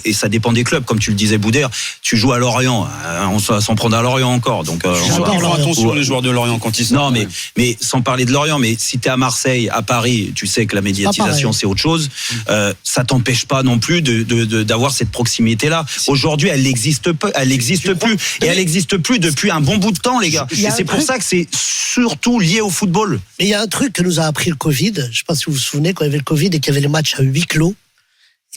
Et ça dépend des clubs, comme tu le disais, Boudère. Tu joues à Lorient, on va s'en prendre à Lorient encore. Donc, attention les joueurs de Lorient quand ils sont. Non, mais sans parler de Lorient, mais si t'es à Marseille, à Paris, tu sais que la médiatisation c'est autre chose. Ça t'empêche pas non plus d'avoir cette proximité-là. Aujourd'hui, elle n'existe pas, elle n'existe plus, et elle n'existe plus depuis un bon bout de temps, les gars. Et c'est pour ça que c'est surtout lié au football. Mais il y a un truc que nous a appris le Covid. Je sais pas si vous vous souvenez quand il y avait le Covid et qu'il y avait les matchs à huis clos.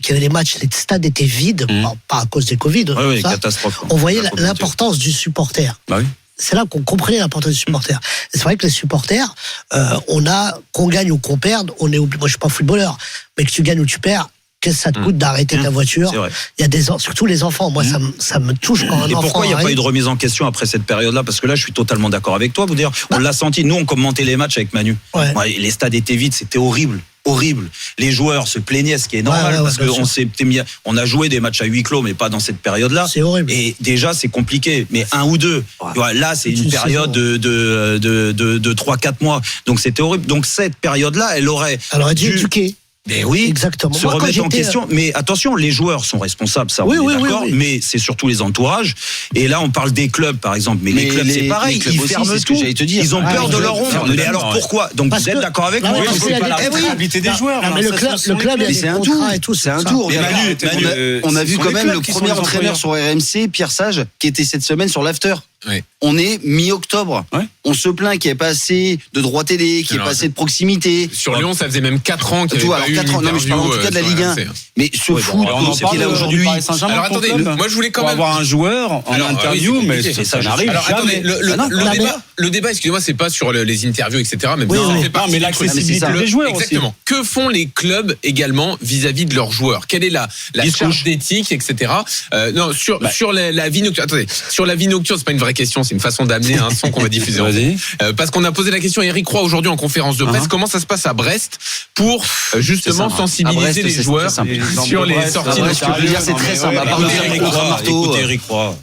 Qu'il y avait les matchs, les stades étaient vides, pas à cause des Covid. Oui, catastrophe. On voyait l'importance du supporter. Bah oui. C'est là qu'on comprenait l'importance du supporter. Et c'est vrai que les supporters, qu'on gagne ou qu'on perde, on est obligé. Moi, je suis pas footballeur, mais que tu gagnes ou tu perds, qu'est-ce que ça te coûte d'arrêter ta voiture? Il y a surtout les enfants. Moi, ça me touche quand un enfant. Et pourquoi il n'y a pas eu de remise en question après cette période-là? Parce que là, je suis totalement d'accord avec toi. Vous dire, on l'a senti. Nous, on commentait les matchs avec Manu. Ouais, les stades étaient vides, c'était horrible. Horrible. Les joueurs se plaignaient, ce qui est normal, parce on a joué des matchs à huis clos, mais pas dans cette période-là. C'est horrible. Et déjà, c'est compliqué. Mais un ou deux. Là, c'est une période de 3-4 mois. Donc, c'était horrible. Donc, cette période-là, elle aurait dû éduquer. Mais oui, exactement. Se remettre en question. Mais attention, les joueurs sont responsables, ça, on est d'accord. Mais c'est surtout les entourages. Et là, on parle des clubs, par exemple. Mais les clubs, c'est pareil. Ils ferment tout. Ils ont peur de leur ombre. Mais alors pourquoi? Donc vous êtes d'accord avec moi? C'est pas la responsabilité des joueurs. Mais le club, c'est un tour. C'est un tour. On a vu quand même le premier entraîneur sur RMC, Pierre Sage, qui était cette semaine sur l'after. Oui. On est mi-octobre. Ouais. On se plaint qu'il n'y ait pas assez de droit télé, qu'il n'y ait pas assez de proximité. Sur Lyon, ça faisait même 4 ans qu'il n'y avait pas eu une interview. Non, mais je parle en tout cas de la Ligue 1. Mais ce foot qu'il a aujourd'hui. Alors attendez, moi je voulais quand même avoir un joueur en interview, mais ça n'arrive jamais. Le débat, excusez-moi, c'est pas sur les interviews, etc. Mais l'accessibilité des joueurs. Exactement. Que font les clubs également vis-à-vis de leurs joueurs? Quelle est la charge d'éthique, etc. Non, sur la vie nocturne. Attendez, sur la vie nocturne, c'est pas une vraie question, c'est une façon d'amener un son qu'on va diffuser. Parce qu'on a posé la question à Eric Roy aujourd'hui en conférence de presse, comment ça se passe à Brest pour justement sensibiliser les joueurs sur les sorties nocturnes? C'est très simple. Écoutez Eric Roy.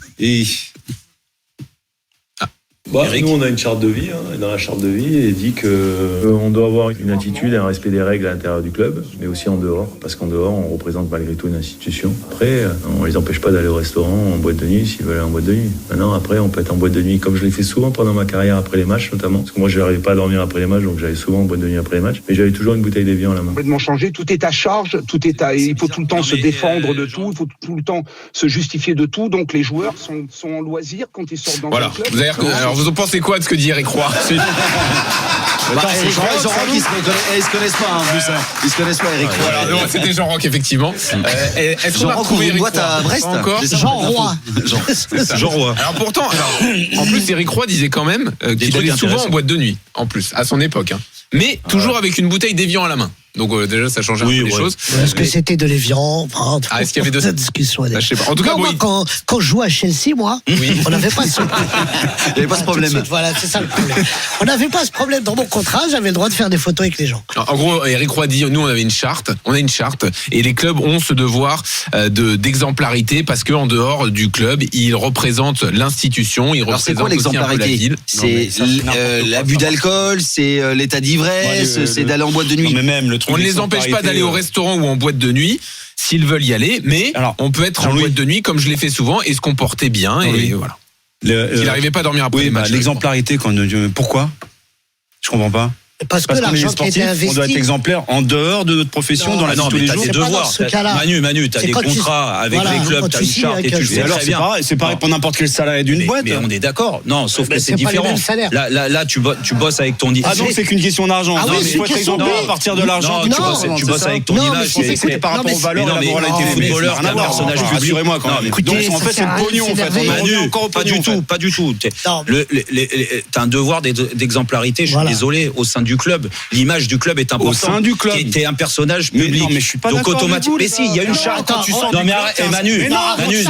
Nous, on a une charte de vie, et dans la charte de vie, il dit qu'on doit avoir une attitude et un respect des règles à l'intérieur du club, mais aussi en dehors, parce qu'en dehors, on représente malgré tout une institution. Après, on les empêche pas d'aller au restaurant, en boîte de nuit, s'ils veulent aller en boîte de nuit. Maintenant, après, on peut être en boîte de nuit, comme je l'ai fait souvent pendant ma carrière après les matchs, notamment, parce que moi, je n'arrivais pas à dormir après les matchs, donc j'allais souvent en boîte de nuit après les matchs, mais j'avais toujours une bouteille d'évian à la main. Complètement changé, tout est à charge, il faut tout le temps se défendre de tout, il faut tout le temps se justifier de tout, donc les joueurs sont en loisir quand ils sortent dans le club. Alors, vous en pensez quoi de ce que dit Eric Roy? Eric Roy, ils se connaissent pas en plus. Ils se connaissent pas, Eric Roy. C'était Jean Roch, effectivement. Est-ce qu'on a retrouvé Eric Roy à Brest encore? Jean Roy. Jean Roy. Alors pourtant, en plus, Eric Roy disait quand même qu'il allait souvent en boîte de nuit, en plus, à son époque. Mais toujours avec une bouteille d'évian à la main. Donc déjà, ça changeait un peu les choses. Est-ce que c'était de l'évian? Est-ce qu'il y avait de cette discussion? Je sais pas. En tout cas, moi, quand je jouais à Chelsea, on n'avait pas ce problème. Il n'y avait pas ce problème. Voilà, c'est ça le problème. On n'avait pas ce problème. Dans mon contrat, j'avais le droit de faire des photos avec les gens. En gros, Eric Roy dit, nous, on avait une charte. On a une charte. Et les clubs ont ce devoir d'exemplarité parce qu'en dehors du club, ils représentent l'institution. Ils représentent. C'est quoi l'exemplarité? C'est l'abus d'alcool, c'est l'état d'ivresse, c'est d'aller en boîte de nuit. Mais même on ne les empêche pas d'aller au restaurant ou en boîte de nuit s'ils veulent y aller, mais on peut être en boîte de nuit comme je l'ai fait souvent et se comporter bien et voilà. Il n'arrivait pas à dormir après les matchs. L'exemplarité, pourquoi? Je comprends pas. Parce que l'argent qui était investi, on doit être exemplaire en dehors de notre profession, dans la vie de tous les jours. Des devoirs. Manu, t'as des contrats avec les clubs, t'as une charte et tu le sais très bien. C'est pareil pour n'importe quel salarié d'une boîte. Mais on est d'accord. Non, sauf que c'est différent. Là, tu bosses avec ton. Ah non, c'est qu'une question d'argent. Ah oui, c'est une question à partir de l'argent. Tu bosses avec ton image. C'est par rapport aux valeurs et à la moralité. Footballeur, t'es un personnage public. Rassurez-moi quand même. Donc en fait, c'est le pognon. Manu, pas du tout. T'as un devoir d'exemplarité. Je suis désolé au sein du club. L'image du club est importante. Au sein du club. T'es un personnage public. Non, mais je suis pas donc d'accord automatiquement. avec vous, Mais si, il y a une charte. Quand tu sors non, du mais club, arrête, Manu. Manu,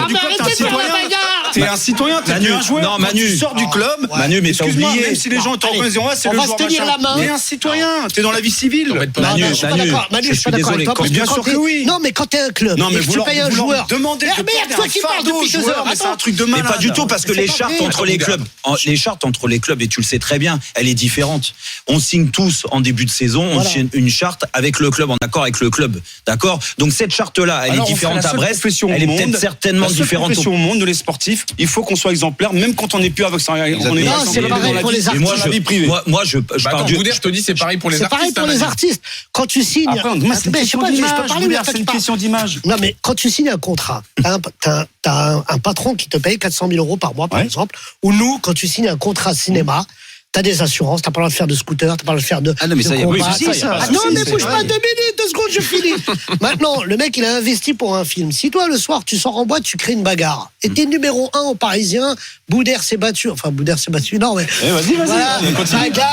t'es un citoyen, t'es plus un joueur. Non, Manu. Tu sors du club. Manu, mais t'as excuse-moi, oublié. même si les gens te reconnaissent, c'est on le va joueur se tenir machin. la main. T'es un citoyen, t'es dans la vie civile. Manu, je suis pas d'accord. Manu, je suis pas d'accord avec toi. Bien sûr que oui. Non, mais quand t'es un club, non, mais et que tu payes un joueur. Demandez de merde, toi qui parles depuis 2 heures. C'est un truc de malade. Mais pas du tout, parce que les chartes entre les clubs, et tu le sais très bien, elle est différente. On signe tous en début de saison, on signe une charte avec le club, en accord avec le club. D'accord? Donc cette charte-là, elle est différente à Brest. Elle est peut-être certainement différente. La seule profession au monde, les sportifs, il faut qu'on soit exemplaire, même quand on n'est plus avec ça. Non, c'est pareil pour les artistes. Moi, je parle du. Je te dis, c'est pareil pour les artistes. C'est pareil pour les artistes. Quand tu signes. Moi, c'est une question d'image. C'est une question d'image. Non, mais quand tu signes un contrat, t'as un patron qui te paye 400 000 euros par mois, par exemple. Ou nous, quand tu signes un contrat cinéma, t'as des assurances, t'as pas le droit de faire de scooter, t'as pas le droit de faire de. Ah non, mais ça y a combat, ça. Non, mais bouge pas 2 minutes, 2 secondes, je finis. Maintenant, le mec, il a investi pour un film. Si toi, le soir, tu sors en boîte, tu crées une bagarre. Et t'es numéro 1 au Parisien, Boudère s'est battu. Enfin, Boudère s'est battu, non, mais. Vas-y. Voilà,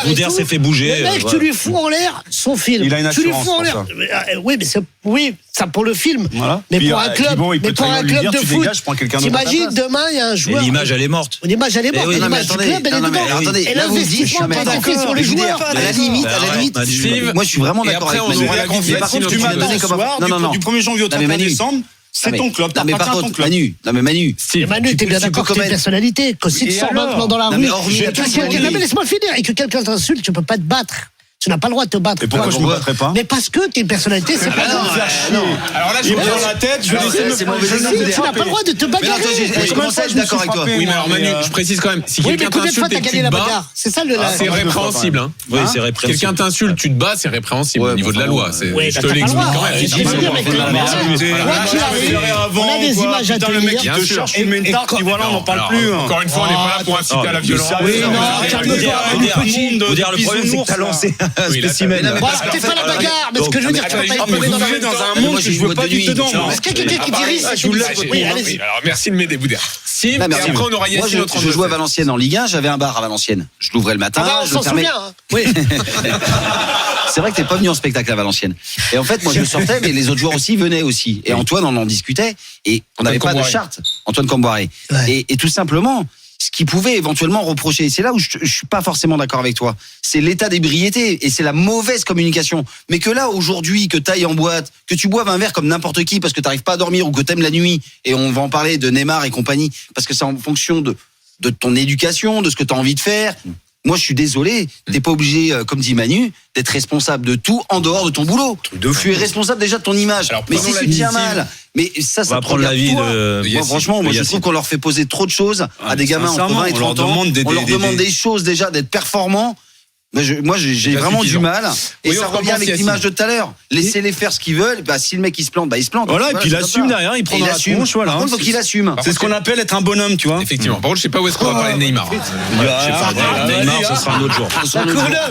Boudère s'est fait bouger. Le mec, tu lui fous en l'air son film. Il a une tu lui assurance fous en l'air. Oui, mais c'est. Oui, ça pour le film. Voilà. Mais Puis, pour un club, mais pour un club de foot. T'imagines, de demain, il y a un joueur. L'image, elle est morte. L'image, elle est morte. L'image du club, elle est dedans. Et l'investissement, sur les joueurs. À la limite, moi je suis vraiment d'accord avec Manu. Par contre, tu m'as donné comme du 1er janvier au 31 décembre. C'est ton club, non mais par contre, Manu, Manu, t'es bien d'accord que c'est une personnalité, que si tu sors maintenant dans la rue, laisse-moi finir, et que quelqu'un t'insulte, tu peux pas te battre. Tu n'as pas le droit de te battre. Et pourquoi je ne me battrais pas? Mais parce que t'es une personnalité, c'est pas non. Alors là, je me prends la tête, je vais laisser me tu n'as pas le droit de te bagarrer. Je commence à être d'accord avec toi. Oui, mais alors Manu, je précise quand même, si quelqu'un t'insulte et que tu te bats, c'est répréhensible. Oui, c'est répréhensible. Quelqu'un t'insulte, tu te bats, c'est répréhensible au niveau de la loi. Je te l'explique quand même. On a des images à tenir. Le mec qui te cherche, il met une tarte, et voilà, on n'en parle plus. Encore une fois, on n'est pas là pour inciter à la violence. Oui, non, le problème, c'est que t'as lancé un spécimen. T'es pas la bagarre, mais ce que je veux dire, tu vas pas être vous vivez dans un monde que je veux pas vivre dedans. Est-ce qu'il y a quelqu'un qui dirige? Je vous laisse. Oui, allez-y. Alors merci de m'aider, Boudère. Si, et après on aura Yacine au 32. Je jouais à Valenciennes en Ligue 1, j'avais un bar à Valenciennes. Je l'ouvrais le matin. On s'en souvient. Oui. C'est vrai que t'es pas venu en spectacle à Valenciennes. Et en fait, moi je sortais, mais les autres joueurs aussi venaient aussi. Et Antoine, on en discutait, et on n'avait pas de charte. Antoine Camboiré. Et tout simplement, ce qui pouvait éventuellement reprocher, et c'est là où je suis pas forcément d'accord avec toi, c'est l'état d'ébriété et c'est la mauvaise communication. Mais que là, aujourd'hui, que t'ailles en boîte, que tu boives un verre comme n'importe qui parce que t'arrives pas à dormir ou que t'aimes la nuit, et on va en parler de Neymar et compagnie, parce que c'est en fonction de ton éducation, de ce que t'as envie de faire. Moi, je suis désolé, t'es pas obligé, comme dit Manu, d'être responsable de tout en dehors de ton boulot. Tu es responsable déjà de ton image. Alors, mais si tu tiens mal, mais ça prendre l'avis de. Moi, franchement, je trouve qu'on leur fait poser trop de choses à des gamins entre 20 et 30 ans. On leur demande des choses déjà, d'être performants. Moi, j'ai vraiment du mal. Et ça revient avec l'image de tout à l'heure. Laissez-les faire ce qu'ils veulent. Si le mec il se plante, il se plante. Voilà, et puis il assume derrière, il prend dans la tronche. Par contre, faut qu'il assume. C'est ce qu'on appelle être un bonhomme, tu vois. Effectivement. Par contre, je sais pas où est-ce qu'on va parler de Neymar. Neymar, ce sera un autre jour.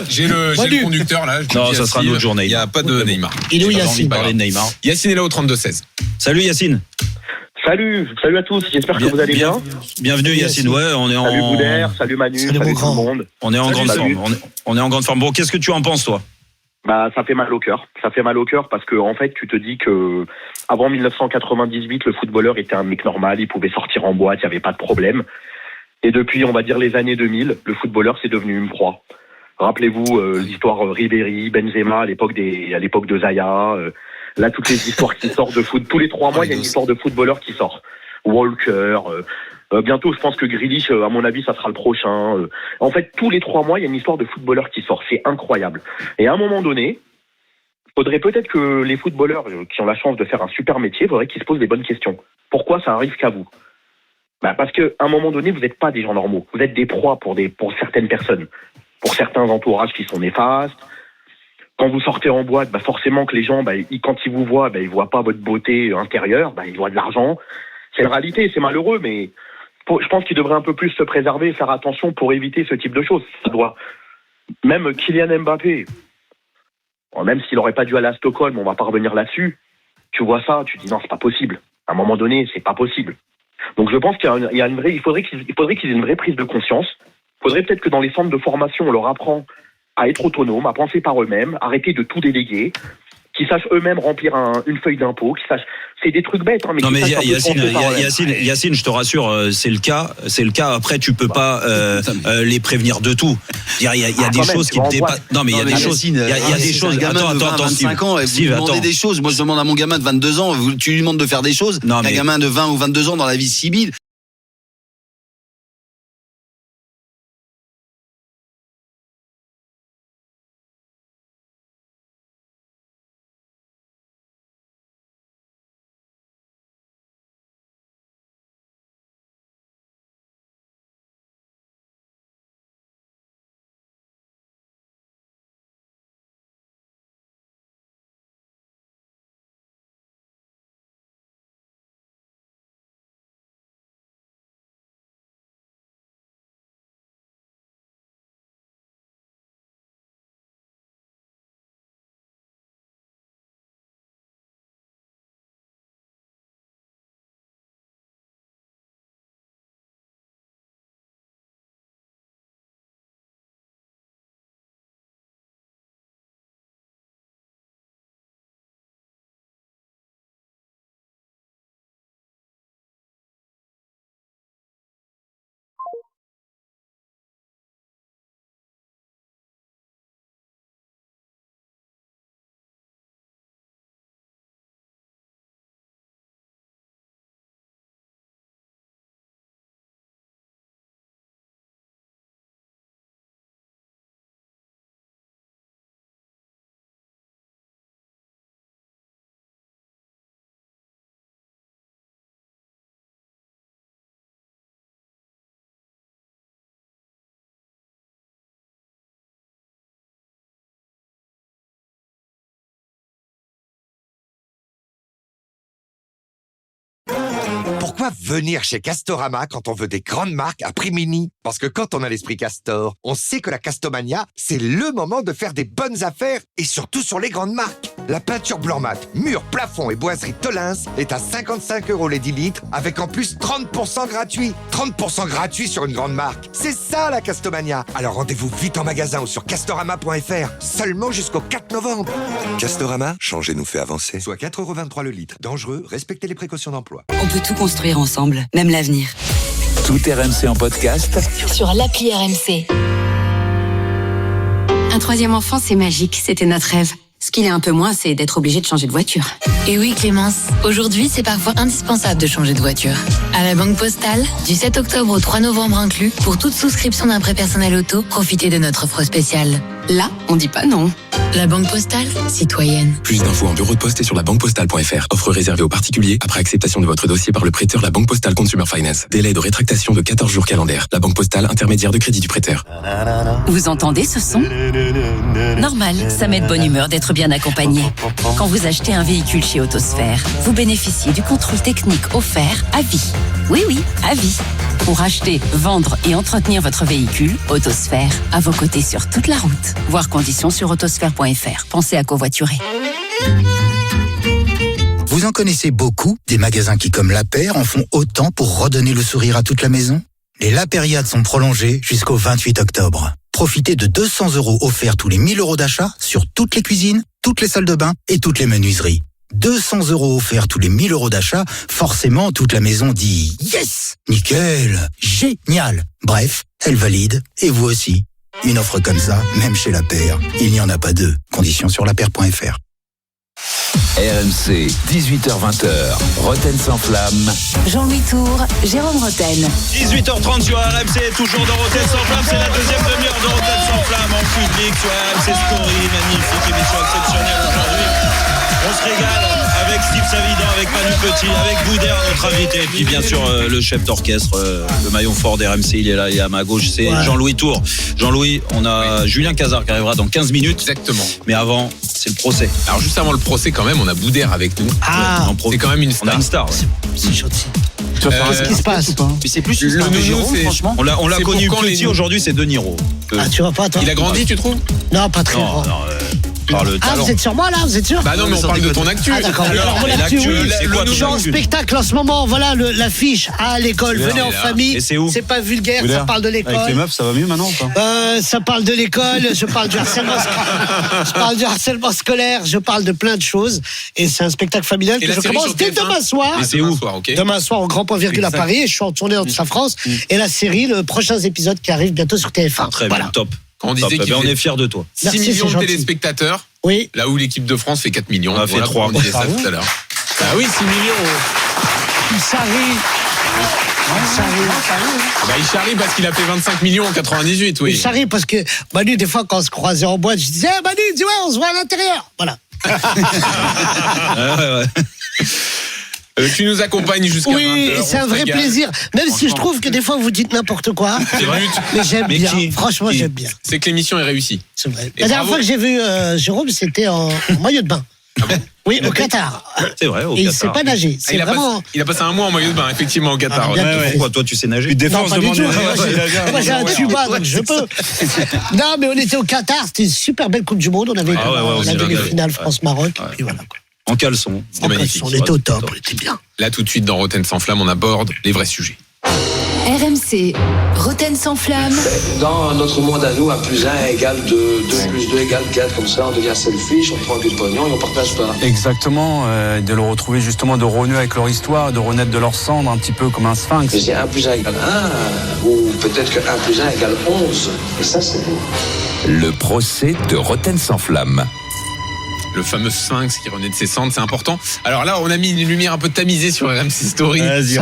J'ai le conducteur là. Non, ça sera un autre jour, Neymar. Il n'y a pas de Neymar. Il est où Yacine? Parler de Neymar. Yacine est là au 32-16. Salut Yacine. Salut à tous, j'espère que vous allez bien. Bienvenue Yacine, ouais, on est en... Salut Boudère, salut Manu, salut tout le monde. On est en grande forme, on est en grande forme. Bon, qu'est-ce que tu en penses toi? Ça fait mal au cœur. Ça fait mal au cœur parce que en fait, tu te dis que avant 1998, le footballeur était un mec normal, il pouvait sortir en boîte, il n'y avait pas de problème. Et depuis, on va dire les années 2000, le footballeur c'est devenu une proie. Rappelez-vous l'histoire Ribéry, Benzema à l'époque de Zaya. Là, toutes les histoires qui sortent de foot, tous les 3 mois, il y a une histoire de footballeur qui sort. Walker. Bientôt, je pense que Grealish, à mon avis, ça sera le prochain. En fait, tous les 3 mois, il y a une histoire de footballeur qui sort. C'est incroyable. Et à un moment donné, faudrait peut-être que les footballeurs qui ont la chance de faire un super métier, faudrait qu'ils se posent les bonnes questions. Pourquoi ça arrive qu'à vous? Parce qu'à un moment donné, vous n'êtes pas des gens normaux. Vous êtes des proies pour certaines personnes, pour certains entourages qui sont néfastes. Quand vous sortez en boîte, forcément que les gens, quand ils vous voient, ils voient pas votre beauté intérieure, ils voient de l'argent. C'est la réalité, c'est malheureux, mais je pense qu'ils devraient un peu plus se préserver, faire attention pour éviter ce type de choses. Ça doit. Même Kylian Mbappé, même s'il n'aurait pas dû aller à Stockholm, on va pas revenir là-dessus. Tu vois ça, tu dis non, c'est pas possible. À un moment donné, c'est pas possible. Donc je pense qu'il faudrait qu'ils aient une vraie prise de conscience. Il faudrait peut-être que dans les centres de formation, on leur apprend à être autonomes, à penser par eux-mêmes, arrêter de tout déléguer, qui sachent eux-mêmes remplir une feuille d'impôt, qui sachent. C'est des trucs bêtes, hein, mais non, mais Yacine, je te rassure, c'est le cas. Après, tu peux pas les prévenir de tout. Il y a des choses qui te dépassent. Non, mais il y a des choses. Il y a des choses. Attends, 25 ans, vous lui demandez des choses. Moi, je demande à mon gamin de 22 ans, tu lui demandes de faire des choses. Un gamin de 20 ou 22 ans dans la vie civile. Pourquoi venir chez Castorama quand on veut des grandes marques à prix mini? Parce que quand on a l'esprit Castor, on sait que la Castomania, c'est le moment de faire des bonnes affaires et surtout sur les grandes marques. La peinture blanc mat, mur, plafond et boiserie Tolins est à 55 € les 10 litres avec en plus 30% gratuit. 30% gratuit sur une grande marque. C'est ça la Castomania. Alors rendez-vous vite en magasin ou sur castorama.fr. Seulement jusqu'au 4 novembre. Castorama, changer nous fait avancer. Soit 4,23 € le litre. Dangereux, respectez les précautions d'emploi. On peut tout construire ensemble, même l'avenir. Tout RMC en podcast sur l'appli RMC. Un troisième enfant, c'est magique, c'était notre rêve. Ce qu'il est un peu moins, c'est d'être obligé de changer de voiture. Et oui Clémence, aujourd'hui c'est parfois indispensable de changer de voiture. À la Banque Postale, du 7 octobre au 3 novembre inclus, pour toute souscription d'un prêt personnel auto, profitez de notre offre spéciale. Là, on dit pas non. La Banque Postale, citoyenne. Plus d'infos en bureau de poste et sur labanquepostale.fr. Offre réservée aux particuliers après acceptation de votre dossier par le prêteur La Banque Postale Consumer Finance. Délai de rétractation de 14 jours calendaires. La Banque Postale, intermédiaire de crédit du prêteur. Vous entendez ce son? Normal, ça met de bonne humeur d'être bien accompagné. Quand vous achetez un véhicule chez Autosphère, vous bénéficiez du contrôle technique offert à vie. Oui, à vie. Pour acheter, vendre et entretenir votre véhicule, Autosphère, à vos côtés sur toute la route. Voir conditions sur autosphère.fr. Pensez à covoiturer. Vous en connaissez beaucoup, des magasins qui, comme La Paire, en font autant pour redonner le sourire à toute la maison? Les La Périades sont prolongées jusqu'au 28 octobre. Profitez de 200 € offerts tous les 1000 € d'achat sur toutes les cuisines, toutes les salles de bain et toutes les menuiseries. 200 € offerts tous les 1000 € d'achat, forcément toute la maison dit « Yes ! Nickel ! Génial !» Bref, elle valide, et vous aussi. Une offre comme ça, même chez La Paire, il n'y en a pas deux. Conditions sur lapaire.fr. RMC, 18h-20h, Roten sans flamme. Jean-Louis Tour, Jérôme Roten. 18h30 sur RMC, toujours dans Roten sans flamme. C'est la deuxième demi-heure de Roten sans flamme en public sur RMC Story. Magnifique émission exceptionnelle aujourd'hui. On se régale avec Steve Savidan, avec Manu Petit, avec Boudère, notre invité. Et puis bien sûr le chef d'orchestre, le maillon fort d'RMC, il est là, il est à ma gauche, c'est Jean-Louis Tour. Jean-Louis, on a Julien Cazard qui arrivera dans 15 minutes. Exactement. Mais avant, c'est le procès. Alors juste avant le procès quand même, on a Boudère avec nous. C'est quand même une star. On a une star. C'est gentil. Qu'est-ce qui se passe? Mais c'est plus une star de Jérôme, franchement. On l'a connu petit, aujourd'hui c'est De Niro. Tu vas pas, toi? Il a grandi, tu trouves? Non, pas très grand. par le talent. Vous êtes sur moi là, vous êtes sûr? Bah non, mais on parle de ton actu. Ah d'accord. Alors, mon actu, l'actu, oui. c'est quoi Je suis en spectacle en ce moment. Voilà l'affiche à l'école. Venez en famille. Et c'est où? C'est pas vulgaire, ça parle de l'école. Avec les meufs, ça va mieux maintenant ou pas? Ça parle de l'école, je parle du harcèlement scolaire, je parle de plein de choses. Et c'est un spectacle familial que je commence dès demain soir. Et c'est où? Demain soir au Grand Point Virgule à Paris. Et je suis en tournée dans toute la France. Et la série, le prochain épisode qui arrive bientôt sur TF1. Très bien, top. Quand on disait on est fiers de toi. 6 millions de téléspectateurs. Oui. Là où l'équipe de France fait 4 millions. On a fait 3. On disait ça tout à l'heure. Ah oui, 6 millions. Il charrie. Il charrie parce qu'il a fait 25 millions en 98, oui. Il charrie parce que Manu, des fois, quand on se croisait en boîte, je disais, Manu, dis ouais, on se voit à l'intérieur. Voilà. Tu nous accompagnes jusqu'à 20h. Oui, c'est un vrai plaisir. Même si je trouve que des fois, vous dites n'importe quoi. Mais j'aime bien. Franchement, j'aime bien. C'est que l'émission est réussie. C'est vrai. La dernière fois que j'ai vu Jérôme, c'était en maillot de bain. Oui, au Qatar. C'est vrai, au Qatar. Et il ne sait pas nager. C'est vraiment... Il a passé un mois en maillot de bain, effectivement, au Qatar. Pourquoi toi, tu sais nager? Non, pas du tout. Moi, j'ai un tuba, donc je peux. Non, mais on était au Qatar. C'était une super belle Coupe du Monde. On avait la demi-finale France-Maroc. Et puis voilà. En caleçon. C'était magnifique. On était au top. On était bien. Là, tout de suite, dans Rotten sans flamme, on aborde les vrais sujets. RMC, Rotten sans flamme. Dans notre monde à nous, 1 plus 1 égale 2, 2 plus 2 égale 4, comme ça on devient selfish, on prend un peu de pognon et on partage pas. Exactement, de le retrouver justement, de renouer avec leur histoire, de renaître de leur cendre, un petit peu comme un sphinx. Mais c'est 1 plus 1 égale 1, ou peut-être que 1 plus 1 égale 11, et ça c'est beau. Le procès de Rotten sans flamme. Le fameux sphinx qui renaît de ses cendres, c'est important. Alors là, on a mis une lumière un peu tamisée sur RMC Story. Vas-y,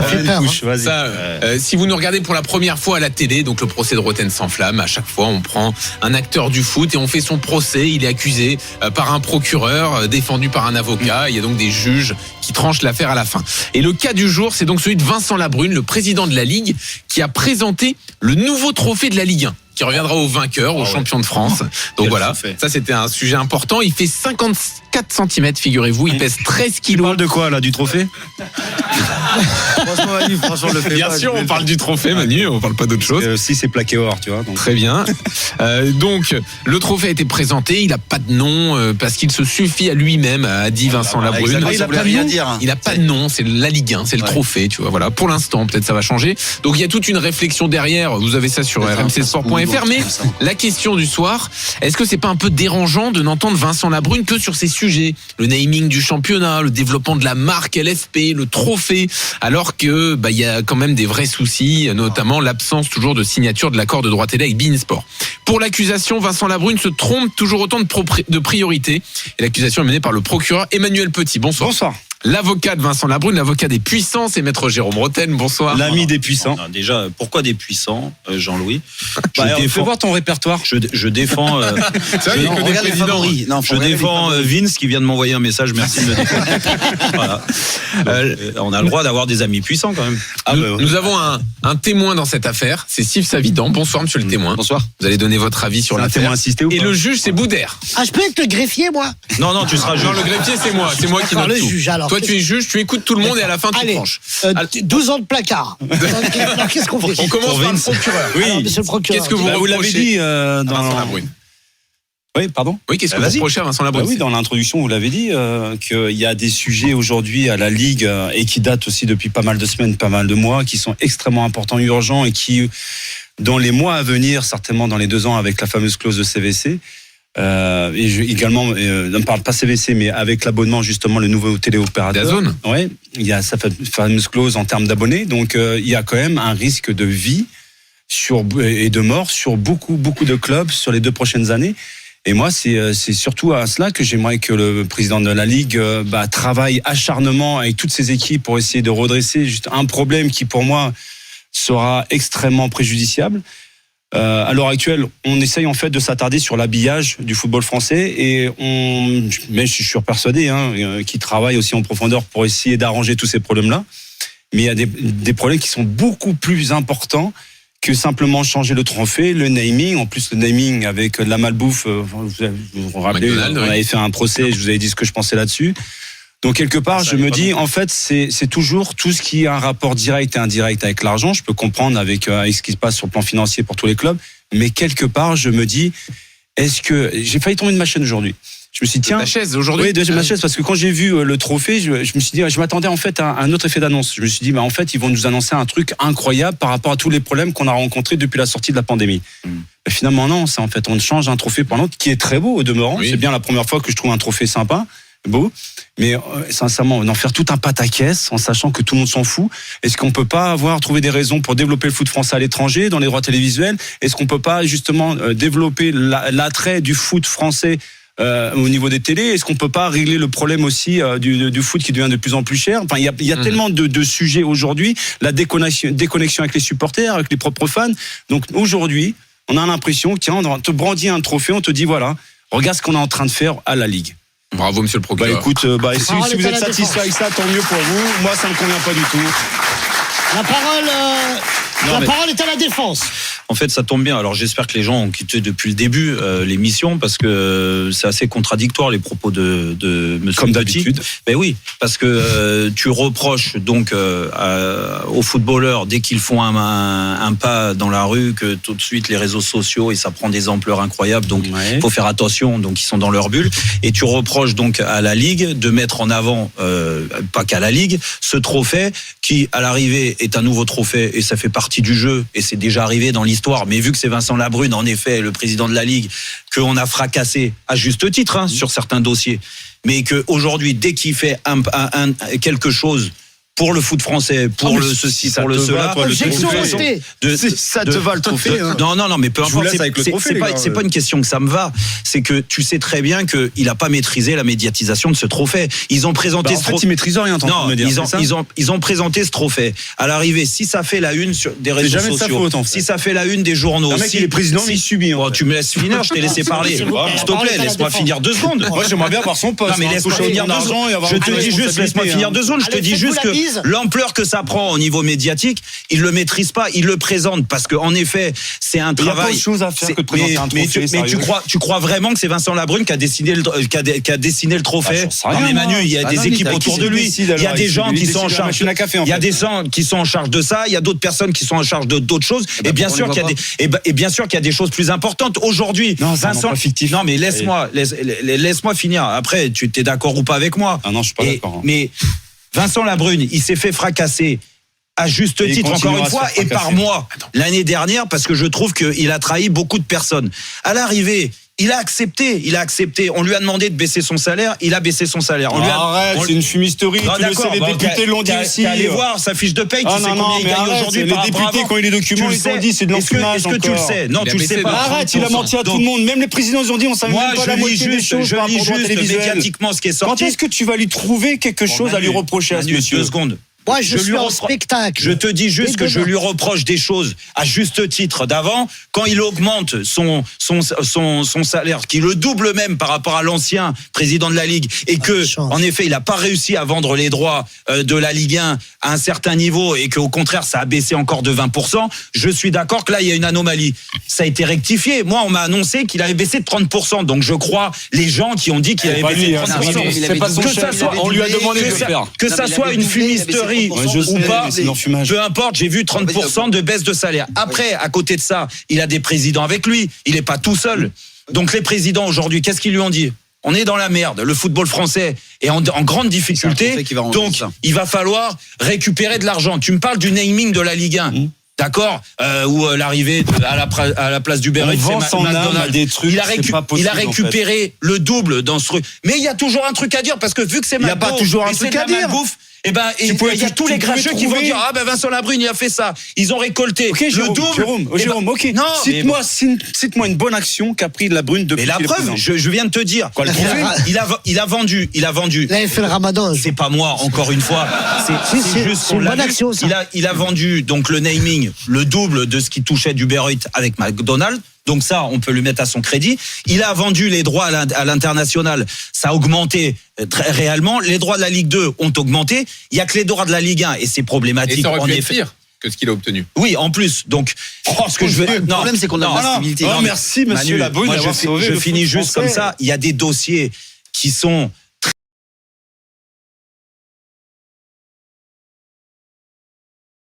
si vous nous regardez pour la première fois à la télé, donc le procès de Rotten sans flamme, à chaque fois, on prend un acteur du foot et on fait son procès. Il est accusé par un procureur, défendu par un avocat. Il y a donc des juges qui tranchent l'affaire à la fin. Et le cas du jour, c'est donc celui de Vincent Labrune, le président de la Ligue, qui a présenté le nouveau trophée de la Ligue 1. Qui reviendra au vainqueur, au champion de France. Donc voilà, ça c'était un sujet important. Il fait 54 cm, figurez-vous. Il pèse 13 kilos. On parle de quoi là, du trophée? Franchement, Manu, le fait bien pas, sûr, on parle du trophée, Manu, on parle pas d'autre chose. Si c'est plaqué or, tu vois. Donc. Très bien. Donc, le trophée a été présenté. Il a pas de nom parce qu'il se suffit à lui-même, a dit Vincent Labrune. Il a pas de nom. Il a pas de nom. C'est la Ligue 1, c'est le trophée, tu vois. Voilà. Pour l'instant, peut-être ça va changer. Donc, il y a toute une réflexion derrière. Vous avez ça sur rmcsport.fr. Mais la question du soir, est-ce que c'est pas un peu dérangeant de n'entendre Vincent Labrune que sur ces sujets, le naming du championnat, le développement de la marque LFP, le trophée, alors que il y a quand même des vrais soucis, notamment l'absence toujours de signature de l'accord de droit télé avec beIN Sport. Pour l'accusation, Vincent Labrune se trompe toujours autant de priorités. Et l'accusation est menée par le procureur Emmanuel Petit. Bonsoir. Bonsoir. L'avocat de Vincent Labrune, l'avocat des puissants, c'est maître Jérôme Rotten. Bonsoir. L'ami des puissants. Non, déjà, pourquoi des puissants, Jean-Louis? Fais voir ton répertoire. Je défends. Je défends Vince qui vient de m'envoyer un message. Merci de me défendre. Voilà. On a le droit d'avoir des amis puissants quand même. Nous avons un témoin dans cette affaire. C'est Steve Savidan. Bonsoir, monsieur le témoin. Bonsoir. Vous allez donner votre avis sur l'affaire. Assisté ou pas? Et le juge, c'est Boudère. Ah, je peux être le greffier, moi? Non, tu seras juge. Non, le greffier, c'est moi. C'est moi qui note tout. Juge, alors. Toi, tu es juge, tu écoutes tout le monde et à la fin, tu tranches. 12 ans de placard. Alors, qu'est-ce qu'on fait? On commence par le procureur. Oui, monsieur le procureur. Qu'est-ce que vous l'avez dit dans Vincent Labrune? Oui, pardon. Oui, qu'est-ce que vous reprochez à Vincent Labrune? Oui, dans l'introduction, vous l'avez dit qu'il y a des sujets aujourd'hui à la Ligue et qui datent aussi depuis pas mal de semaines, pas mal de mois, qui sont extrêmement importants, urgents et qui, dans les mois à venir, certainement dans les 2 ans avec la fameuse clause de CVC, également, ne parle pas CVC, mais avec l'abonnement justement le nouveau téléopérateur. DAZN. Ouais, il y a sa fameuse clause en termes d'abonnés, donc il y a quand même un risque de vie et de mort sur beaucoup de clubs sur les 2 prochaines années. Et moi, c'est surtout à cela que j'aimerais que le président de la Ligue travaille acharnement avec toutes ses équipes pour essayer de redresser juste un problème qui, pour moi, sera extrêmement préjudiciable. À l'heure actuelle, on essaye en fait de s'attarder sur l'habillage du football français mais je suis persuadé qu'il travaille aussi en profondeur pour essayer d'arranger tous ces problèmes-là. Mais il y a des problèmes qui sont beaucoup plus importants que simplement changer le trophée, le naming. En plus, le naming avec de la malbouffe, vous vous rappelez, on avait fait un procès, je vous avais dit ce que je pensais là-dessus. Donc quelque part, je me dis, en fait, c'est toujours tout ce qui a un rapport direct et indirect avec l'argent. Je peux comprendre avec ce qui se passe sur le plan financier pour tous les clubs, mais quelque part, je me dis, est-ce que j'ai failli tomber de ma chaîne aujourd'hui? Je me suis dit, tiens. Ta chaise aujourd'hui? Oui, de ma chaise, parce que quand j'ai vu le trophée, je me suis dit, je m'attendais en fait à un autre effet d'annonce. Je me suis dit, en fait, ils vont nous annoncer un truc incroyable par rapport à tous les problèmes qu'on a rencontrés depuis la sortie de la pandémie. Finalement, non, c'est en fait, on change un trophée pour un autre qui est très beau au demeurant. Oui. C'est bien la première fois que je trouve un trophée sympa, beau. Mais sincèrement, en faire tout un pataquès en sachant que tout le monde s'en fout. Est-ce qu'on peut pas trouver des raisons pour développer le foot français à l'étranger, dans les droits télévisuels? Est-ce qu'on peut pas justement développer l'attrait du foot français au niveau des télés? Est-ce qu'on peut pas régler le problème aussi du foot qui devient de plus en plus cher? Enfin, il y a tellement de sujets aujourd'hui. La déconnexion avec les supporters, avec les propres fans. Donc aujourd'hui, on a l'impression, tiens, on te brandit un trophée, on te dit voilà, regarde ce qu'on est en train de faire à la Ligue. Bravo, monsieur le procureur. Écoute, si vous êtes satisfait avec ça, tant mieux pour vous. Moi, ça me convient pas du tout. La parole est à la défense. En fait, ça tombe bien. Alors, j'espère que les gens ont quitté depuis le début l'émission parce que c'est assez contradictoire les propos de monsieur. Comme d'habitude. Ben oui, parce que tu reproches donc aux footballeurs dès qu'ils font un pas dans la rue que tout de suite les réseaux sociaux et ça prend des ampleurs incroyables. Donc, faut faire attention. Donc, ils sont dans leur bulle. Et tu reproches donc à la Ligue de mettre en avant, pas qu'à la Ligue, ce trophée qui, à l'arrivée, est un nouveau trophée et ça fait partie du jeu et c'est déjà arrivé dans l'histoire. Mais vu que c'est Vincent Labrune, en effet, le président de la Ligue, qu'on a fracassé à juste titre sur certains dossiers, mais qu'aujourd'hui, dès qu'il fait quelque chose pour le foot français, pour le ceci, pour le cela. Ça te va le trophée. Non, mais peu importe. C'est pas une question que ça me va. C'est que tu sais très bien qu'il a pas maîtrisé la médiatisation de ce trophée. Ils ont présenté ce trophée. Ils maîtrisent rien. Non, ils ont présenté ce trophée. À l'arrivée, si ça fait la une sur des réseaux sociaux, si ça fait la une des journaux, si les présidents il subit. Tu me laisses finir, je t'ai laissé parler. S'il te plaît, laisse-moi finir 2 secondes. Moi, j'aimerais bien voir son poste. Non, mais laisse-moi finir 2 secondes. Je te dis juste, laisse-moi finir 2 secondes. Je te dis juste que l'ampleur que ça prend au niveau médiatique, il le maîtrise pas, il le présente parce que en effet, c'est un travail. Il y a pas de choses à faire que de présenter un trophée. Mais tu crois vraiment que c'est Vincent Labrune qui a dessiné le trophée? Non mais Manu, il y a des équipes autour de lui, il y a des gens qui sont en charge. Il y a des gens qui sont en charge de ça, il y a d'autres personnes qui sont en charge d'autres choses et bien sûr qu'il y a des choses plus importantes aujourd'hui. Vincent, non mais laisse-moi finir. Après, tu t'es d'accord ou pas avec moi? Ah non, je suis pas d'accord. Mais Vincent Labrune, il s'est fait fracasser à juste titre, encore une fois, et par moi, l'année dernière, parce que je trouve qu'il a trahi beaucoup de personnes. À l'arrivée, il a accepté. On lui a demandé de baisser son salaire, il a baissé son salaire. Arrête, c'est une fumisterie. Les députés l'ont dit aussi. Allez voir sa fiche de paye, tu sais combien il gagne aujourd'hui. Les députés, quand il y a des documents, ils ont dit c'est de l'enfumage. Est-ce que tu le sais? Non, tu le sais pas. Arrête, il a menti à tout le monde. Même les présidents, ils ont dit on savait même pas la moitié des choses. Je lis juste médiatiquement ce qui est sorti. Quand est-ce que tu vas lui trouver quelque chose à lui reprocher à ce monsieur? 2 secondes. Moi, je suis en spectacle. Je te dis juste que je lui reproche des choses à juste titre d'avant. Quand il augmente son salaire, qui le double même par rapport à l'ancien président de la Ligue, et que, en effet, il n'a pas réussi à vendre les droits de la Ligue 1 à un certain niveau, et qu'au contraire, ça a baissé encore de 20%, je suis d'accord que là, il y a une anomalie. Ça a été rectifié. Moi, on m'a annoncé qu'il avait baissé de 30%. Donc, je crois les gens qui ont dit qu'il avait baissé de 30%. On lui a demandé de le faire. Que ça soit une fumisterie ou pas, peu importe, j'ai vu 30% de baisse de salaire. Après, à côté de ça, il a des présidents avec lui, il n'est pas tout seul. Donc les présidents aujourd'hui, qu'est-ce qu'ils lui ont dit? On est dans la merde, le football français est en grande difficulté, donc il va falloir récupérer de l'argent. Tu me parles du naming de la Ligue 1. D'accord, où l'arrivée à la place du Berry, c'est McDonald's. Il a récupéré le double dans ce truc. Mais il y a toujours un truc à dire parce que vu que c'est McDo, il n'y a pas toujours un truc à dire. Eh ben, il y a tous les cracheux qui vont dire Vincent Labrune il a fait ça. Ils ont récolté le double. Jérôme, ok. Non, cite-moi une bonne action qu'a pris Labrune depuis. Mais la preuve, je viens de te dire. Quoi, il a vendu. Il avait fait le Ramadan. C'est pas moi, encore une fois. C'est juste une bonne action. Il a vendu donc le naming, le double de ce qui touchait du Uber Eats avec McDonald's. Donc ça, on peut lui mettre à son crédit. Il a vendu les droits à l'international. Ça a augmenté très réellement. Les droits de la Ligue 2 ont augmenté. Il y a que les droits de la Ligue 1 et c'est problématique. Et ça aurait pu être pire que ce qu'il a obtenu. Oui, en plus. Donc, ce que je veux. Le problème, c'est qu'on a de la stabilité. Merci, monsieur Labrune. Je finis juste comme ça. Il y a des dossiers qui sont